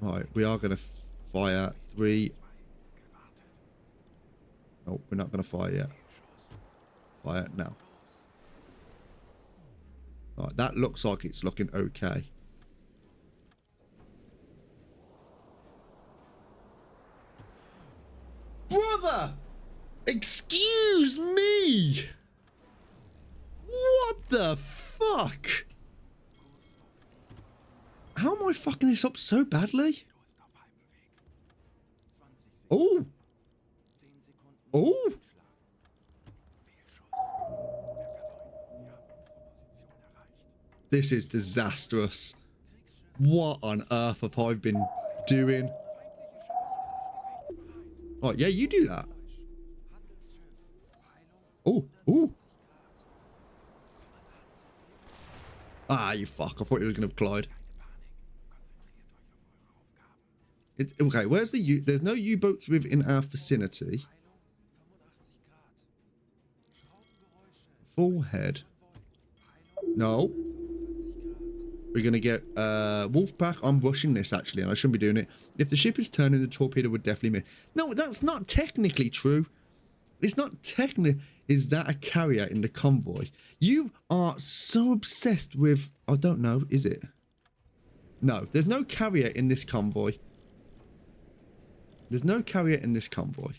Right, we are going to fire 3. No, we're not going to fire yet. Fire now. Right, that looks like it's looking okay. Brother! Excuse me! What the fuck? How am I fucking this up so badly? Oh! Oh! This is disastrous. What on earth have I been doing? Oh, yeah, you do that. Oh, oh. Ah, you fuck. I thought you were going to have Clyde. Okay, where's the U? There's no U-boats within our vicinity. Full head. No. We're going to get Wolfpack. I'm rushing this, actually, and I shouldn't be doing it. If the ship is turning, the torpedo would definitely miss. No, that's not technically true. It's not technically... Is that a carrier in the convoy? You are so obsessed with... I don't know. Is it? No, there's no carrier in this convoy. There's no carrier in this convoy.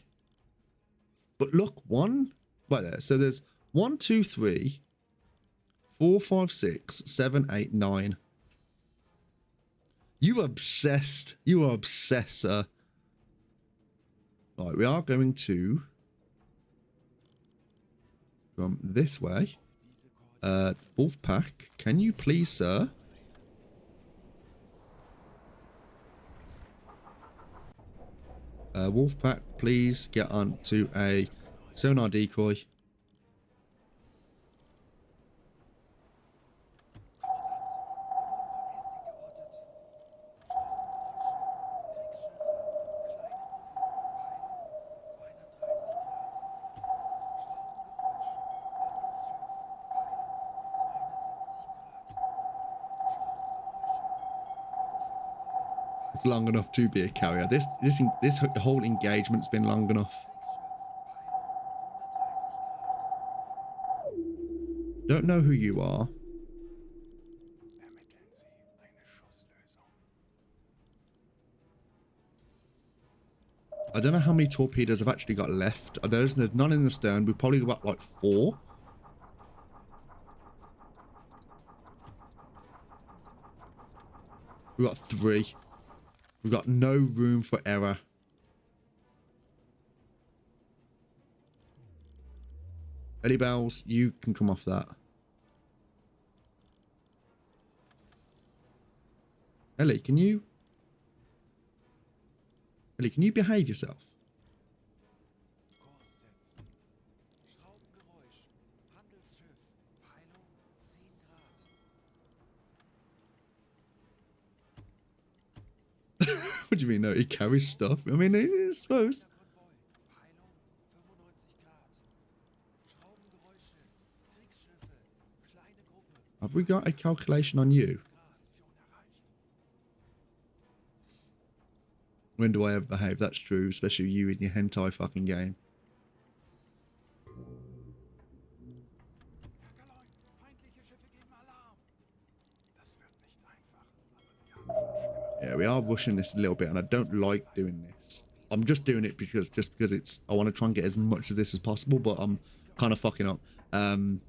But look, one... Right there. So there's 1, 2, 3, 4, 5, 6, 7, 8, 9. You are obsessed. You are obsessed, sir. Right, we are going to... From this way. Wolfpack, can you please, sir? Wolfpack, please get on to a sonar decoy. Long enough to be a carrier. This whole engagement's been long enough. Don't know who you are. I don't know how many torpedoes I've actually got left. There's none in the stern. We've probably got like 4. We've got 3. We've got no room for error. Ellie Bells, you can come off that. Ellie, can you behave yourself? Kurs setzen. Schraubengeräusch. Handelsschiff. Peilung 10 Grad. What do you mean? No, he carries stuff. I mean, I suppose. Konvoi. Peilung 95 Grad. Schraubengeräusche. Kriegsschiffe. Kleine Gruppe. Have we got a calculation on you? When do I ever behave? That's true, especially you in your hentai fucking game. Herr Kaloin, feindliche Schiffe geben Alarm. Das wird nicht einfach, aber wir haben schon Schlimmeres. Yeah, we are rushing this a little bit, and I don't like doing this. I'm just doing it because it's. I want to try and get as much of this as possible, but I'm kind of fucking up. Right.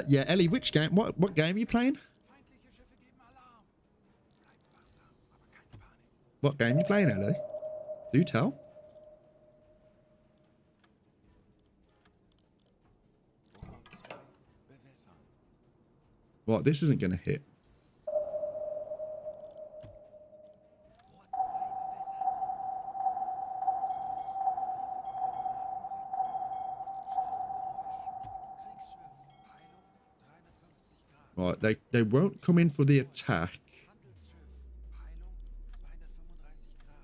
Yeah, Ellie, which game? What game are you playing? Feindliche Schiffe geben Alarm. Bleibt wachsam, aber keine Panik. What game are you playing, Ellie? Do tell. Rohr 2 bewässern. Right, this isn't going to hit. Rohr 2 bewässert. Kurs auf diese Koordinaten setzen. Schraubengeräusch. Kriegsschiff. Peilung 350 Grad. Right, they won't come in for the attack. Handelsschiff. Peilung 235 Grad.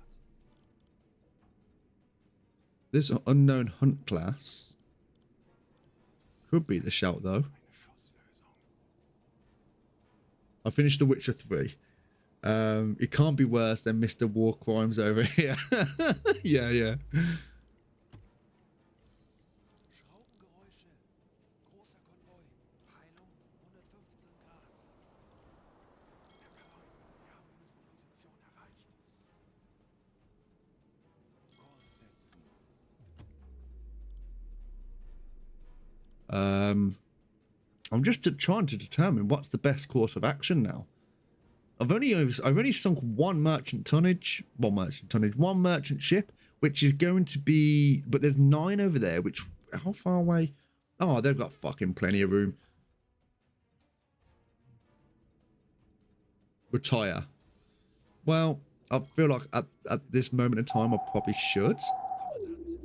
This unknown hunt class could be the shout, though. Eine Schusslösung. I finished The Witcher 3. It can't be worse than Mr. War Crimes over here. Yeah, yeah. Schraubengeräusche. Großer Konvoi. Peilung 115 Grad. Herr Kaloin, wir haben unsere Position erreicht. Kurs setzen. I'm just trying to determine what's the best course of action now. I've only sunk one merchant ship, which is going to be, but there's 9 over there. Which, how far away? Oh, they've got fucking plenty of room. Retire. Well, I feel like at this moment in time, I probably should. Kommandant, wir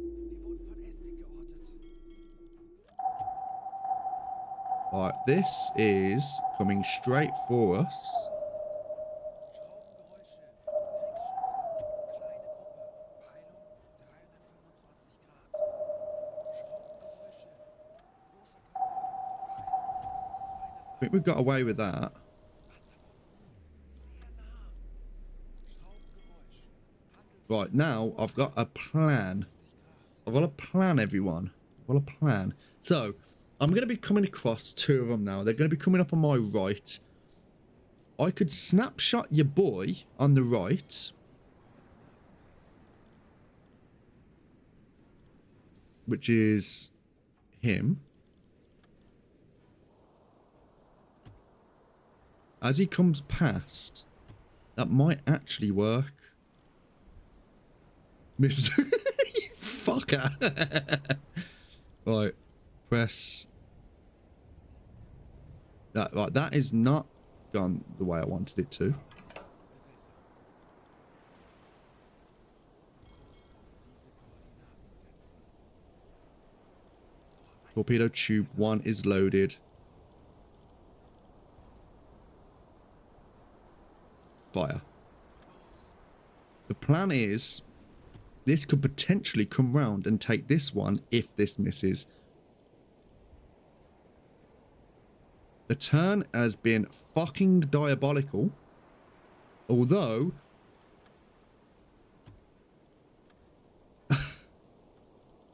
wurden von Estik geortet. Right, this is coming straight for us. Schraubengeräusche. Kriegsschiffe. Kleine Gruppe. Peilung 325 Grad. Schraubengeräusche. Großer Konvoi. I think we've got away with that. Right, now I've got a plan. I've got a plan, everyone. I've got a plan. So, I'm going to be coming across 2 of them now. They're going to be coming up on my right. I could snapshot your boy on the right. Which is him. As he comes past, that might actually work. Mr. You fucker. Right, press. That, right, that is not gone the way I wanted it to. Torpedo tube 1 is loaded. Fire. The plan is, this could potentially come round and take this one if this misses. The turn has been fucking diabolical. Although...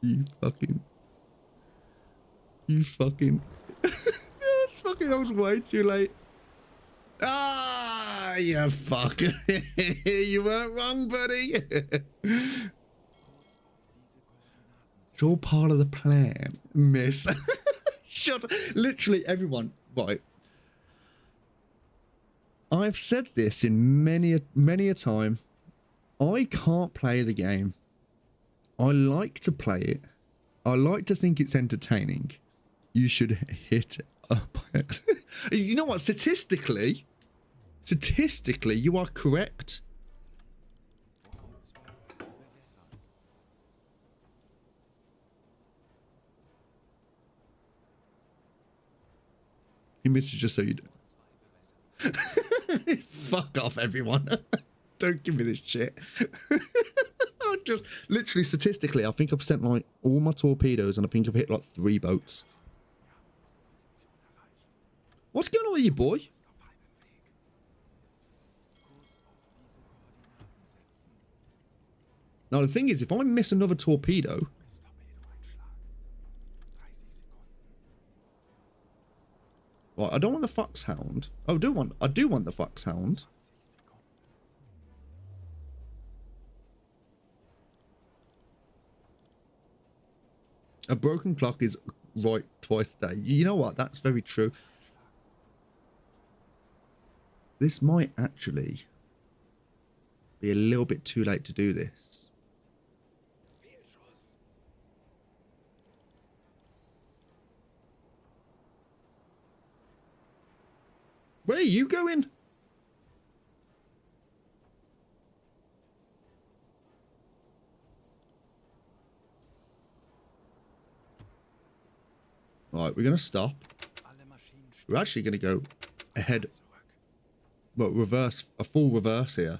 You fucking... That was way too late. Ah! You fuck. You weren't wrong, buddy. It's all part of the plan, miss. Shut up. Literally everyone. Right. I've said this in many a time. I can't play the game. I like to play it. I like to think it's entertaining. You should hit up. You know what? Statistically, you are correct. He missed you just so you do. Fuck off, everyone. Don't give me this shit. I just literally statistically, I think I've sent like all my torpedoes and I think I've hit like 3 boats. What's going on with you, boy? Now the thing is, if I miss another torpedo, well, I don't want the Foxhound. I do want the Foxhound. A broken clock is right twice a day. You know what? That's very true. This might actually be a little bit too late to do this. Where are you going? Right, we're going to stop. We're actually going to go ahead. Well, reverse, a full reverse here.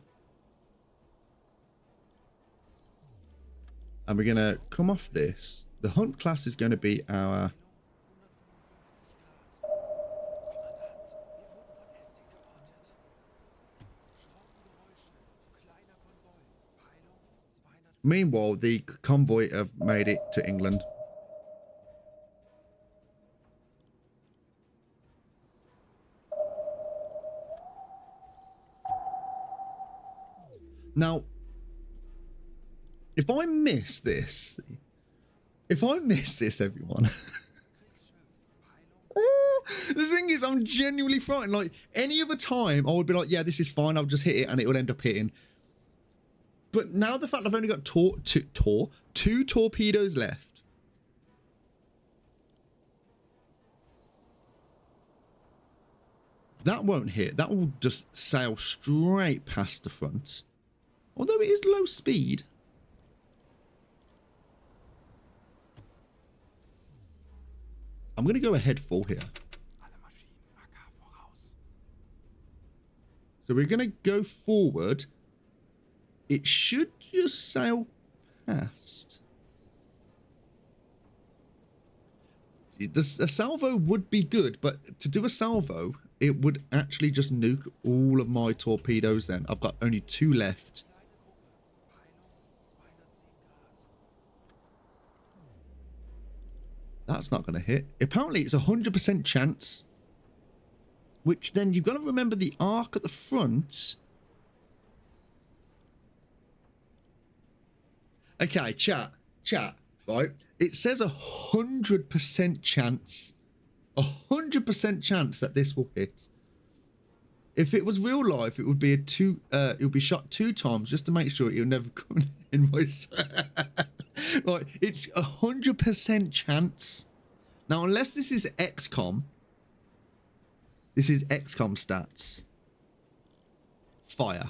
And we're going to come off this. The Hunt class is going to be our... Meanwhile, the convoy have made it to England. Now, if I miss this, everyone, the thing is, I'm genuinely frightened. Like, any other time, I would be like, yeah, this is fine. I'll just hit it and it will end up hitting. But now the fact I've only got two torpedoes left. That won't hit. That will just sail straight past the front. Although it is low speed. I'm going to go ahead full here. So we're going to go forward. It should just sail past. A salvo would be good, but to do a salvo, it would actually just nuke all of my torpedoes then. I've got only 2 left. That's not going to hit. Apparently, it's a 100% chance. Which then you've got to remember the arc at the front. Okay, chat, right? It says 100% chance. 100% chance that this will hit. If it was real life, it would be it would be shot 2 times just to make sure it'll never come in my Right, it's 100% chance. Now, unless this is XCOM, this is XCOM stats. Fire.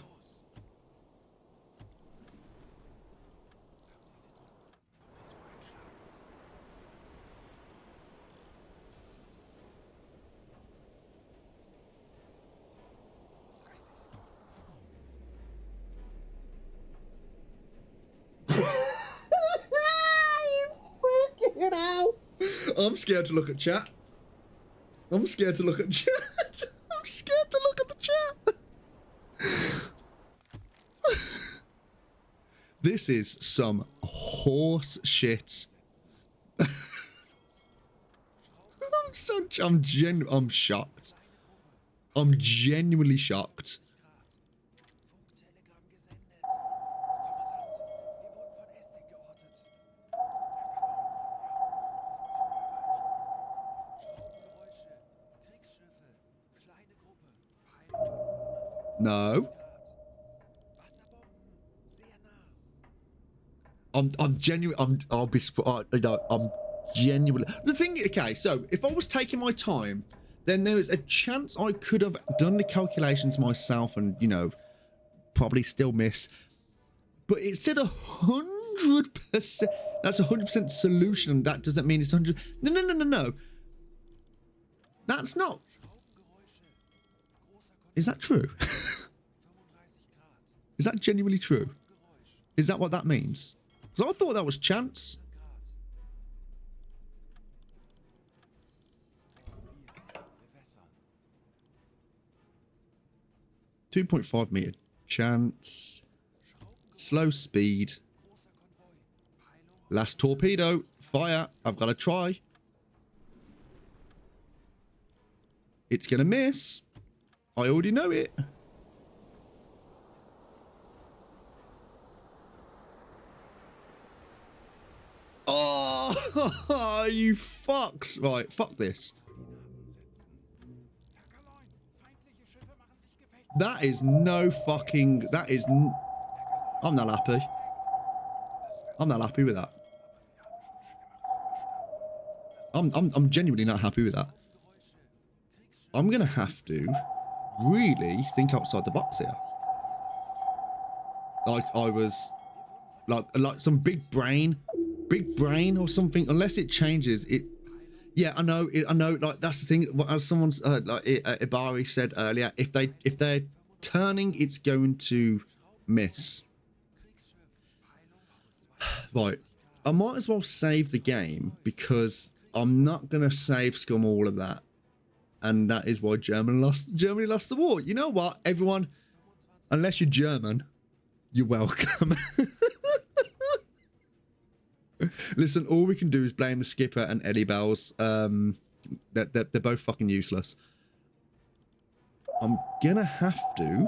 I'm scared to look at chat. I'm scared to look at chat. I'm scared to look at the chat. This is some horse shit. I'm shocked. I'm genuinely shocked. No. I'm genuine. I'll be. No, I'm genuinely. The thing. Okay, so if I was taking my time, then there is a chance I could have done the calculations myself, and probably still miss. But it said 100%. That's 100% solution. That doesn't mean it's 100. No. That's not. Is that true? Is that genuinely true? Is that what that means? Because I thought that was chance. .5 meter chance. Slow speed. Last torpedo. Fire. I've got to try. It's going to miss. I already know it. Oh, you fucks. Right, fuck this. That is no fucking... That is... I'm not happy. I'm not happy with that. I'm genuinely not happy with that. I'm going to have to really think outside the box here. Like I was... Like some big brain or something. Unless it changes, it... Yeah, I know. Like that's the thing. As someone's like Ibari said earlier, if they're turning, it's going to miss. Right, I might as well save the game because I'm not gonna save scum all of that, and that is why Germany lost the war. You know what, everyone? Unless you're German, you're welcome. Listen, all we can do is blame the skipper and Eddie Bells. They're both fucking useless. I'm gonna have to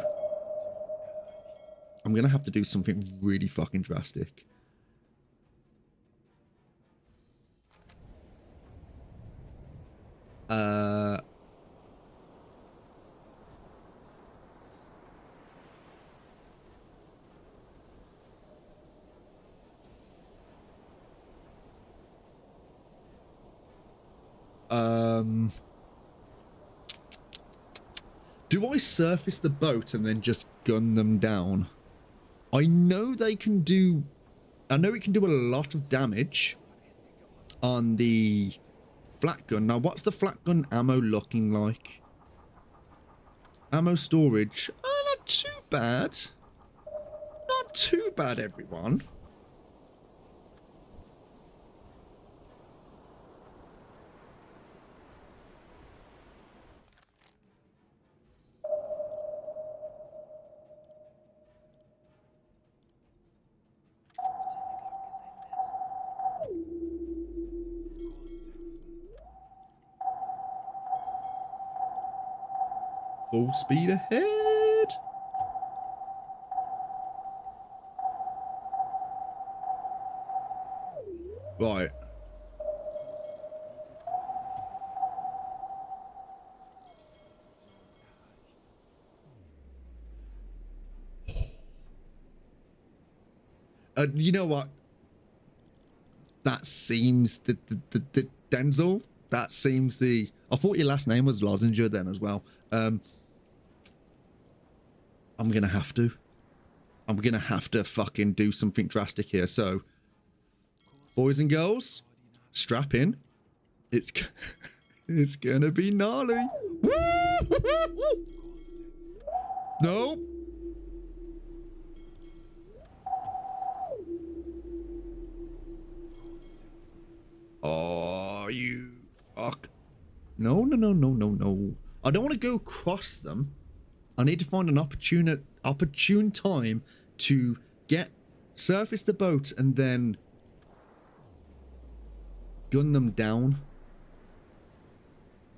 do something really fucking drastic. Do I surface the boat and then just gun them down? I know they can do... I know it can do a lot of damage on the flat gun. Now, what's the flat gun ammo looking like? Ammo storage. Oh, not too bad. Not too bad, everyone. Full speed ahead. Right. You know what? That seems the Denzel. That seems the... I thought your last name was Lozinger then as well. I'm gonna have to fucking do something drastic here. So, boys and girls, strap in. It's gonna be gnarly. No. Oh, you fuck. No. I don't want to go across them. I need to find an opportune time to surface the boat and then gun them down.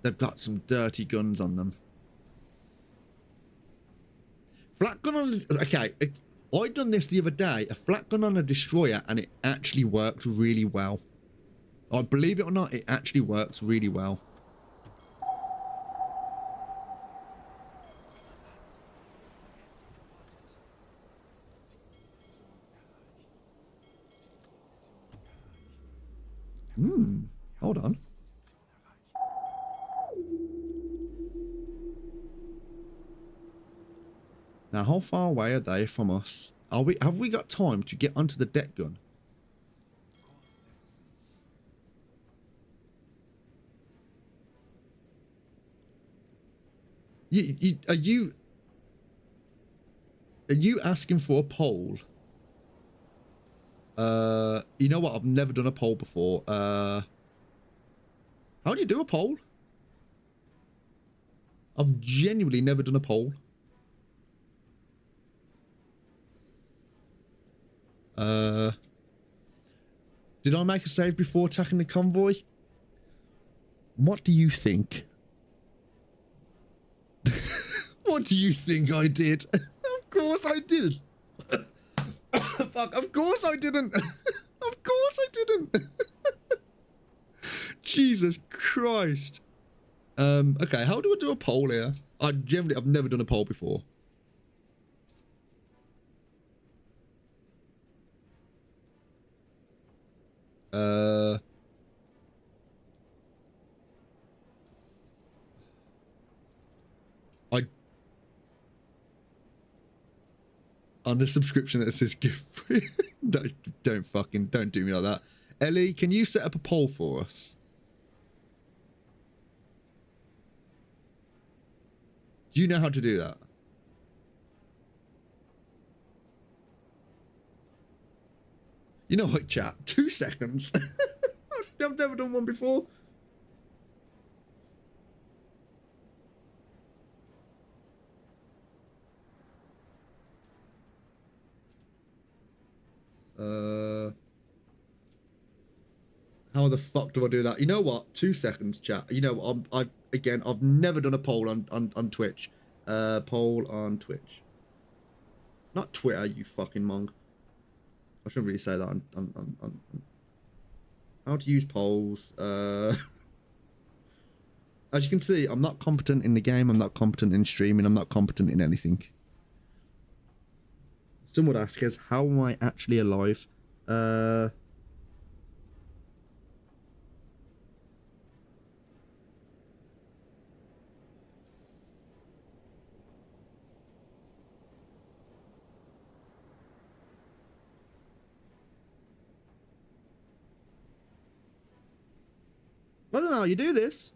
They've got some dirty guns on them. Flat gun on... Okay, I'd done this the other day. A flat gun on a destroyer, and it actually worked really well. I believe it or not, it actually works really well. Hold on. Now, how far away are they from us? Have we got time to get onto the deck gun? Are you asking for a poll? You know what? I've never done a poll before. How do you do a poll? I've genuinely never done a poll. Did I make a save before attacking the convoy? What do you think? What do you think I did? Of course I did. Fuck, of course I didn't. Of course I didn't. Jesus Christ. Okay, how do I do a poll here? I've never done a poll before. On the subscription that says gift free. don't do me like that. Ellie, can you set up a poll for us? Do you know how to do that? You know what, chat? 2 seconds. I've never done one before. How the fuck do I do that? You know what? 2 seconds, chat. You know, I've never done a poll on Twitch. Poll on Twitch. Not Twitter, you fucking mong. I shouldn't really say that on how to use polls. As you can see, I'm not competent in the game. I'm not competent in streaming. I'm not competent in anything. Some would ask us, how am I actually alive? I don't know how you do this.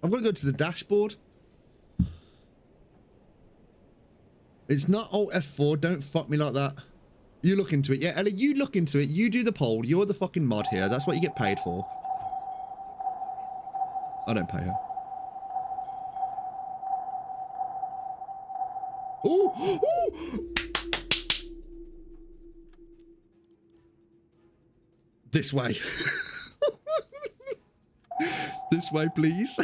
I'm gonna go to the dashboard. It's not Alt F4. Don't fuck me like that. You look into it. Yeah, Ellie, you look into it. You do the poll. You're the fucking mod here. That's what you get paid for. I don't pay her. Ooh! Ooh! This way. This way, please.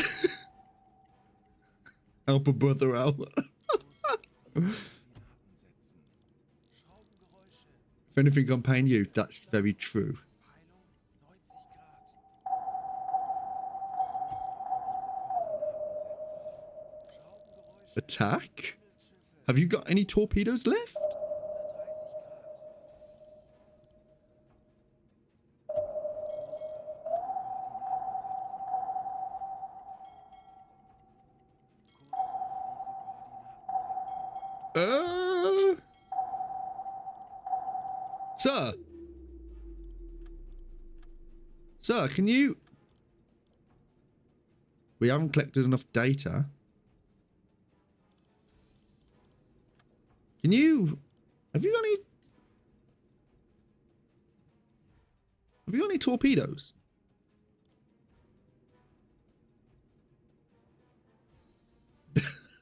Help a brother out. If anything, I'm paying you. That's very true. Attack? Have you got any torpedoes left? Sir, can you... We haven't collected enough data. Can you... Have you got any torpedoes?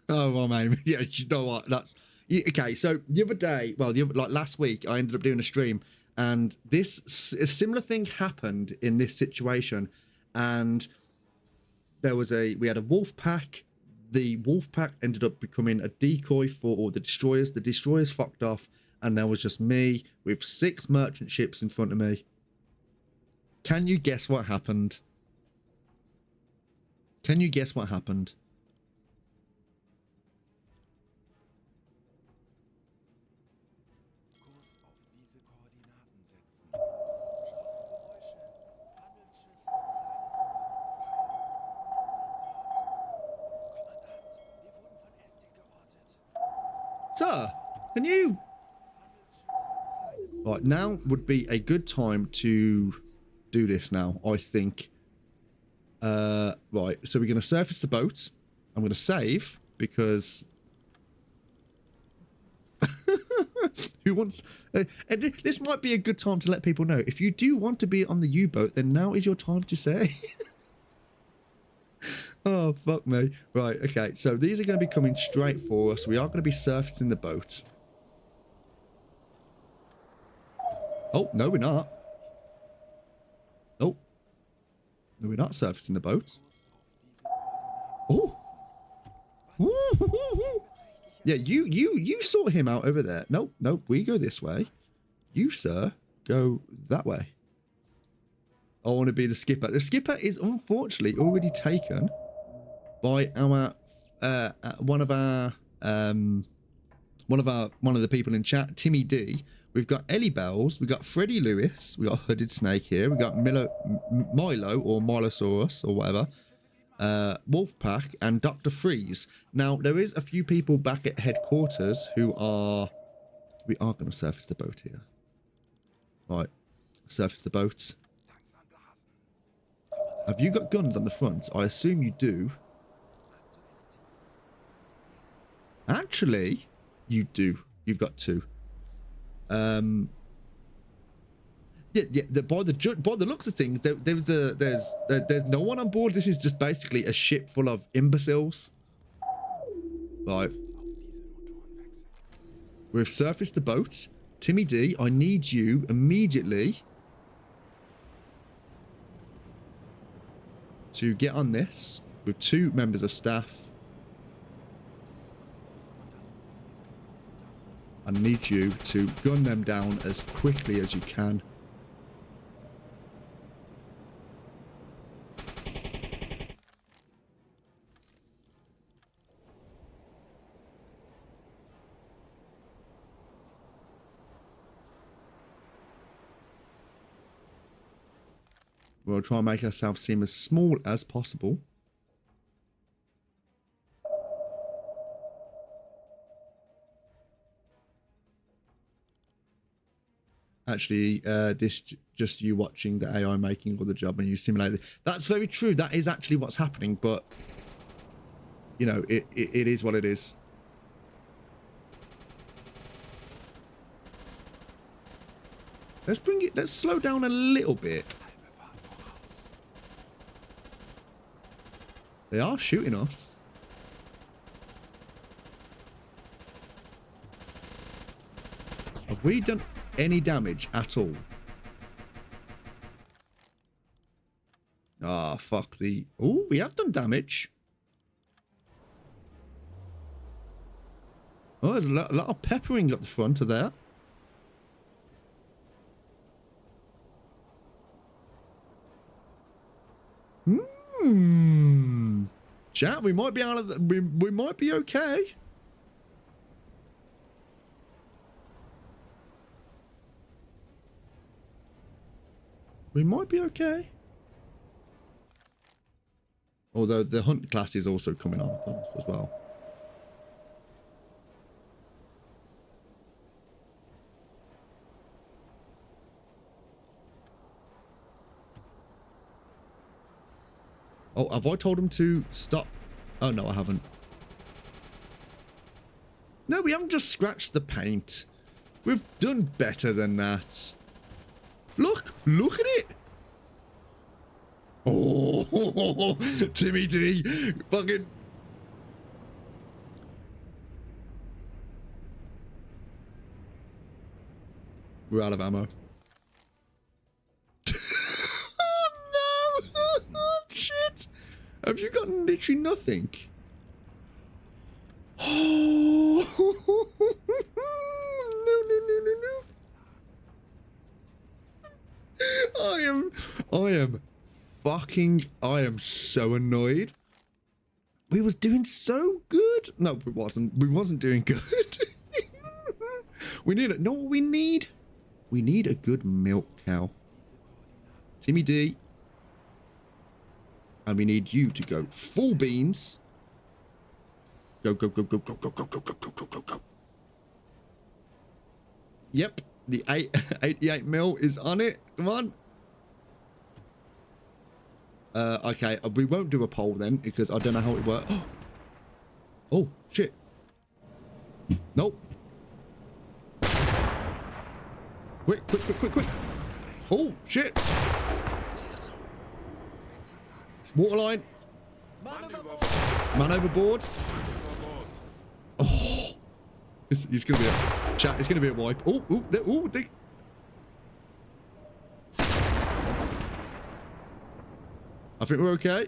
Oh, well, maybe. Yeah, you know what? That's... Okay, so the other day, well, like last week, I ended up doing a stream, and a similar thing happened in this situation, and we had a wolf pack. The wolf pack ended up becoming a decoy for all the destroyers. The destroyers fucked off, and there was just me with 6 merchant ships in front of me. Can you guess what happened? Can you guess what happened? Sir, can you... Right, now would be a good time to do this now, I think. Right, so we're going to surface the boat. I'm going to save, because... Who wants... and this might be a good time to let people know. If you do want to be on the U-boat, then now is your time to say. Oh, fuck me. Right, okay. So these are going to be coming straight for us. We are going to be surfacing the boat. Oh, no, we're not. Oh. No, we're not surfacing the boat. Oh. Yeah, you sort him out over there. Nope, nope, we go this way. You, sir, go that way. I want to be the skipper. The skipper is unfortunately already taken by our one of the people in chat, Timmy D. We've got Ellie Bells, we've got Freddie Lewis, we've got Hooded Snake here, we've got Milo or Milosaurus or whatever, Wolfpack, and Dr. Freeze. Now, there is a few people back at headquarters who are... We are going to surface the boat here. Right, surface the boat. Have you got guns on the front? I assume you do. Actually, you do. You've got two. Yeah. By the looks of things, there's no one on board. This is just basically a ship full of imbeciles. Right. We've surfaced the boat. Timmy D, I need you immediately to get on this with 2 members of staff. I need you to gun them down as quickly as you can. We'll try and make ourselves seem as small as possible. Actually, this just you watching the AI making all the job and you simulate it. That's very true. That is actually what's happening, but you know, it is what it is. Let's slow down a little bit. They are shooting us. Have we done any damage at all? Ah, fuck the... Oh, we have done damage. Oh, there's a lot of peppering up the front of there. Chat, we might be out of the, we might be okay. We might be okay. Although the hunt class is also coming on us as well. Oh, have I told him to stop? Oh, no, I haven't. No, we haven't just scratched the paint. We've done better than that. Look at it. Oh, Timmy D, fucking. We're out of ammo. Shit! Have you got literally nothing? Oh no! I am so annoyed. We was doing so good. No, we wasn't. We wasn't doing good. We need it. No, what we need? We need a good milk cow. Timmy D. And we need you to go full beans. Go, go, go, go, go, go, go, go, go, go, go, go, go. Yep, the 88 mil is on it. Come on. Okay, we won't do a poll then because I don't know how it works. Oh, shit. Nope. Quick, quick, quick, quick, quick. Oh, shit. Waterline. Man overboard. Oh. It's going to be a chat. It's going to be a wipe. Oh, oh, oh, they... I think we're okay.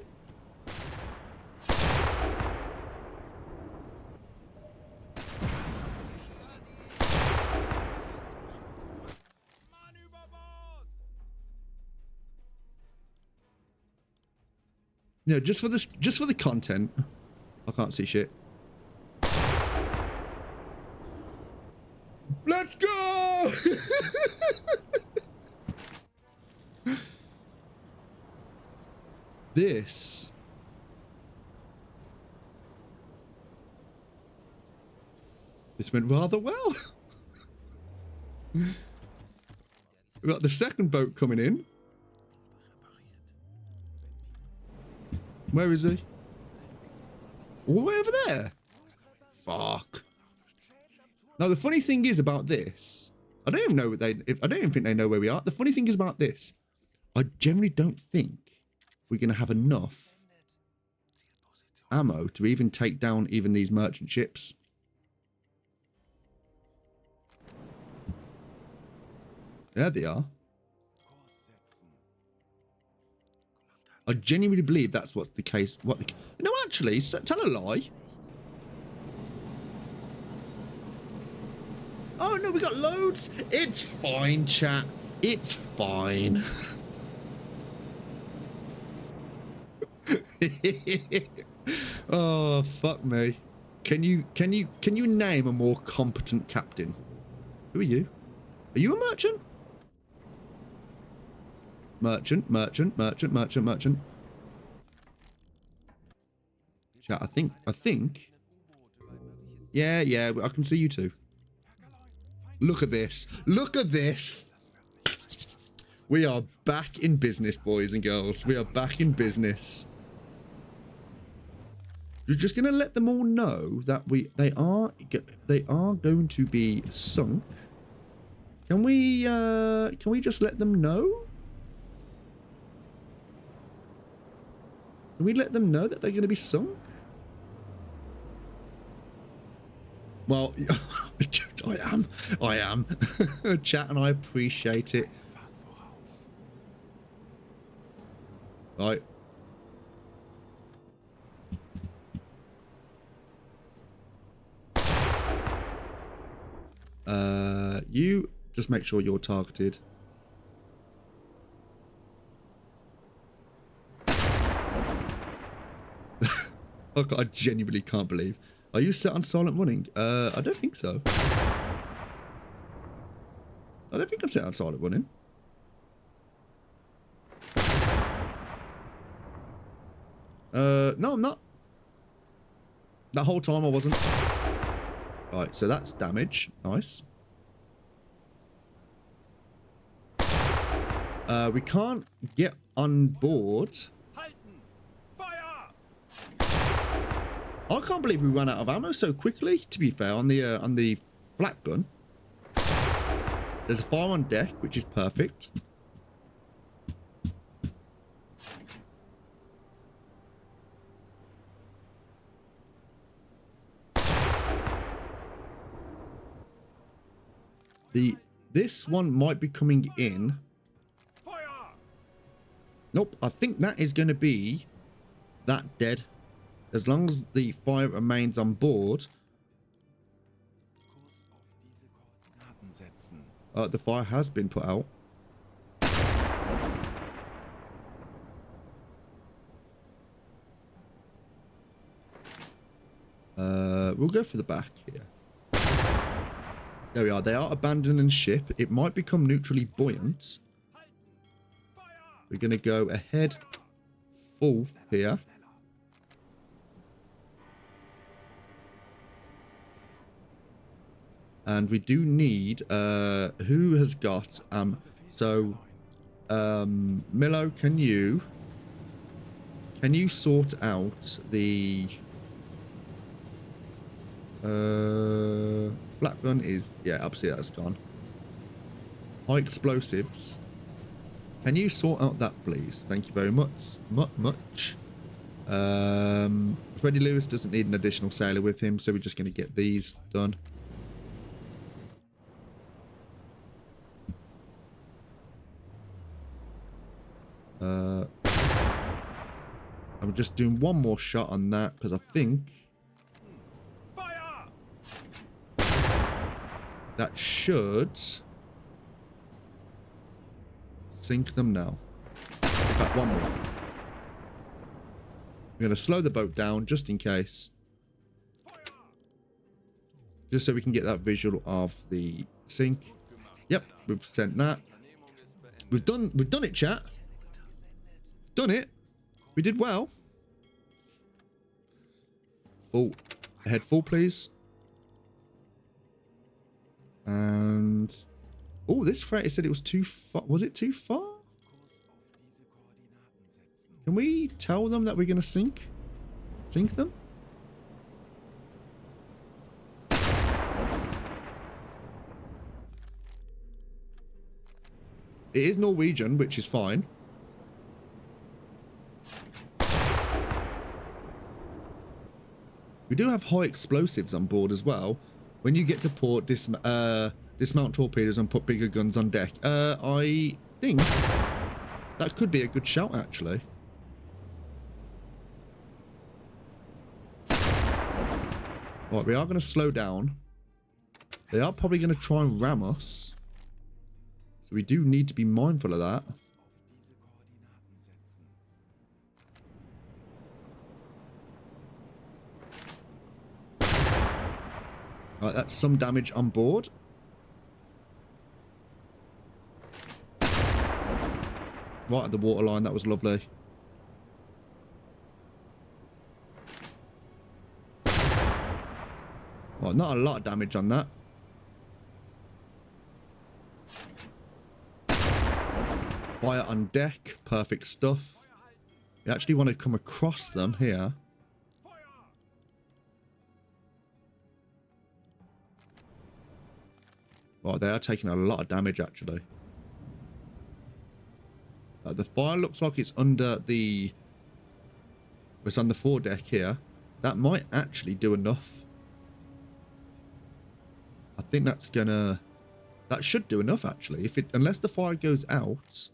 You know, just for the content. I can't see shit. Let's go! This went rather well. We got the second boat coming in. Where is he? All the way over there. Fuck. Now the funny thing is about this, I don't even know what I don't even think they know where we are. The funny thing is about this, I generally don't think we're going to have enough ammo to even take down even these merchant ships. There they are. I genuinely believe that's what's the case. No, actually, tell a lie. Oh no, we got loads. It's fine, chat. It's fine. Oh fuck me. Can you name a more competent captain? Who are you? Are you a merchant? Merchant. Chat, I think. Yeah, I can see you too. Look at this. Look at this. We are back in business, boys and girls. We are back in business. You're just gonna let them all know that they are going to be sunk. Can we just let them know? Can we let them know that they're going to be sunk? Well, I am. Chat, and I appreciate it. Right. You just make sure you're targeted. I genuinely can't believe. Are you set on silent running? I don't think so. I don't think I'm set on silent running. No, I'm not. That whole time I wasn't. Right, so that's damage. Nice. We can't get on board. I can't believe we ran out of ammo so quickly, to be fair, on the flak gun. There's a fire on deck, which is perfect. This one might be coming in. Nope, I think that is going to be that dead. As long as the fire remains on board. The fire has been put out. We'll go for the back here. There we are. They are abandoning ship. It might become neutrally buoyant. We're going to go ahead full here. And we do need who has got so Milo, can you sort out the flat gun is, yeah, obviously that's gone. High explosives. Can you sort out that, please? Thank you very much. Freddie Lewis doesn't need an additional sailor with him, so we're just going to get these done. I'm just doing one more shot on that because I think Fire! that should sink them now. In fact, one more. I'm going to slow the boat down just in case. Just so we can get that visual of the sink. Yep, we've sent that. We've done it, chat. Done it. We did well. Full. Head full, please. And... oh, this freighter said it was too far. Was it too far? Can we tell them that we're going to sink? Sink them? It is Norwegian, which is fine. We do have high explosives on board as well. When you get to port, dismount torpedoes and put bigger guns on deck. I think that could be a good shout, actually. Right, we are going to slow down. They are probably going to try and ram us. So we do need to be mindful of that. Right, that's some damage on board. Right at the waterline, that was lovely. Well, not a lot of damage on that. Fire on deck, perfect stuff. You actually want to come across them here. Right, they are taking a lot of damage, actually. The fire looks like it's under the... it's on the foredeck here. That might actually do enough. I think that's gonna... that should do enough, actually. If it, unless the fire goes out...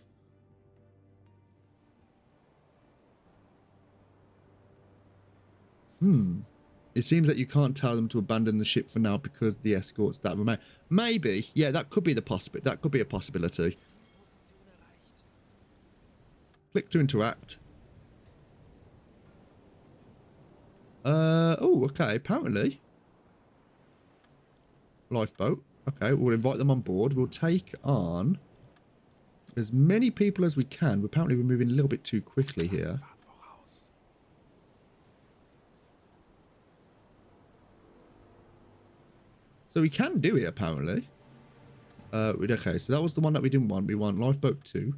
It seems that you can't tell them to abandon the ship for now because the escorts that remain. Maybe. Yeah, that could be the possibility. That could be a possibility. Click to interact. Oh, okay. Apparently. Lifeboat. Okay, we'll invite them on board. We'll take on as many people as we can. Apparently, we're moving a little bit too quickly here. So we can do it, apparently. Okay, so that was the one that we didn't want. We want Lifeboat 2.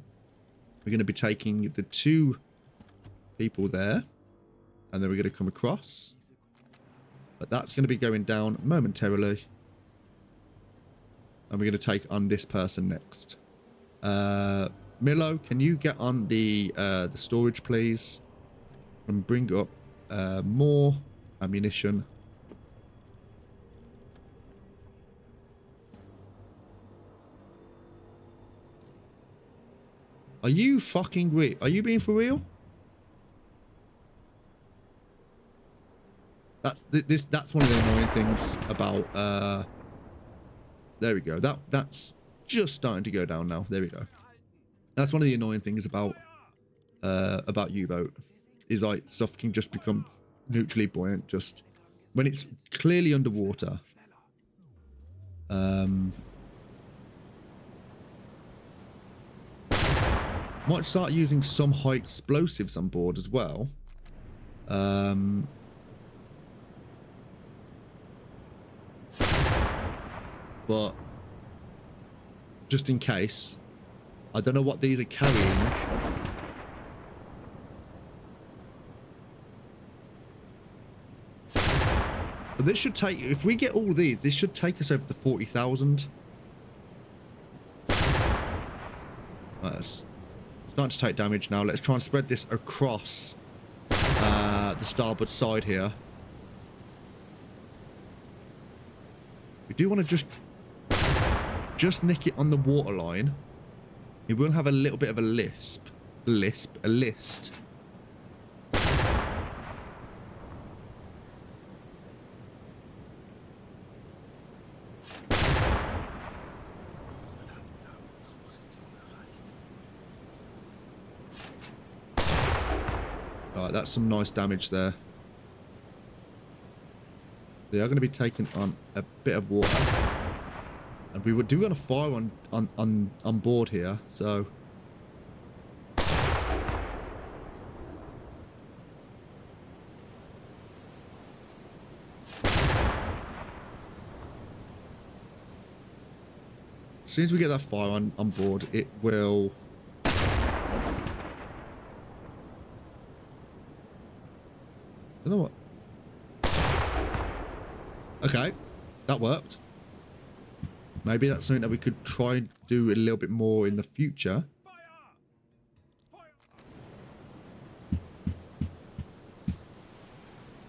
We're going to be taking the 2 people there. And then we're going to come across. But that's going to be going down momentarily. And we're going to take on this person next. Milo, can you get on the storage, please? And bring up more ammunition. Are you fucking real? Are you being for real? That's one of the annoying things about there we go. That's just starting to go down now. There we go. That's one of the annoying things about U-boat is like stuff can just become neutrally buoyant just when it's clearly underwater. Might start using some high explosives on board as well. but just in case. I don't know what these are carrying. But this should take, if we get all these, this should take us over the 40,000. It's starting to take damage now. Let's try and spread this across the starboard side here. We do want to just nick it on the waterline. It will have a little bit of a list. Alright, that's some nice damage there. They are going to be taking on a bit of water. And we would do want to fire on board here, so... As soon as we get that fire on board, it will... I don't know what... Okay, that worked. Maybe that's something that we could try and do a little bit more in the future.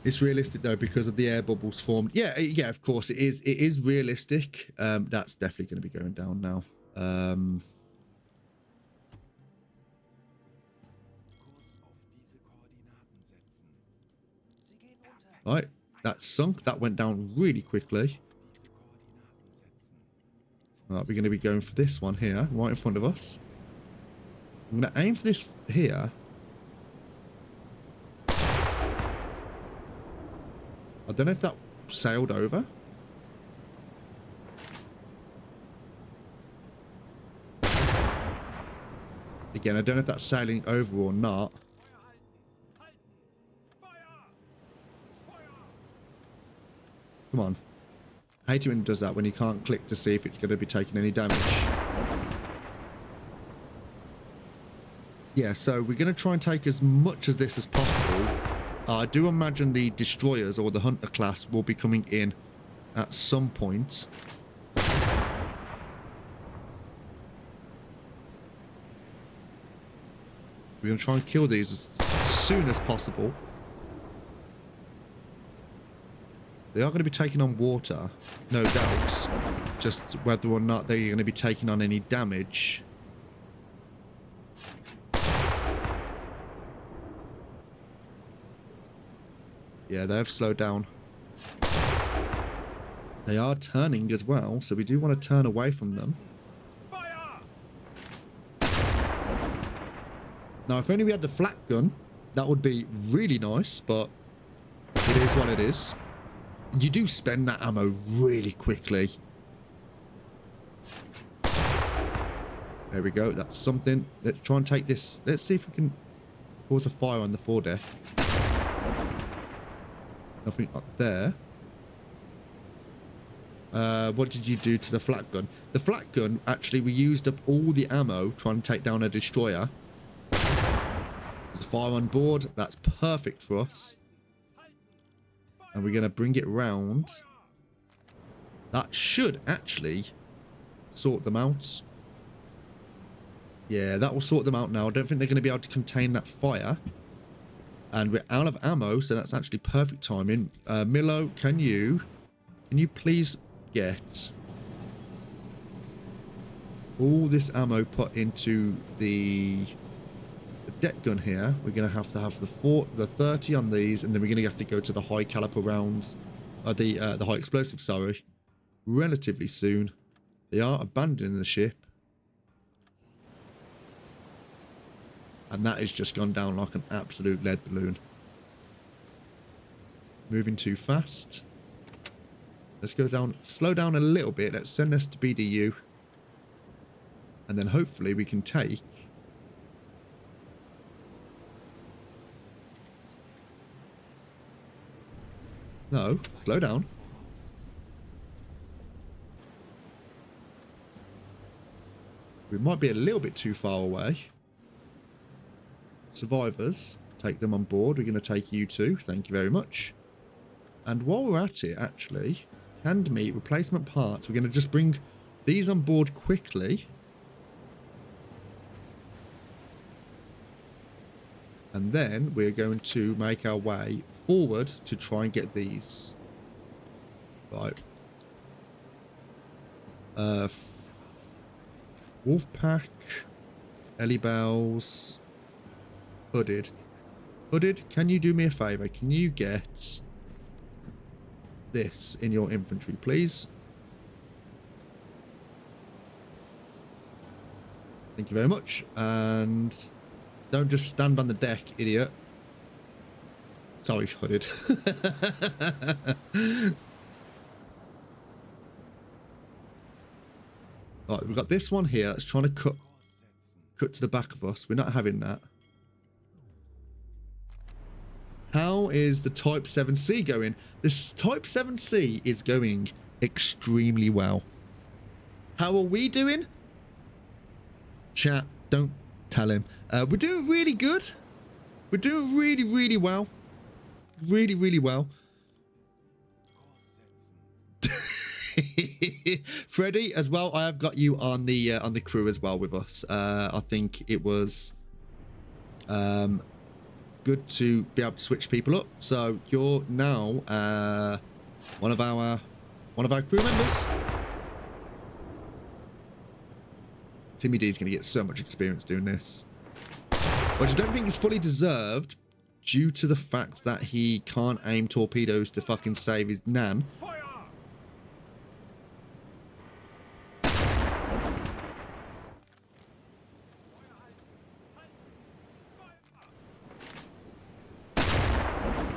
It's realistic though because of the air bubbles formed. Yeah, yeah, of course it is. It is realistic. That's definitely going to be going down now. Right, that sunk. That went down really quickly. Right, we're going to be going for this one here, right in front of us. I'm going to aim for this here. I don't know if that sailed over. Again, I don't know if that's sailing over or not. Come on. I hate it when it does that, when you can't click to see if it's going to be taking any damage. Yeah, so we're going to try and take as much of this as possible. I do imagine the destroyers or the hunter class will be coming in at some point. We're going to try and kill these as soon as possible. They are going to be taking on water, no doubts. Just whether or not they're going to be taking on any damage. Yeah, they have slowed down. They are turning as well, so we do want to turn away from them. Now, if only we had the flat gun, that would be really nice, but it is what it is. You do spend that ammo really quickly. There we go. That's something. Let's try and take this. Let's see if we can cause a fire on the foredeck. Nothing up there. What did you do to the flat gun? The flat gun, actually, we used up all the ammo trying to take down a destroyer. There's a fire on board. That's perfect for us. And we're going to bring it round. That should actually sort them out. Yeah, that will sort them out now. I don't think they're going to be able to contain that fire. And we're out of ammo, so that's actually perfect timing. Milo, can you please get all this ammo put into the deck gun here? We're going to have the 30 on these, and then we're going to have to go to the high caliber rounds, the high explosive, sorry, relatively soon. They are abandoning the ship. And that has just gone down like an absolute lead balloon. Moving too fast. Let's go down, slow down a little bit. Let's send this to BDU. And then hopefully we can take... No, slow down. We might be a little bit too far away. Survivors, take them on board. We're going to take you too. Thank you very much. And while we're at it, actually, canned meat, replacement parts. We're going to just bring these on board quickly. And then we're going to make our way forward to try and get these. Right. Wolfpack, Ellie Bells, Hooded. Hooded, can you do me a favour? Can you get this in your inventory, please? Thank you very much. And don't just stand on the deck, idiot. Sorry, Hooded. Right, we've got this one here that's trying to cut to the back of us. We're not having that. How is the Type 7C going? This Type 7C is going extremely well. How are we doing? Chat, don't tell him. We're doing really good. We're doing really, really well. Really, really well. Freddie, as well, I have got you on the crew as well with us. I think it was good to be able to switch people up. So you're now one of our crew members. Timmy D is going to get so much experience doing this, which I don't think is fully deserved due to the fact that he can't aim torpedoes to fucking save his nan.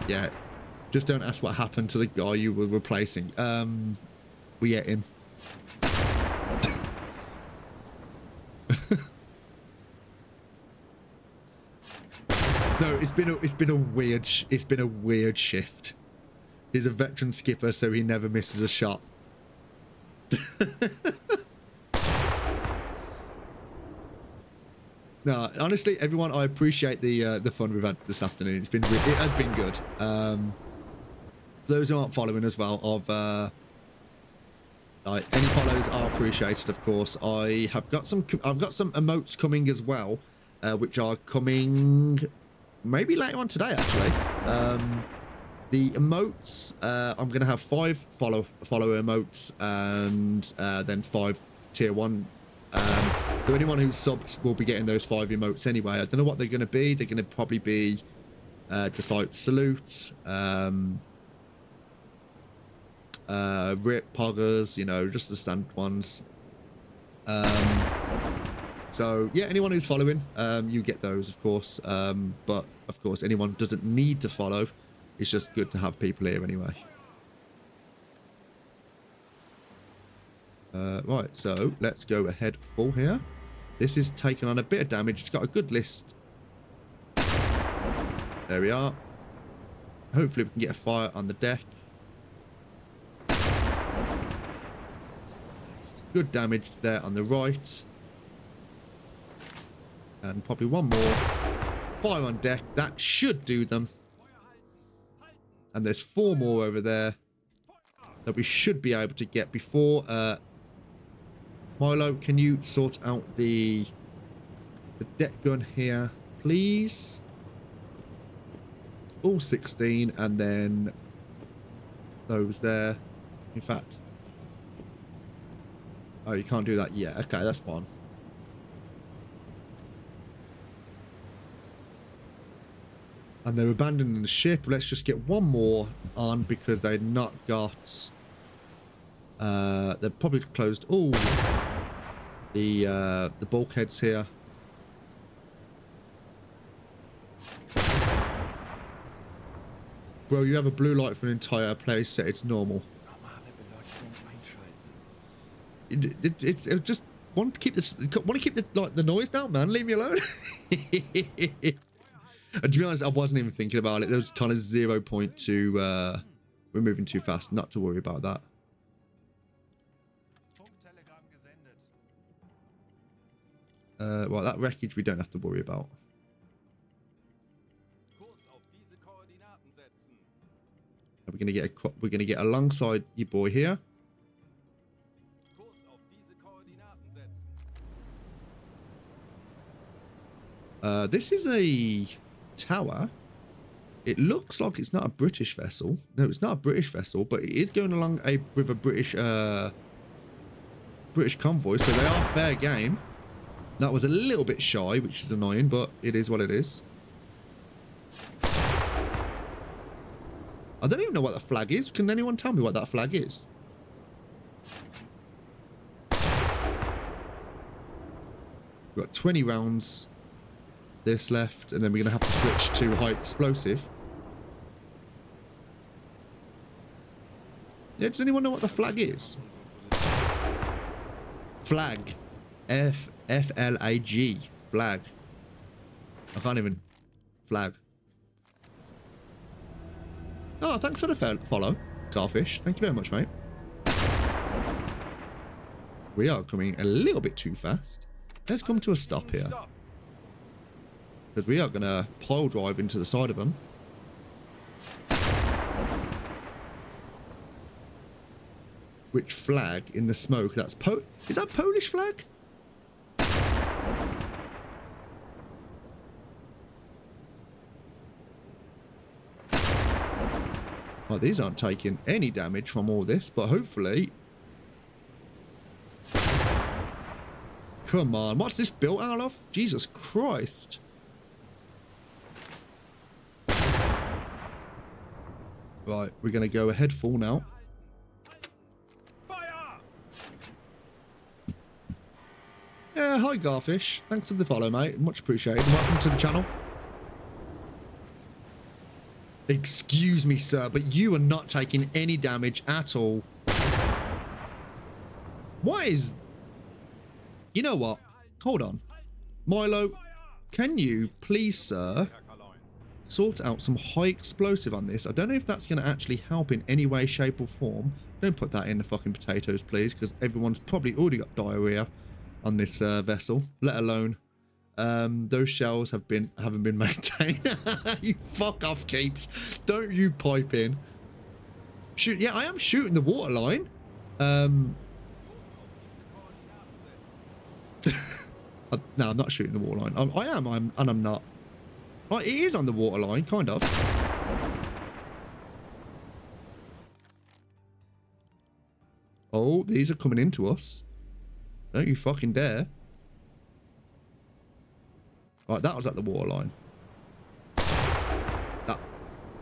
Yeah, just don't ask what happened to the guy you were replacing. We ate him. No, it's been a weird shift. He's a veteran skipper, so he never misses a shot. No, honestly, everyone, I appreciate the fun we've had this afternoon. It has been good. Those who aren't following as well, any follows are appreciated, of course. I've got some emotes coming as well, which are coming maybe later on today, actually. The emotes, I'm gonna have 5 follower emotes and then 5 tier 1. So anyone who's subbed will be getting those 5 emotes anyway. I don't know what they're going to be. They're going to probably be just like salute, rip, poggers, you know, just the standard ones. So yeah, anyone who's following, you get those, of course. But of course, anyone doesn't need to follow. It's just good to have people here anyway. Right, so let's go ahead full here. This is taking on a bit of damage. It's got a good list. There we are. Hopefully we can get a fire on the deck. Good damage there on the right. And probably one more. Fire on deck. That should do them. And there's 4 more over there that we should be able to get before... Milo, can you sort out the deck gun here, please? All 16, and then those there. In fact, oh, you can't do that yet. Okay, that's fine. And they're abandoning the ship. Let's just get one more on because they've not got. They're probably closed. Oh. The bulkheads here. Bro, you have a blue light for an entire place set. It's normal. It's just want to keep the noise down, man. Leave me alone. And to be honest, I wasn't even thinking about it. There was kind of 0.2. We're moving too fast. Not to worry about that. Well, that wreckage we don't have to worry about. Kurs auf diese Koordinaten setzen. We're gonna get alongside your boy here. Kurs auf diese Koordinaten setzen. This is a tower. It looks like it's not a British vessel. No, it's not a British vessel, but it is going along with a British convoy, so they are fair game. That was a little bit shy, which is annoying, but it is what it is. I don't even know what the flag is. Can anyone tell me what that flag is? We've got 20 rounds. This left, and then we're going to have to switch to high explosive. Yeah, does anyone know what the flag is? Flag. F-L-A-G. Flag. I can't even... Flag. Oh, thanks for the follow, Garfish. Thank you very much, mate. We are coming a little bit too fast. Let's come to a stop here. Because we are going to pile drive into the side of them. Which flag in the smoke? That's is that Polish flag? Well, these aren't taking any damage from all this, but hopefully... Come on, what's this built out of? Jesus Christ. Right, we're going to go ahead full now. Feuer! Yeah, hi Garfish. Thanks for the follow, mate. Much appreciated. Welcome to the channel. Excuse me, sir, but you are not taking any damage at all. Why is... You know what? Hold on. Milo, can you please, sir, Herr Kaloin. sort out some high explosive on this? I don't know if that's going to actually help in any way, shape or form. Don't put that in the fucking potatoes, please, because everyone's probably already got diarrhea on this vessel, let alone those shells haven't been maintained. You fuck off, Keats. Don't you pipe in. Shoot, yeah, I am shooting the water line. No, I'm not shooting the water line. I'm not. Well, it is on the water line, kind of. Oh, these are coming into us. Don't you fucking dare. Right, that was at the water line. That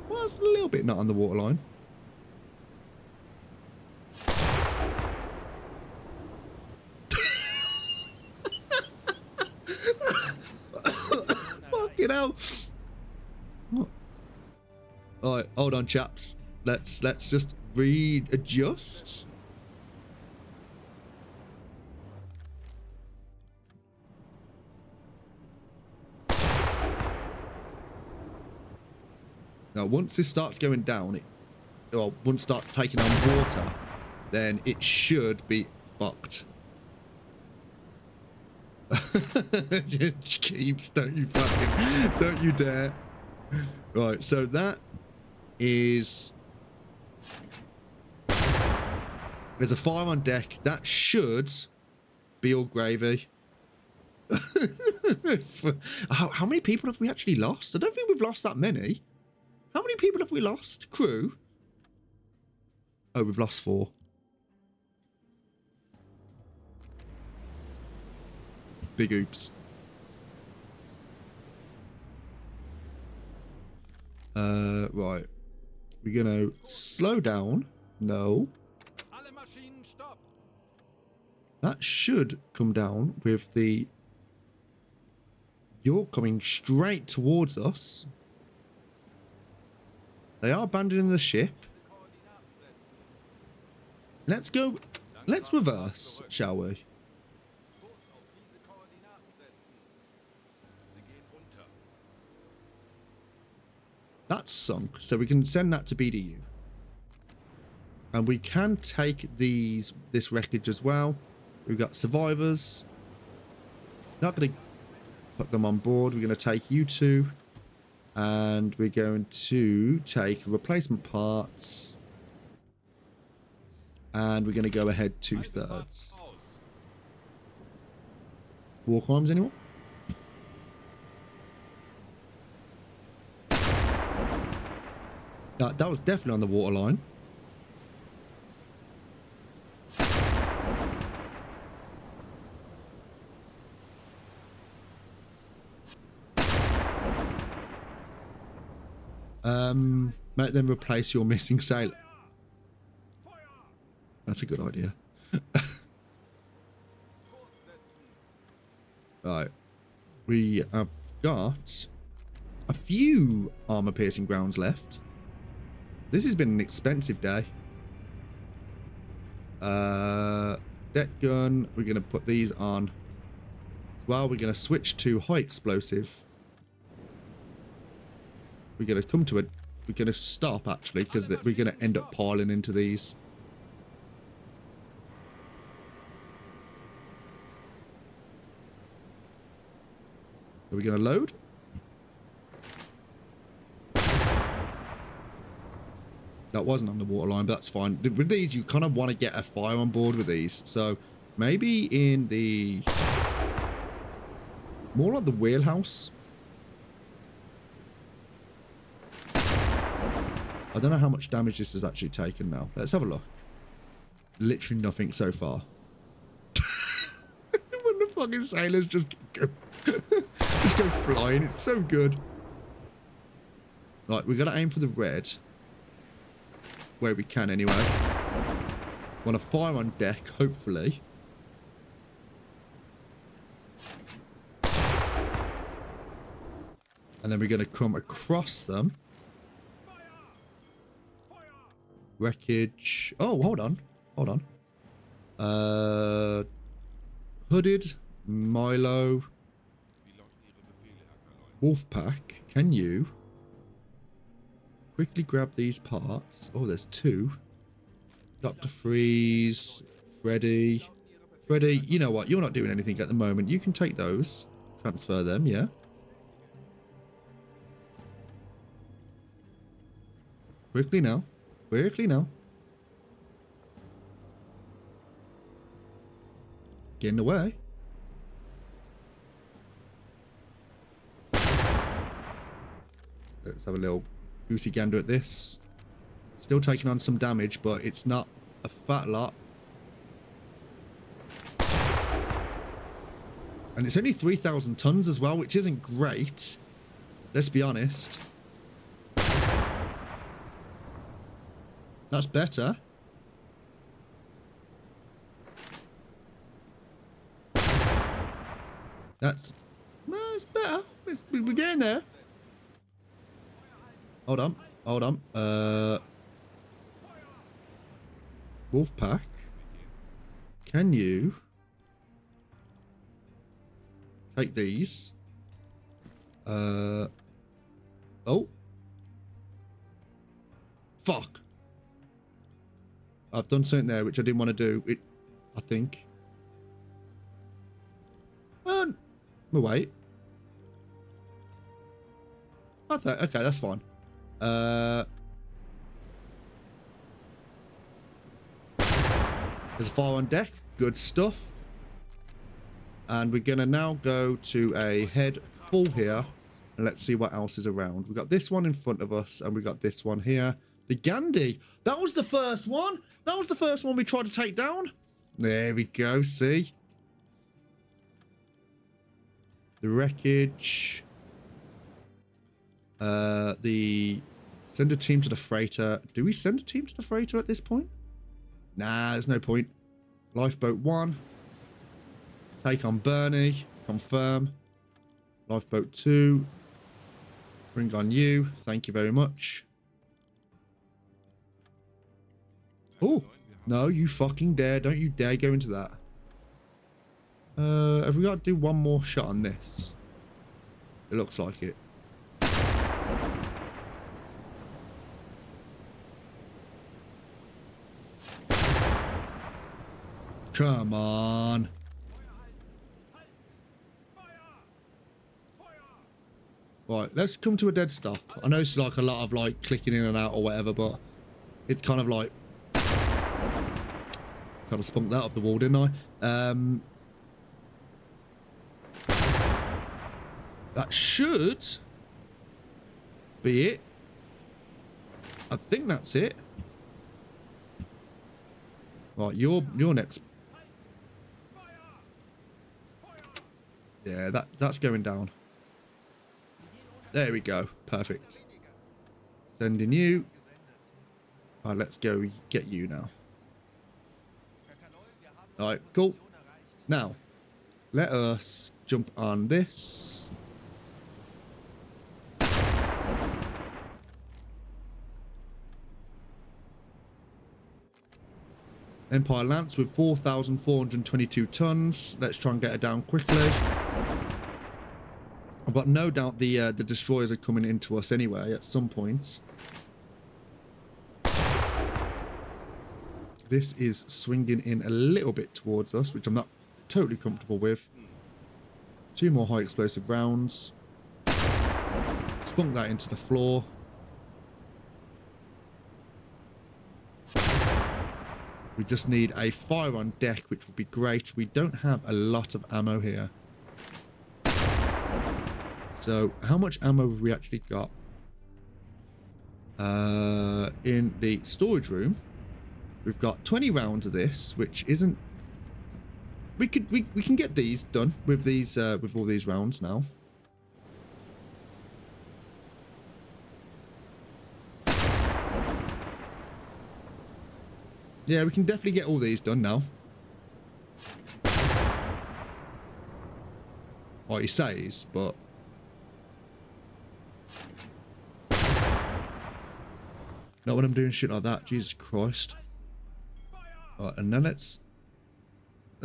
was a little bit not on the water line. Fucking hell. What? Alright, hold on, chaps. Let's just readjust. Now, once this starts going down, once it starts taking on water, then it should be fucked. Keeps, don't you dare. Right, so that is... There's a fire on deck. That should be all gravy. How many people have we actually lost? I don't think we've lost that many. How many people have we lost? Crew? Oh, we've lost 4. Big oops. Right. We're gonna slow down. No. Alle Maschinen stopp! That should come down with the... You're coming straight towards us. They are abandoning the ship. Let's go. Let's reverse, shall we? Kurs auf diese Koordinaten setzen. Sie geht unter. That's sunk, so we can send that to BDU. And we can take this wreckage as well. We've got survivors. Not going to put them on board. We're going to take you two. And we're going to take replacement parts. And we're going to go ahead 2/3. Walk arms, anyone? That was definitely on the water line. Make them replace your missing sailor. That's a good idea. Right. We have got a few armor-piercing grounds left. This has been an expensive day. Deck gun. We're going to put these on as well. We're going to switch to high explosive. We're going to come to it. We're going to stop, actually, because we're going to end up piling into these. Are we going to load? That wasn't on the water line, but that's fine. With these, you kind of want to get a fire on board with these. So maybe in the... more like the wheelhouse. I don't know how much damage this has actually taken now. Let's have a look. Literally nothing so far. When the fucking sailors just go, just go flying. It's so good. Right, we're going to aim for the red. Where we can, anyway. Want to fire on deck, hopefully. And then we're going to come across them. Wreckage. Oh, hold on. Hold on. Hooded. Milo. Wolfpack. Can you quickly grab these parts? Oh, there's two. Dr. Freeze. Freddy. Freddy, you know what? You're not doing anything at the moment. You can take those. Transfer them, yeah. Quickly now. Quickly now. Get in the way. Let's have a little goosey gander at this. Still taking on some damage, but it's not a fat lot. And it's only 3,000 tons as well, which isn't great. Let's be honest. That's better. That's... well, it's better. We're getting there. Hold on. Hold on. Wolfpack. Can you take these? Oh. Fuck. I've done something there which I didn't want to do. I think. Wait. Okay, that's fine. There's a fire on deck. Good stuff. And we're going to now go to a head full here. And let's see what else is around. We've got this one in front of us. And we got this one here. The Gandhi. That was the first one. That was the first one we tried to take down. There we go. See? The wreckage. Send a team to the freighter. Do we send a team to the freighter at this point? Nah, there's no point. Lifeboat 1. Take on Bernie. Confirm. Lifeboat 2. Bring on you. Thank you very much. Oh, no, you fucking dare. Don't you dare go into that. Have we got to do one more shot on this? It looks like it. Come on. Right, let's come to a dead stop. I know it's like a lot of like clicking in and out or whatever, but it's kind of like kind of spunked that up the wall, didn't I? That should be it. I think that's it. Right, you're next. Yeah, that's going down. There we go. Perfect. Sending you. Right, let's go get you now. Alright, cool. Now, let us jump on this. Empire Lance with 4,422 tons. Let's try and get it down quickly. I've got no doubt the destroyers are coming into us anyway at some point. This is swinging in a little bit towards us, which I'm not totally comfortable with. 2 more high explosive rounds. Spunk that into the floor. We just need a fire on deck, which would be great. We don't have a lot of ammo here. So, how much ammo have we actually got? In the storage room, we've got 20 rounds of this, which isn't... We can get these done with these with all these rounds now. Yeah, we can definitely get all these done now. What he says, but... Not when I'm doing shit like that, Jesus Christ. Alright, and then let's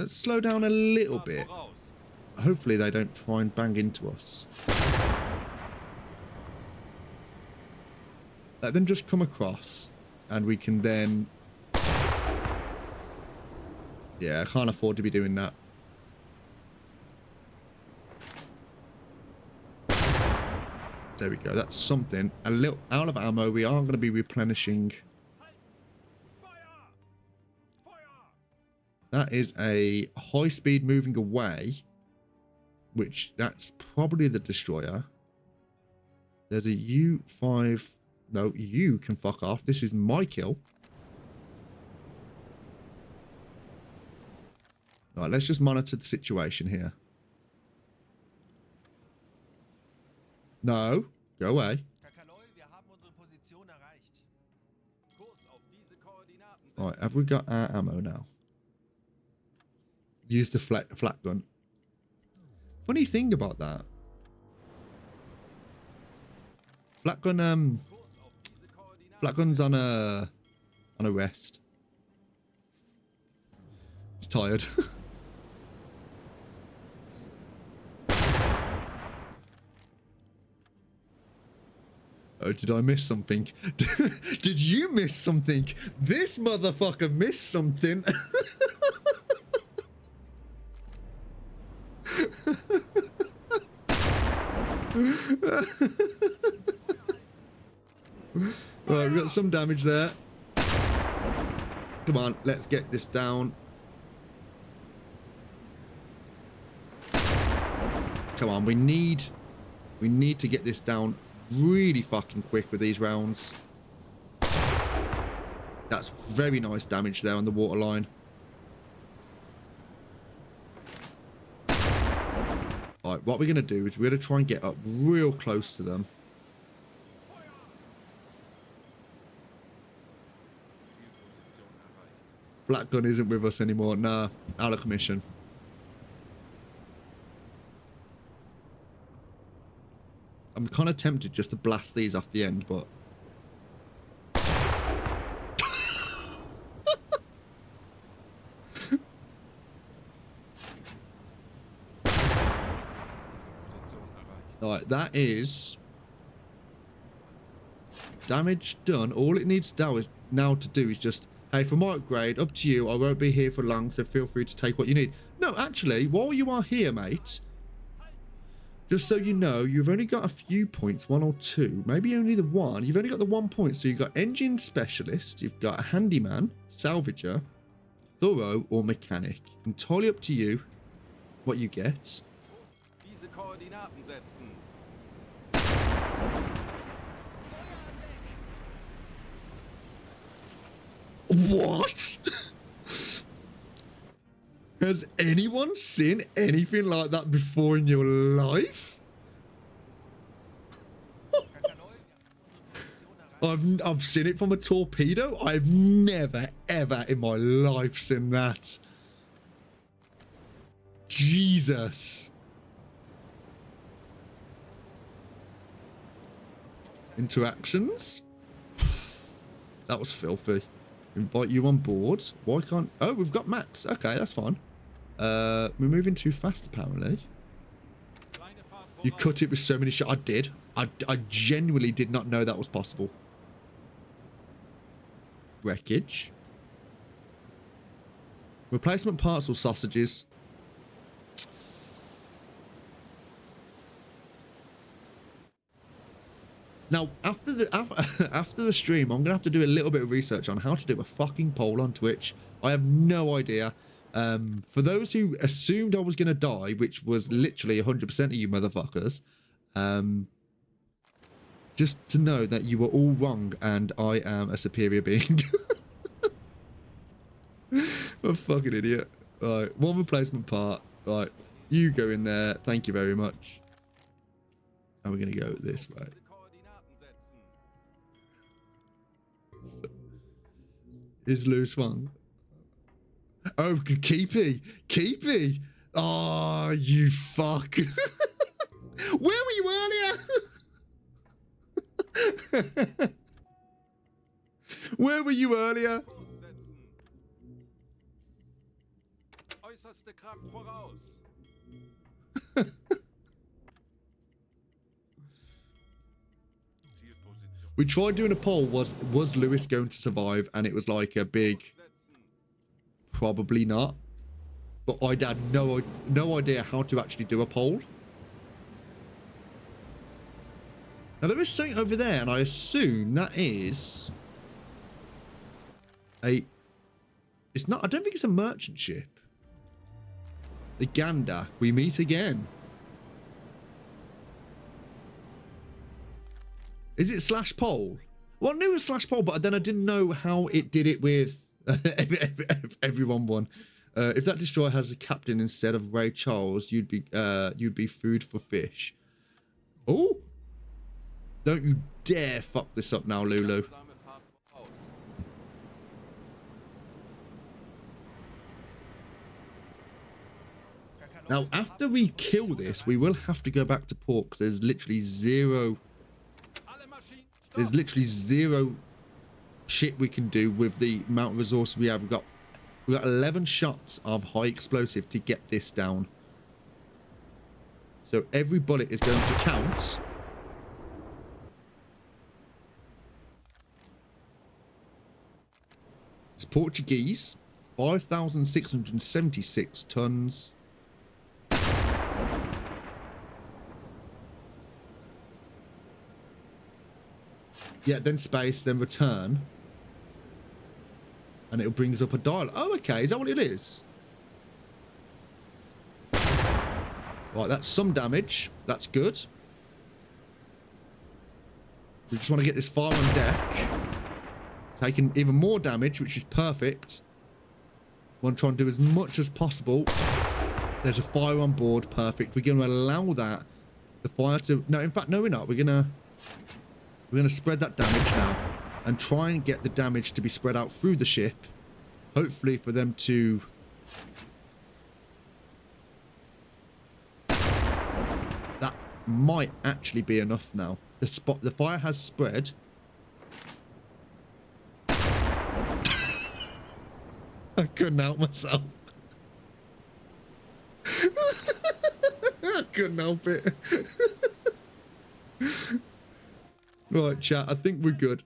slow down a little bit. Hopefully they don't try and bang into us. Let them just come across, and we can then... Yeah, I can't afford to be doing that. There we go. That's something. A little out of ammo. We are going to be replenishing. That is a high speed moving away, which that's probably the destroyer. There's a U5. No, you can fuck off. This is my kill. All right, let's just monitor the situation here. No, go away. All right, have we got our ammo now? Use the flat gun. Funny thing about that. Flat gun's on a rest. It's tired. Oh, did I miss something? Did you miss something? This motherfucker missed something. Right, we got some damage there. Come on, let's get this down. Come on, we need to get this down really fucking quick with these rounds. That's very nice damage there on the water line. Alright, what we're going to do is we're going to try and get up real close to them. Black gun isn't with us anymore. Nah, out of commission. I'm kind of tempted just to blast these off the end, but... Alright, that is... damage done. All it needs now to do is just... Hey, for my upgrade, up to you. I won't be here for long, so feel free to take what you need. No, actually, while you are here, mate... Just so you know, you've only got a few points, 1 or 2, maybe only the 1. You've only got the 1 point, so you've got engine specialist, you've got a handyman, salvager, thorough, or mechanic. Entirely up to you what you get. Diese Koordinaten setzen. What? Has anyone seen anything like that before in your life? Herr Kaloi, wir haben unsere Position erreicht. I've seen it from a torpedo. I've never ever in my life seen that. Jesus. Interactions. That was filthy. Invite you on board. Why can't... Oh, we've got maps. Okay, that's fine. We're moving too fast, apparently. Kleine Fahrt You voraus. cut it with so many shots. I did. I genuinely did not know that was possible. Wreckage. Replacement parts or sausages. Now, after the stream, I'm gonna have to do a little bit of research on how to do a fucking poll on Twitch. I have no idea. For those who assumed I was gonna die, which was literally 100% of you motherfuckers, just to know that you were all wrong and I am a superior being. I'm a fucking idiot. Right, 1 replacement part. Right, you go in there. Thank you very much. And we're gonna go this way. Diese Koordinaten setzen. Is Lewis wrong? Oh, Keepy! Keepy! Oh, you fuck. Where were you earlier? Where were you earlier? Kurs setzen. Äußerste Kraft voraus. Zielposition We tried doing a poll. Was Lewis going to survive? And it was like a big, setzen. probably not. But I had no idea how to actually do a poll. Now there is something over there, and I assume that is a... It's not... I don't think it's a merchant ship. The Gander. We meet again. Is it slash poll? Well, I knew it was slash poll, but then I didn't know how it did it with everyone won. If that destroyer has a captain instead of Ray Charles, you'd be food for fish. Oh! Don't you dare fuck this up now, Lulu. Langsame Fahrt voraus. Herr Kaloi, Now, wir after haben we unsere kill Position this, erreicht. we will have to go back to port because there's literally zero shit we can do with the amount of resources we have. We've got 11 shots of high explosive to get this down. So every bullet is going to count. It's Portuguese, 5,676 tons. Yeah, then space, then return. And it'll bring us up a dial. Oh, okay. Is that what it is? Right, that's some damage. That's good. We just want to get this fire on deck. Taking even more damage, which is perfect. Want to try and do as much as possible. There's a fire on board. Perfect. We're going to allow that. The fire to... No, in fact, no, we're not. We're going to spread that damage now. And try and get the damage to be spread out through the ship. Hopefully for them to... That might actually be enough now. The fire has spread. I couldn't help myself. I couldn't help it. Right, chat. I think we're good.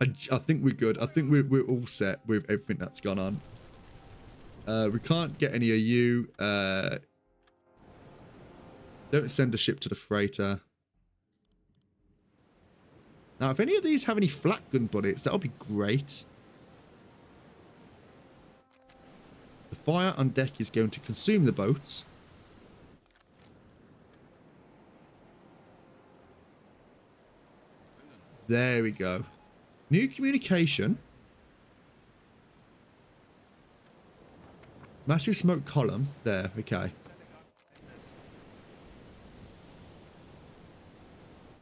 I think we're good. I think we're all set with everything that's gone on. We can't get any of you. Don't Don't send a ship to the freighter. Now, if any of these have any flak gun bullets, that would be great. The fire on deck is going to consume the boats. There we go. New communication. Massive smoke column. There, okay.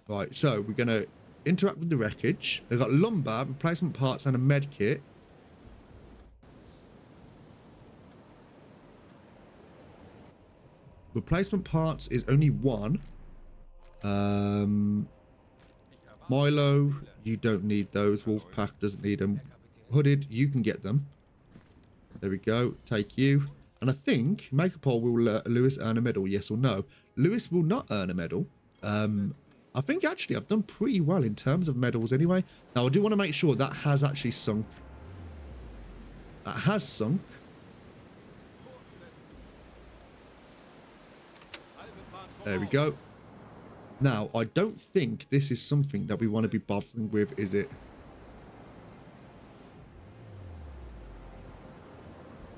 Right, so we're going to interact with the wreckage. They've got lumbar, replacement parts, and a med kit. Replacement parts is only one. Milo, you don't need those. Wolfpack doesn't need them. Hooded, you can get them. There we go. Take you. And I think, make a poll, will Lewis earn a medal, yes or no? Lewis will not earn a medal. I think actually I've done pretty well in terms of medals anyway. Now I do want to make sure that has actually sunk. That has sunk. There we go. Now, I don't think this is something that we want to be bothering with, is it?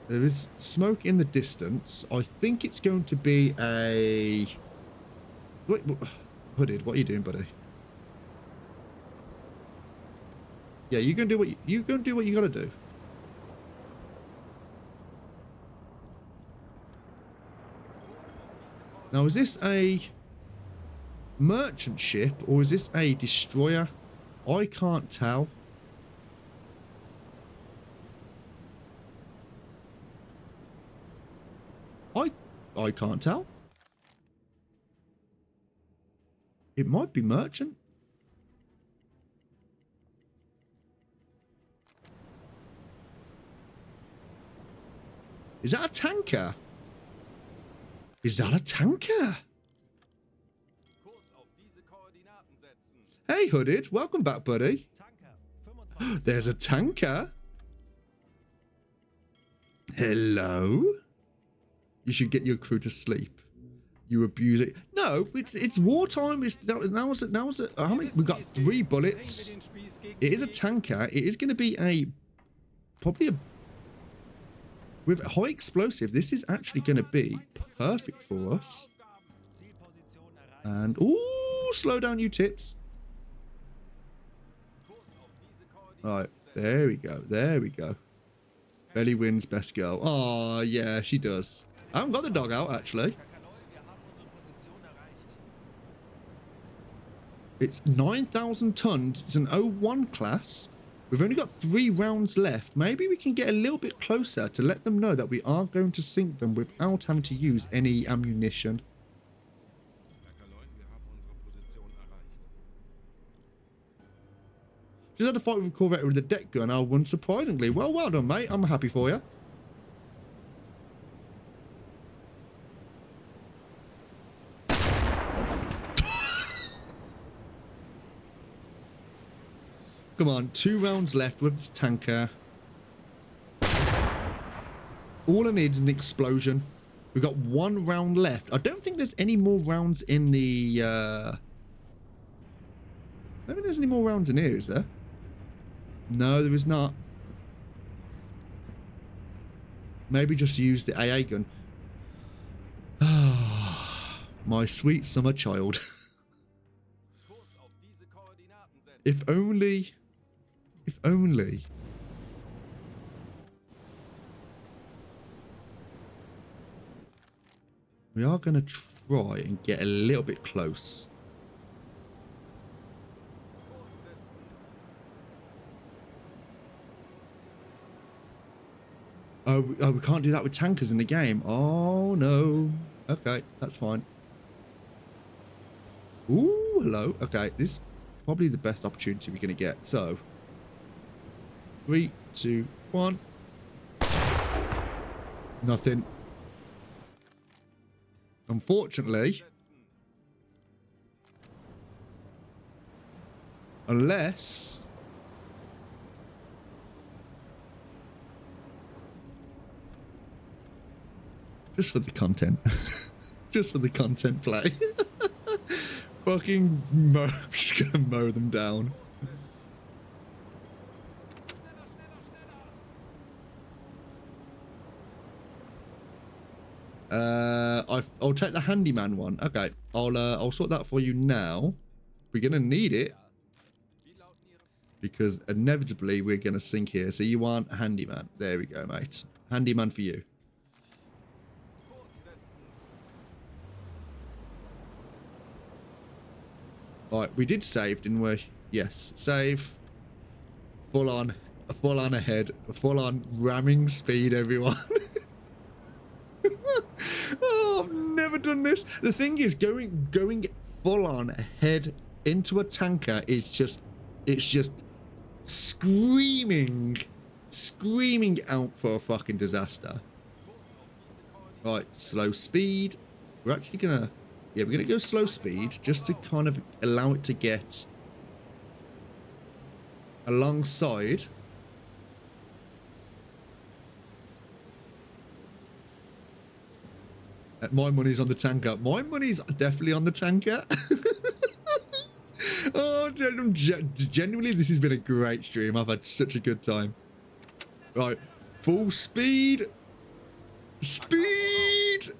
There is smoke in the distance. I think it's going to be a... Wait, Hooded, what are you doing, buddy? Yeah, you gonna do what you gonna do what you gotta do. Now, is this a merchant ship or is this a destroyer? I can't tell. I can't tell. It might be merchant. Is that a tanker? Is that a tanker? Hey, Hooded. Welcome back, buddy. There's a tanker. Hello? You should get your crew to sleep. You abuse it. No, it's wartime. Now how many? We've got 3 bullets. It is a tanker. It is going to be probably a with high explosive. This is actually going to be perfect for us. And ooh, slow down, you tits. Right, there we go. There we go. Belly wins best girl. Oh yeah, she does. I haven't got the dog out actually. It's 9,000 tons. It's an 01 class. We've only got 3 rounds left. Maybe we can get a little bit closer to let them know that we are going to sink them without having to use any ammunition. Just had a fight with a Corvette with a deck gun. I won surprisingly. Well done, mate. I'm happy for you. Come on, 2 rounds left with this tanker. All I need is an explosion. We've got 1 round left. I don't think there's any more rounds in the... I don't think there's any more rounds in here, is there? No, there is not. Maybe just use the AA gun. My sweet summer child. If only... If only. We are going to try and get a little bit close. Oh, we can't do that with tankers in the game. Oh, no. Okay, that's fine. Ooh, hello. Okay, this is probably the best opportunity we're going to get. So, 3, 2, 1. Nothing. Unfortunately. Unless... just for the content. Just for the content play. Fucking just gonna mow them down. I'll take the handyman one. Okay, I'll sort that for you now. We're gonna need it because inevitably we're gonna sink here. So you want a handyman? There we go, mate. Handyman for you. Alright, we did save, didn't we? Yes, save. Full on ahead, full on ramming speed, everyone. Oh, I've never done this. The thing is, going full on ahead into a tanker is just, it's just screaming out for a fucking disaster. Right, slow speed. We're actually gonna, yeah, we're gonna go slow speed just to kind of allow it to get alongside. My money's on the tanker. My money's definitely on the tanker. Oh, genuinely, this has been a great stream. I've had such a good time. Right, full speed. Speed.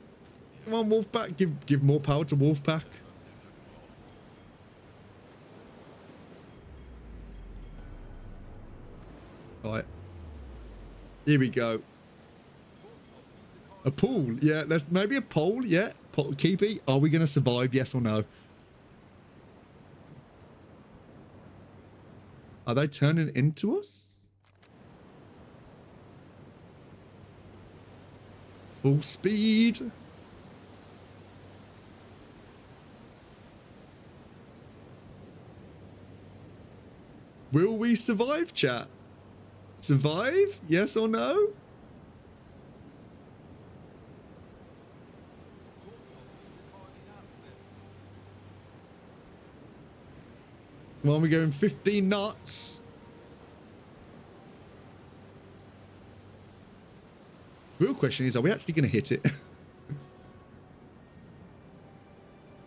Come on, Wolfpack. Give more power to Wolfpack. Right. Here we go. A pool, yeah. Let's maybe a pole, yeah. Keepy, are we gonna survive? Yes or no? Are they turning into us? Full speed. Will we survive, chat? Survive? Yes or no? Well, we're going 15 knots. Real question is, are we actually going to hit it?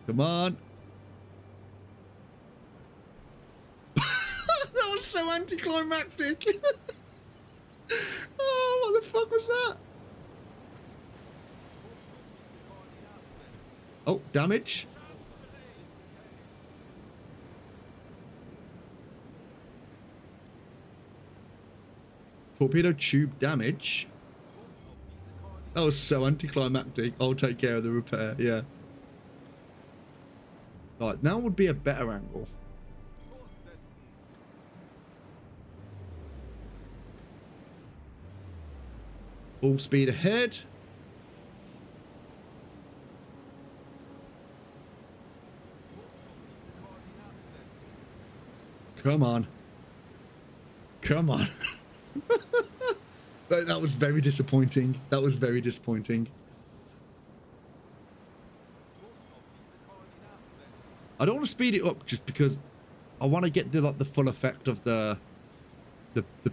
Come on. That was so anticlimactic. Oh, what the fuck was that? Oh, damage. Torpedo tube damage. That was so anticlimactic. I'll take care of the repair, yeah. Right, now would be a better angle. Full speed ahead. Come on. Come on. That was very disappointing. That was very disappointing. I don't want to speed it up just because I want to get the full effect of the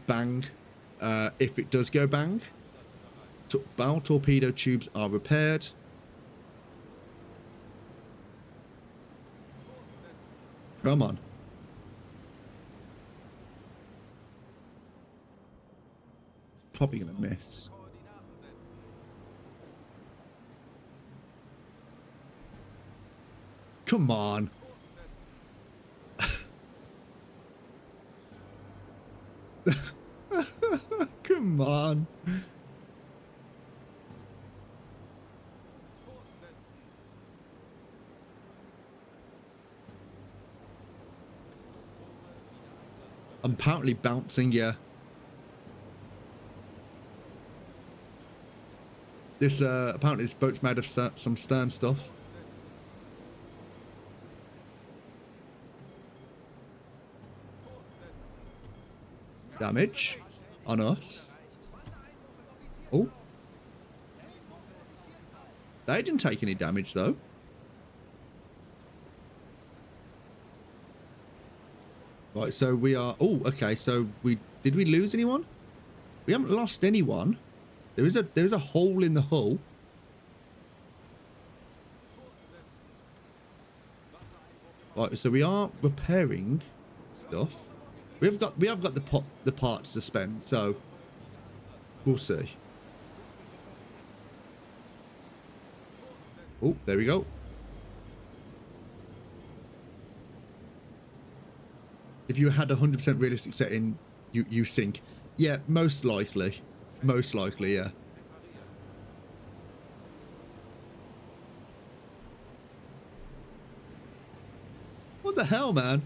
bang. If it does go bang. Bow torpedo tubes are repaired. Come on. Probably gonna miss. Come on. Come on. I'm apparently bouncing, yeah. This apparently this boat's made of some stern stuff. Damage on us. Oh, they didn't take any damage though. Right, so we are. Oh, okay. So did we lose anyone? We haven't lost anyone. There is a hole in the hull. Right, so we are repairing stuff. We have got the parts to spend, so we'll see. Oh, there we go. If you had 100% realistic setting, you sink. Yeah, most likely. Most likely, yeah. What the hell, man?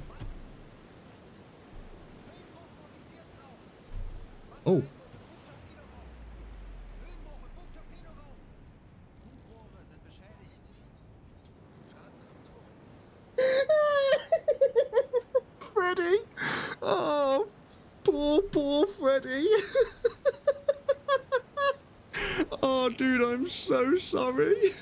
Oh. Höhenbruch im Bugtorpedoraum. Bugrohre sind beschädigt. Schaden am Turm. Freddy! Oh, poor Freddy. Oh, dude, I'm so sorry.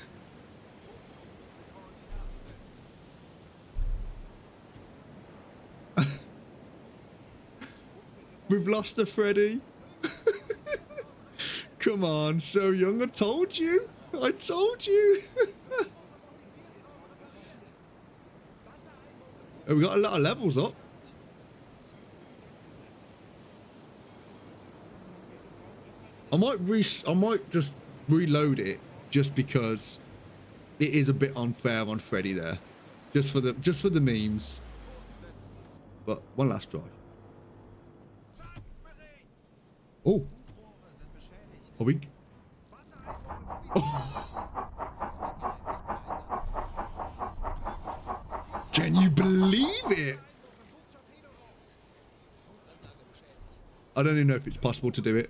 We've lost a Freddy. Come on, so young. I told you. I told you. We got a lot of levels up. I might just reload it just because it is a bit unfair on Freddy there. Just for the memes. But one last try. Oh. Are we? Can you believe it? I don't even know if it's possible to do it.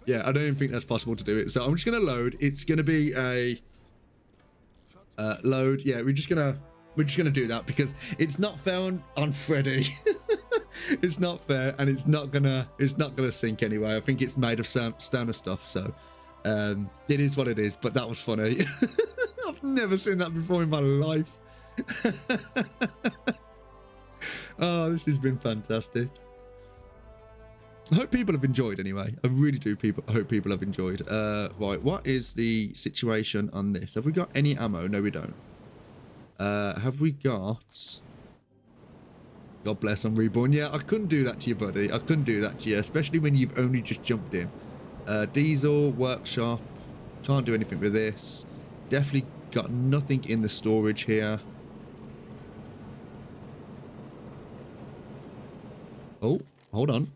Yeah, I don't even think that's possible to do it. So I'm just gonna load. It's gonna be a load. Yeah, we're just gonna do that because it's not fair on Freddy. It's not fair, and it's not gonna sink anyway. I think it's made of stoner stuff, so it is what it is. But that was funny. I've never seen that before in my life. Oh, this has been fantastic. I hope people have enjoyed anyway. I really do. I hope people have enjoyed. Right, what is the situation on this? Have we got any ammo? No, we don't. Have we got... God bless, I'm reborn. Yeah, I couldn't do that to you, buddy. I couldn't do that to you, especially when you've only just jumped in. Diesel, workshop. Can't do anything with this. Definitely got nothing in the storage here. Oh, hold on.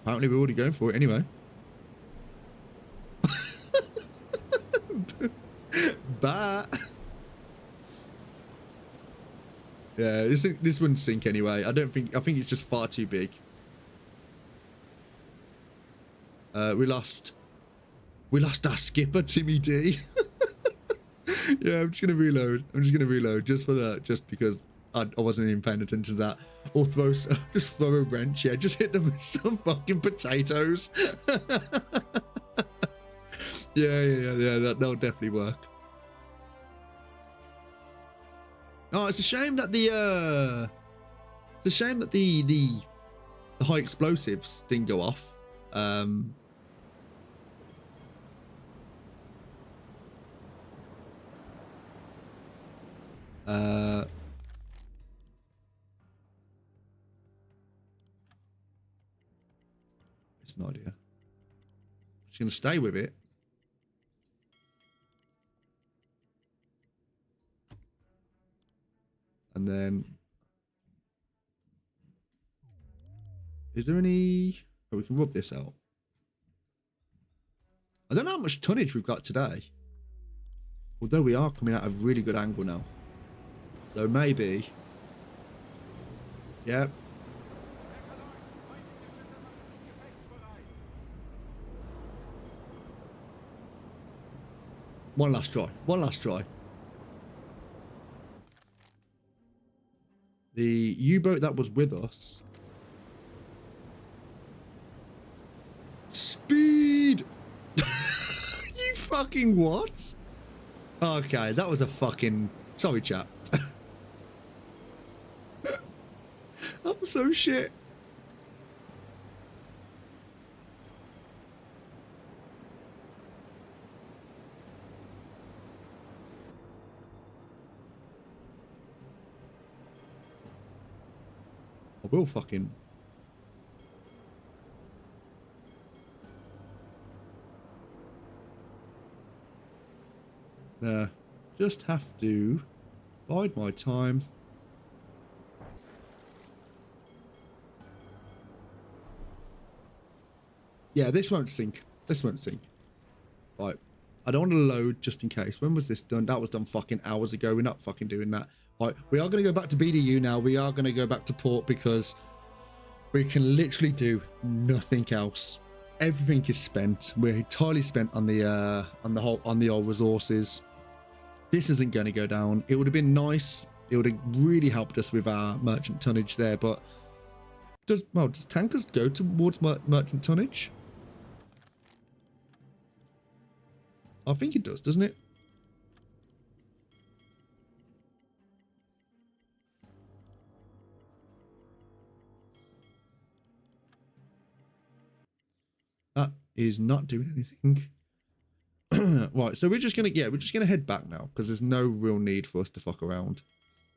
Apparently we're already going for it anyway. Bye. Yeah, this wouldn't sink anyway. I think it's just far too big. We lost our skipper, Timmy D. Yeah, I'm just gonna reload just for that, just because I wasn't even paying attention to that. Or just throw a wrench. Yeah, just hit them with some fucking potatoes. Yeah. That'll definitely work. Oh, it's a shame that the high explosives didn't go off. It's an idea. Just gonna stay with it. And then, is there any? Oh, we can rub this out. I don't know how much tonnage we've got today. Although we are coming at a really good angle now. So maybe. Yep. One last try. One last try. The U-boat that was with us. Speed! You fucking what? Okay, that was a fucking... Sorry, chat. I'm so shit. I will fucking... Just have to bide my time. Yeah, this won't sink. This won't sink. Right. I don't want to load just in case. When was this done? That was done fucking hours ago. We're not fucking doing that. Right. We are going to go back to BDU now. We are going to go back to port because we can literally do nothing else. Everything is spent. We're entirely spent on the old resources. This isn't going to go down. It would have been nice. It would have really helped us with our merchant tonnage there. But does tankers go towards merchant tonnage? I think it does, doesn't it? That is not doing anything. Right, so we're just gonna head back now because there's no real need for us to fuck around.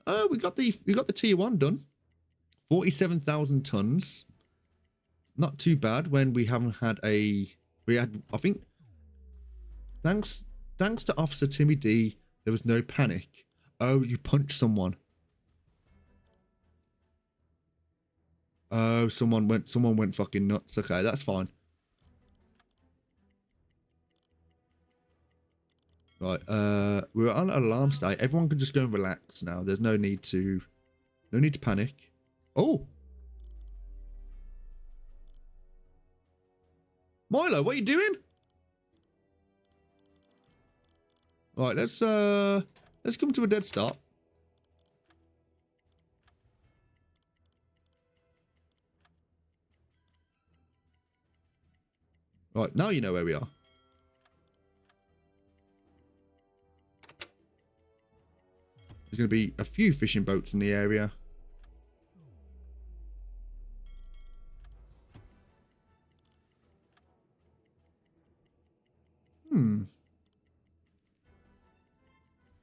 Oh, we got the tier 1 done. 47,000 tons. Not too bad when we haven't had I think thanks to Officer Timmy D, there was no panic. Oh, you punched someone. Oh, someone went fucking nuts. Okay, that's fine. Right, we're on alarm state. Everyone can just go and relax now. There's no need to panic. Oh, Milo, what are you doing? Right, let's come to a dead stop. Right, now you know where we are. There's going to be a few fishing boats in the area.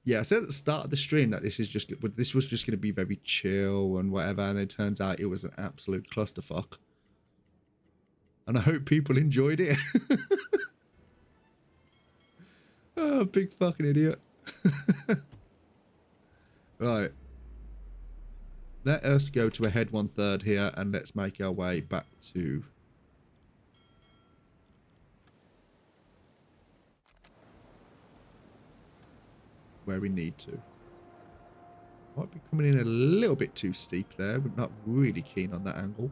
Yeah, I said at the start of the stream that this was just going to be very chill and whatever, and it turns out it was an absolute clusterfuck. And I hope people enjoyed it. Oh, big fucking idiot. Right. Let us go to a head 1/3 here and let's make our way back to where we need to. Might be coming in a little bit too steep there. We're not really keen on that angle.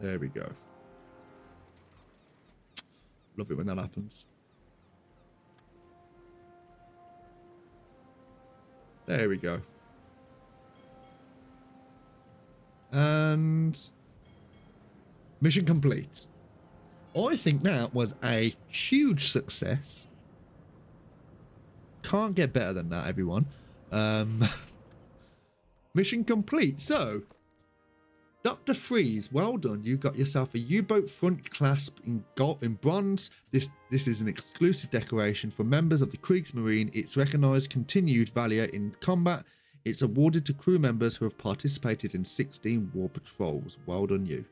There we go. Love it when that happens. There we go. And mission complete. I think that was a huge success. Can't get better than that, everyone. Mission complete. So, Dr. Freeze, well done. You got yourself a U-boat front clasp in gold, in bronze. This is an exclusive decoration for members of the Kriegsmarine. It's recognized continued valor in combat. It's awarded to crew members who have participated in 16 war patrols. Well done, you.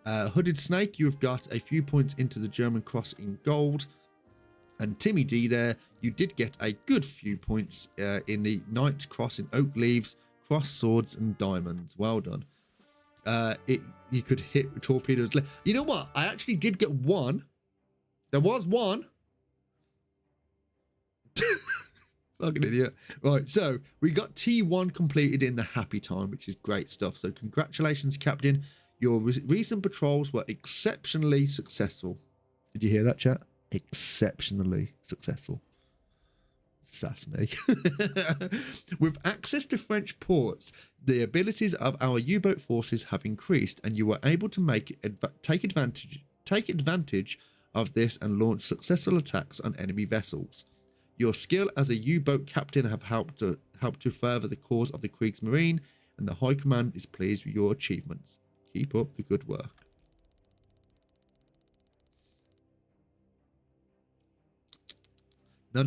Hooded Snake, you've got a few points into the German Cross in gold. And Timmy D there, you did get a good few points in the Knight's Cross in oak leaves, cross swords and diamonds. Well done. You could hit torpedoes. You know what? I actually did get one. There was one. Fucking idiot. Right, so we got T1 completed in the happy time, which is great stuff. So congratulations, Captain. Your recent patrols were exceptionally successful. Did you hear that, chat? Exceptionally successful. Sass me. With access to French ports, the abilities of our U-boat forces have increased, and you were able to take advantage of this and launch successful attacks on enemy vessels. Your skill as a U-boat captain have helped to further the cause of the Kriegsmarine, and the High Command is pleased with your achievements. Keep up the good work. No.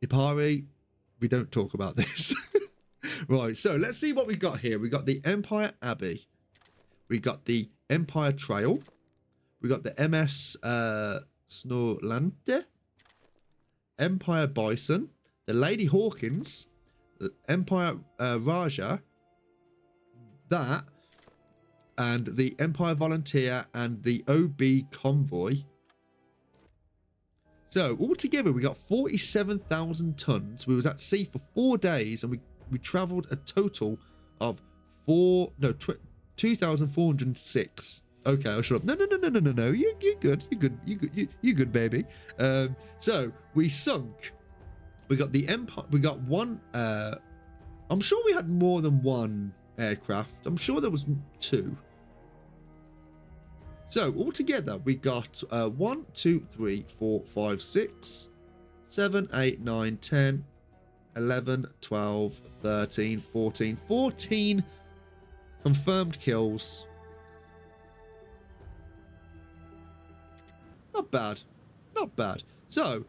Ipari, we don't talk about this. Right, so let's see what we got here. We got the Empire Abbey. We got the Empire Trail. We got the MS Snorlante. Empire Bison. The Lady Hawkins. The Empire Raja. That. And the Empire Volunteer and the OB Convoy. So altogether we got 47,000 tons. We was at sea for 4 days and we travelled a total of 2,406. Okay, I'll shut up. No. You're good. You're good, baby. So we sunk. We got the Empire. We got one. I'm sure we had more than one aircraft. I'm sure there was 2. So altogether we got 1, 2, 3, 4, 5, 6, 7, 8, 9, 10, 11, 12, 13, 14 confirmed kills. Not bad. So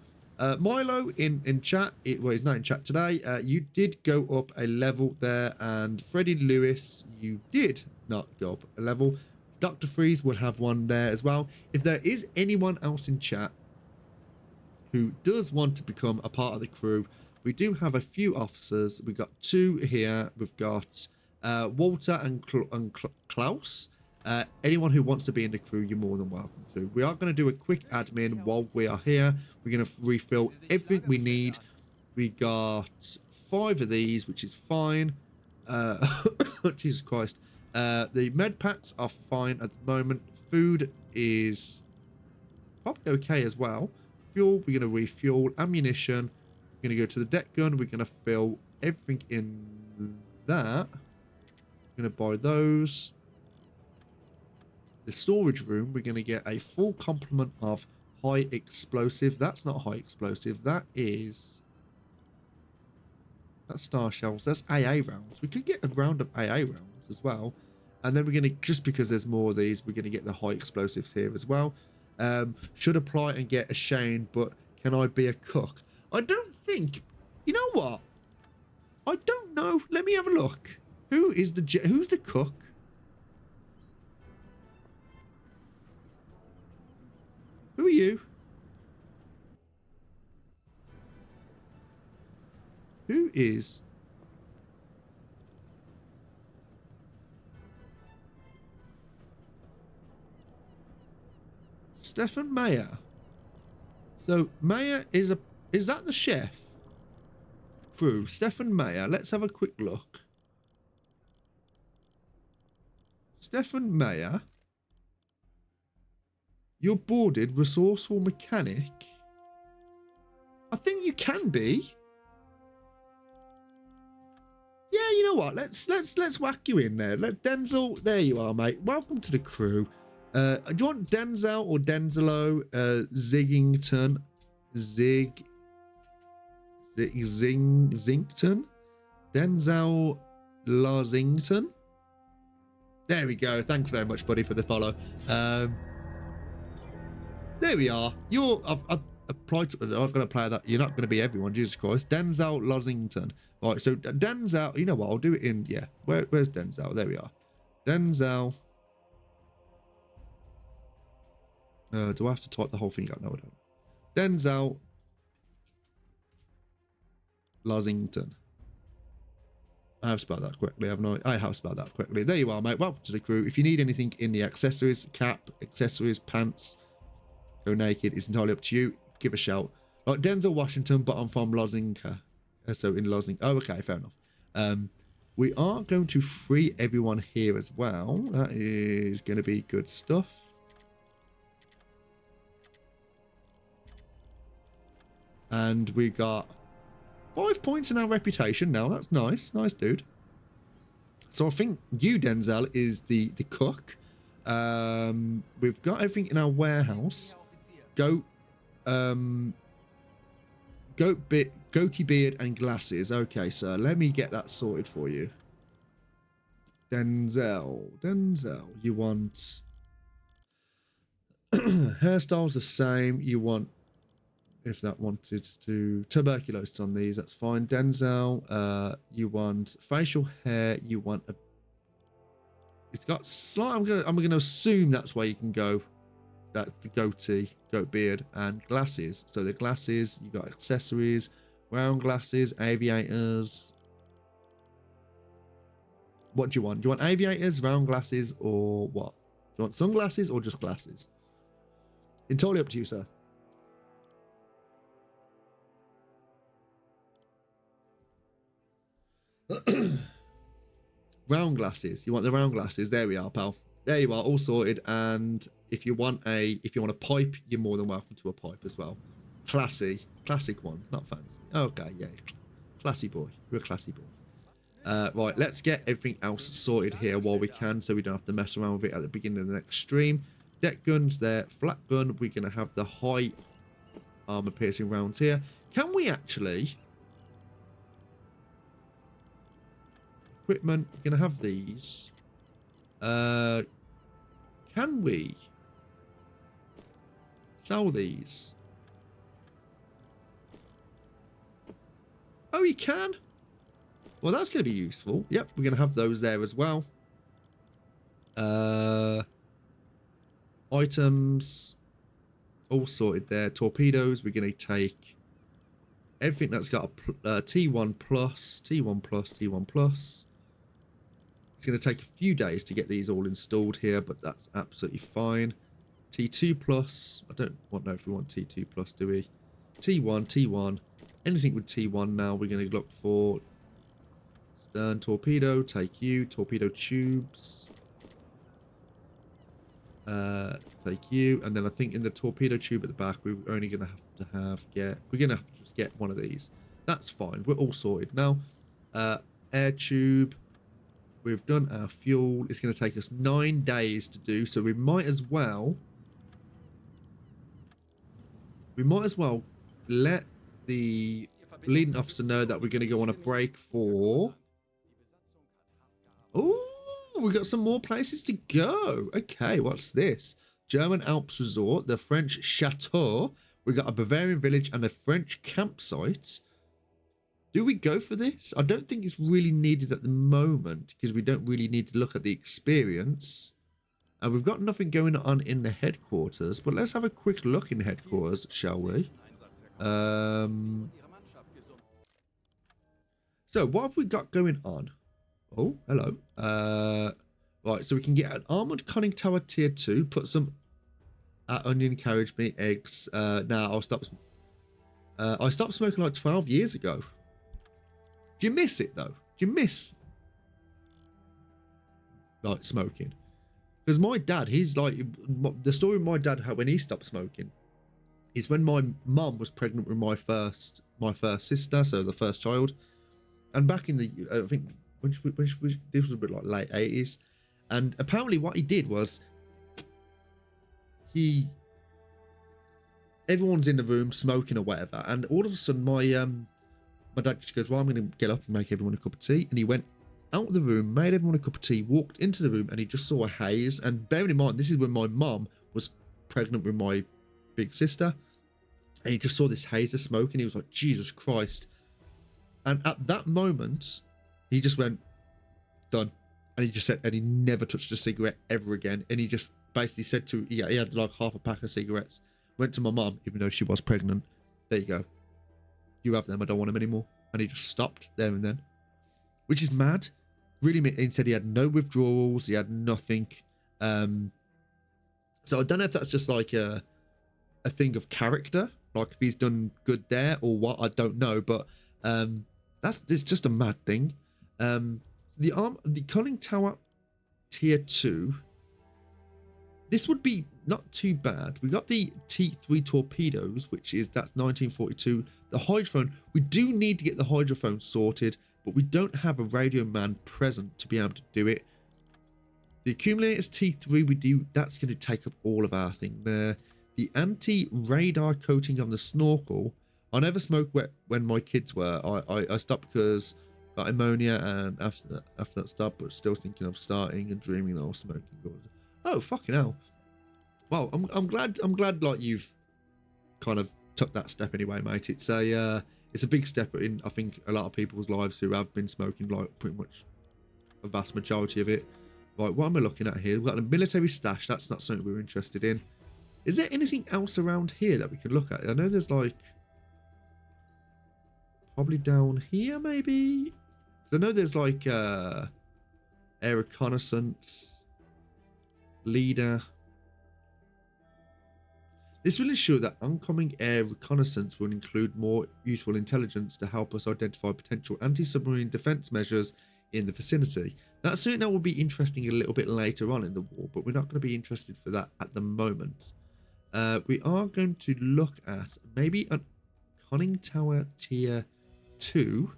Milo in chat, well, he's not in chat today. You did go up a level there, and Freddie Lewis, you did not go up a level. Dr. Freeze would have one there as well. If there is anyone else in chat who does want to become a part of the crew, we do have a few officers. We've got 2 here. We've got Walter and Klaus. Anyone who wants to be in the crew, you're more than welcome to. We are going to do a quick admin while we are here. We're going to refill everything we need. We got 5 of these, which is fine. Jesus Christ. The med packs are fine at the moment. Food is probably okay as well. Fuel, we're going to refuel. Ammunition, we're going to go to the deck gun. We're going to fill everything in that. We're going to buy those. The storage room, we're going to get a full complement of high explosive. That's not high explosive. That's star shells. That's AA rounds. We could get a round of AA rounds as well. And then we're going to, just because there's more of these, we're going to get the high explosives here as well. Should apply and get a Shane, but can I be a cook? I don't think. You know what? I don't know. Let me have a look. Who's the cook? Who are you? Who is... Stefan Mayer. So Mayer is that the chef? Crew. Stefan Mayer. Let's have a quick look. Stefan Mayer. You're boarded resourceful mechanic. I think you can be. Yeah, you know what? Let's whack you in there. Let Denzel. There you are, mate. Welcome to the crew. Do you want Denzel or Denzelo? Ziggington, Zington, Denzel Larzington. There we go. Thanks very much, buddy, for the follow. There we are. I've applied to, I'm not going to play that. You're not going to be everyone, Jesus Christ. Denzel Lozington. All right, so Denzel, you know what? I'll do it in, yeah. Where's Denzel? There we are. Denzel. Do I have to type the whole thing out? No, I don't. Denzel Lozington. I have spelled that correctly, haven't I? I have spelled that correctly. There you are, mate. Welcome to the crew. If you need anything in the accessories, cap, accessories, pants, go naked. It's entirely up to you. Give a shout. Like Denzel Washington, but I'm from Lozinka. So in Lozing. Oh, okay, fair enough. We are going to free everyone here as well. That is going to be good stuff. And we got 5 points in our reputation now. That's nice. Nice, dude. So I think you, Denzel, is the cook. We've got everything in our warehouse. Goatee beard and glasses. Okay, sir. Let me get that sorted for you. Denzel. You want... Hairstyle's the same. You want if that wanted to tuberculosis on these, that's fine. Denzel, you want facial hair, you want a, it's got slight, I'm gonna assume that's where you can go. That's the goatee, goat beard, and glasses. So the glasses, you got accessories, round glasses, aviators. What do you want? Do you want aviators, round glasses, or what? Do you want sunglasses or just glasses? Entirely up to you, sir. Round glasses. You want the round glasses? There we are, pal. There you are, all sorted. And if you want a pipe, you're more than welcome to a pipe as well. Classy, classic one, not fancy. Okay, yeah, classy boy. You're a classy boy. Right, let's get everything else sorted here while we can, so we don't have to mess around with it at the beginning of the next stream. Deck guns there, flat gun. We're gonna have the high armor piercing rounds here. Can we actually? Equipment, we're gonna have these. Can we sell these? Oh, you can. Well, that's going to be useful. Yep, we're going to have those there as well. Items all sorted there. Torpedoes, we're going to take everything that's got a T1 plus, T1 plus, T1 plus. It's going to take a few days to get these all installed here, but that's absolutely fine. T2 plus, I don't know if we want T2 plus, do we? T1, T1, anything with T1 now we're going to look for. Stern torpedo, take you. Torpedo tubes, take you. And then I think in the torpedo tube at the back, we're only going to have to just get one of these. That's fine. We're all sorted now. Air tube. We've done our fuel. It's going to take us 9 days to do, so we might as well let the leading officer know that we're going to go on a break for. Oh, we got some more places to go. Okay, what's this? German Alps Resort, the French Chateau. We got a Bavarian village and a French campsite. Do we go for this? I don't think it's really needed at the moment because we don't really need to look at the experience. And we've got nothing going on in the headquarters, but let's have a quick look in headquarters, shall we? So what have we got going on? Oh, hello. Right, so we can get an armored conning tower tier 2, put some onion, carriage meat, eggs. Now I stopped smoking like 12 years ago. Do you miss it though? Do you miss like smoking? Because my dad, he's like, the story of my dad, how when he stopped smoking is when my mum was pregnant with my first sister, so the first child. And back in the, I think, this was a bit like late 80s. And apparently what he did was, everyone's in the room smoking or whatever. And all of a sudden my dad just goes, well, I'm going to get up and make everyone a cup of tea. And he went out of the room, made everyone a cup of tea, walked into the room, and he just saw a haze. And bearing in mind, this is when my mum was pregnant with my big sister. And he just saw this haze of smoke, and he was like, Jesus Christ. And at that moment, he just went, done. And he just said, and he never touched a cigarette ever again. And he just basically said to, he had like half a pack of cigarettes, went to my mum, even though she was pregnant. There you go. You have them, I don't want them anymore. And he just stopped there and then, which is mad. Really, he said he had no withdrawals, he had nothing. So I don't know if that's just like a thing of character, like if he's done good there or what, I don't know. But it's just a mad thing. The conning tower tier 2. This would be not too bad. We got the T3 torpedoes, that's 1942. The hydrophone, we do need to get the hydrophone sorted, but we don't have a radio man present to be able to do it. The accumulators T3 we do, that's going to take up all of our thing there. The anti-radar coating on the snorkel, I never smoked when my kids were. I stopped because got ammonia, and after that stopped, but still thinking of starting and dreaming of smoking. Oh, fucking hell. Well, I'm glad like you've kind of took that step anyway, mate. It's a big step in, I think, a lot of people's lives who have been smoking, like, pretty much a vast majority of it. Right, what am I looking at here? We've got a military stash. That's not something we're interested in. Is there anything else around here that we could look at? I know there's, like, probably down here, maybe? Because I know there's, like, air reconnaissance, leader. This will ensure that oncoming air reconnaissance will include more useful intelligence to help us identify potential anti-submarine defense measures in the vicinity. That's something that will be interesting a little bit later on in the war, but we're not going to be interested for that at the moment. We are going to look at maybe a conning tower tier 2.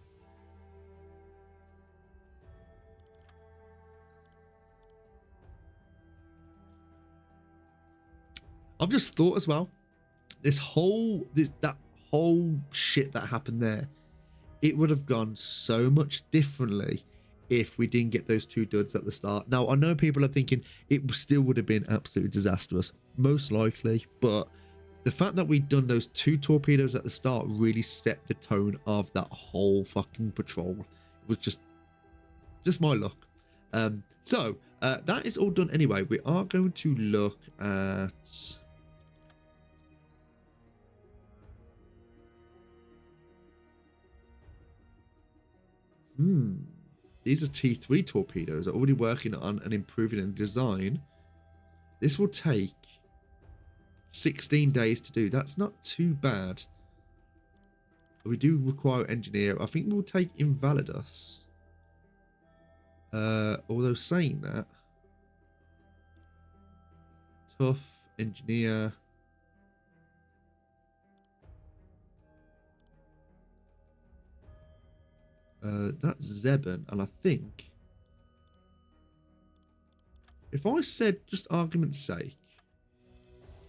I've just thought as well, that whole shit that happened there, it would have gone so much differently if we didn't get those 2 duds at the start. Now, I know people are thinking it still would have been absolutely disastrous, most likely, but the fact that we'd done those 2 torpedoes at the start really set the tone of that whole fucking patrol. It was just my luck. So that is all done anyway. We are going to look at... These are T3 torpedoes. Already working on and improving in design. This will take 16 days to do. That's not too bad. We do require engineer. I think we'll take Invalidus. Although saying that, tough engineer. That's Zeben, and I think if I said, just argument's sake,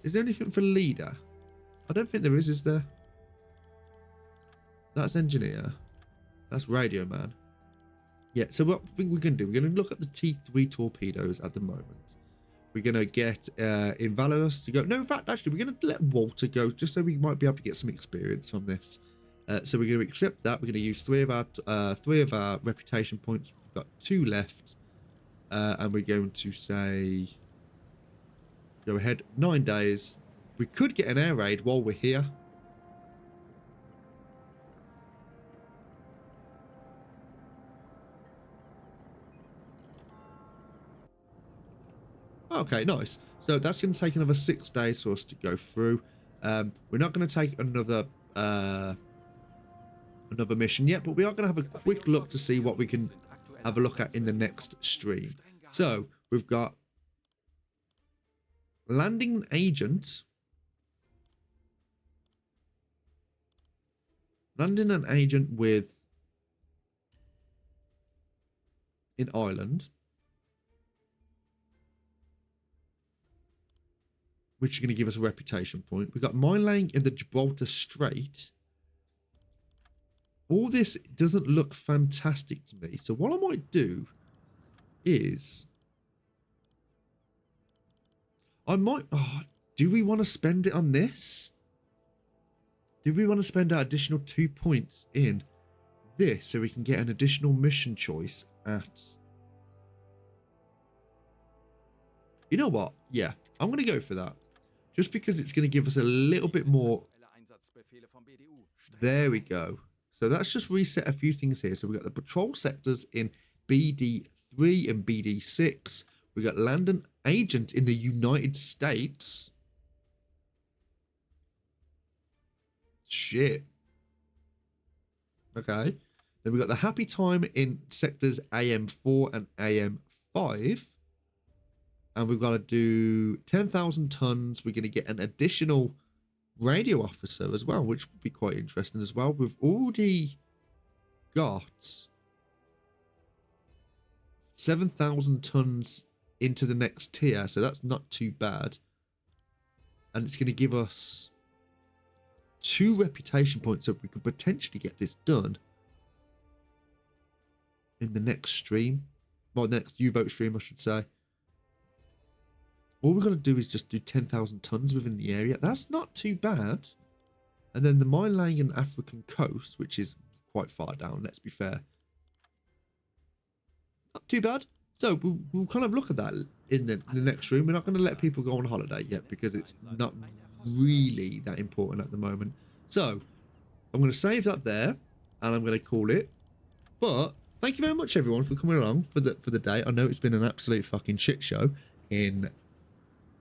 is there anything for leader? I don't think there is there? That's engineer. That's radio man. Yeah, so what I think we're going to do, we're going to look at the T3 torpedoes at the moment. We're going to get Invalidus to go. No, in fact, actually, we're going to let Walter go just so we might be able to get some experience from this. So we're going to accept that. We're going to use 3 of our reputation points. We've got 2 left. And we're going to say, go ahead, 9 days. We could get an air raid while we're here. Okay, nice. So that's going to take another 6 days for us to go through. We're not going to take another mission yet, but we are going to have a quick look to see what we can have a look at in the next stream. So we've got landing agent, landing an agent with in Ireland, which is going to give us a reputation point. We've got mine laying in the Gibraltar Strait. All this doesn't look fantastic to me. So what I might do is... do we want to spend it on this? Do we want to spend our additional 2 points in this so we can get an additional mission choice at... You know what? Yeah, I'm going to go for that. Just because it's going to give us a little bit more... There we go. So that's just reset a few things here. So we've got the patrol sectors in BD3 and BD6. We've got land and agent in the United States. Shit. Okay. Then we've got the happy time in sectors AM4 and AM5. And we've got to do 10,000 tons. We're going to get an additional radio officer as well, which would be quite interesting as well. We've already got 7,000 tons into the next tier, so that's not too bad. And it's going to give us 2 reputation points, so we could potentially get this done in the next stream. Well, the next U-boat stream, I should say. All we're going to do is just do 10,000 tons within the area. That's not too bad. And then the Malayan African coast, which is quite far down, let's be fair. Not too bad. So we'll kind of look at that in the next room. We're not going to let people go on holiday yet because it's not really that important at the moment. So I'm going to save that there and I'm going to call it. But thank you very much everyone for coming along for the day. I know it's been an absolute fucking shit show in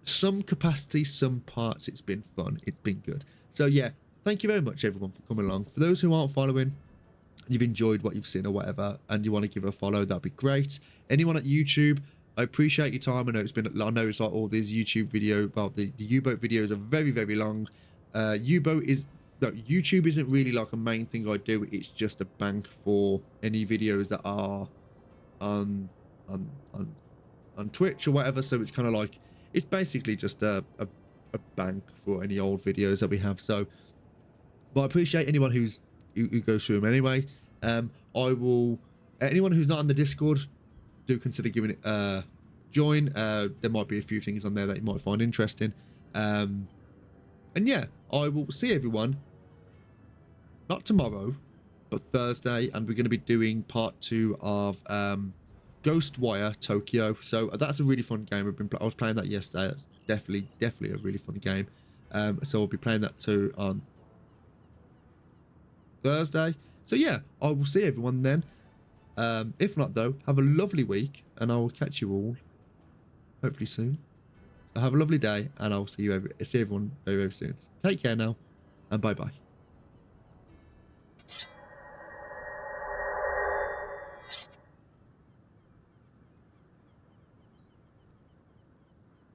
some capacity, some parts. It's been fun. It's been good. So yeah, thank you very much everyone for coming along. For those who aren't following, you've enjoyed what you've seen or whatever, and you want to give a follow, that'd be great. Anyone at YouTube, I appreciate your time. I know it's like all these YouTube video, well, the U-boat videos are very, very long. YouTube isn't really like a main thing I do. It's just a bank for any videos that are on Twitch or whatever. So it's kind of like, it's basically just a bank for any old videos that we have. So, but I appreciate anyone who goes through them anyway. I will, anyone who's not on the Discord, do consider giving it a join. There might be a few things on there that you might find interesting. And yeah, I will see everyone, not tomorrow, but Thursday, and we're going to be doing part 2 of Ghostwire Tokyo. So that's a really fun game. I was playing that yesterday. That's definitely a really fun game. So I'll be playing that too on Thursday. So yeah, I will see everyone then. If not though, have a lovely week and I will catch you all hopefully soon. So have a lovely day and I'll see everyone very, very soon. Take care now and bye bye.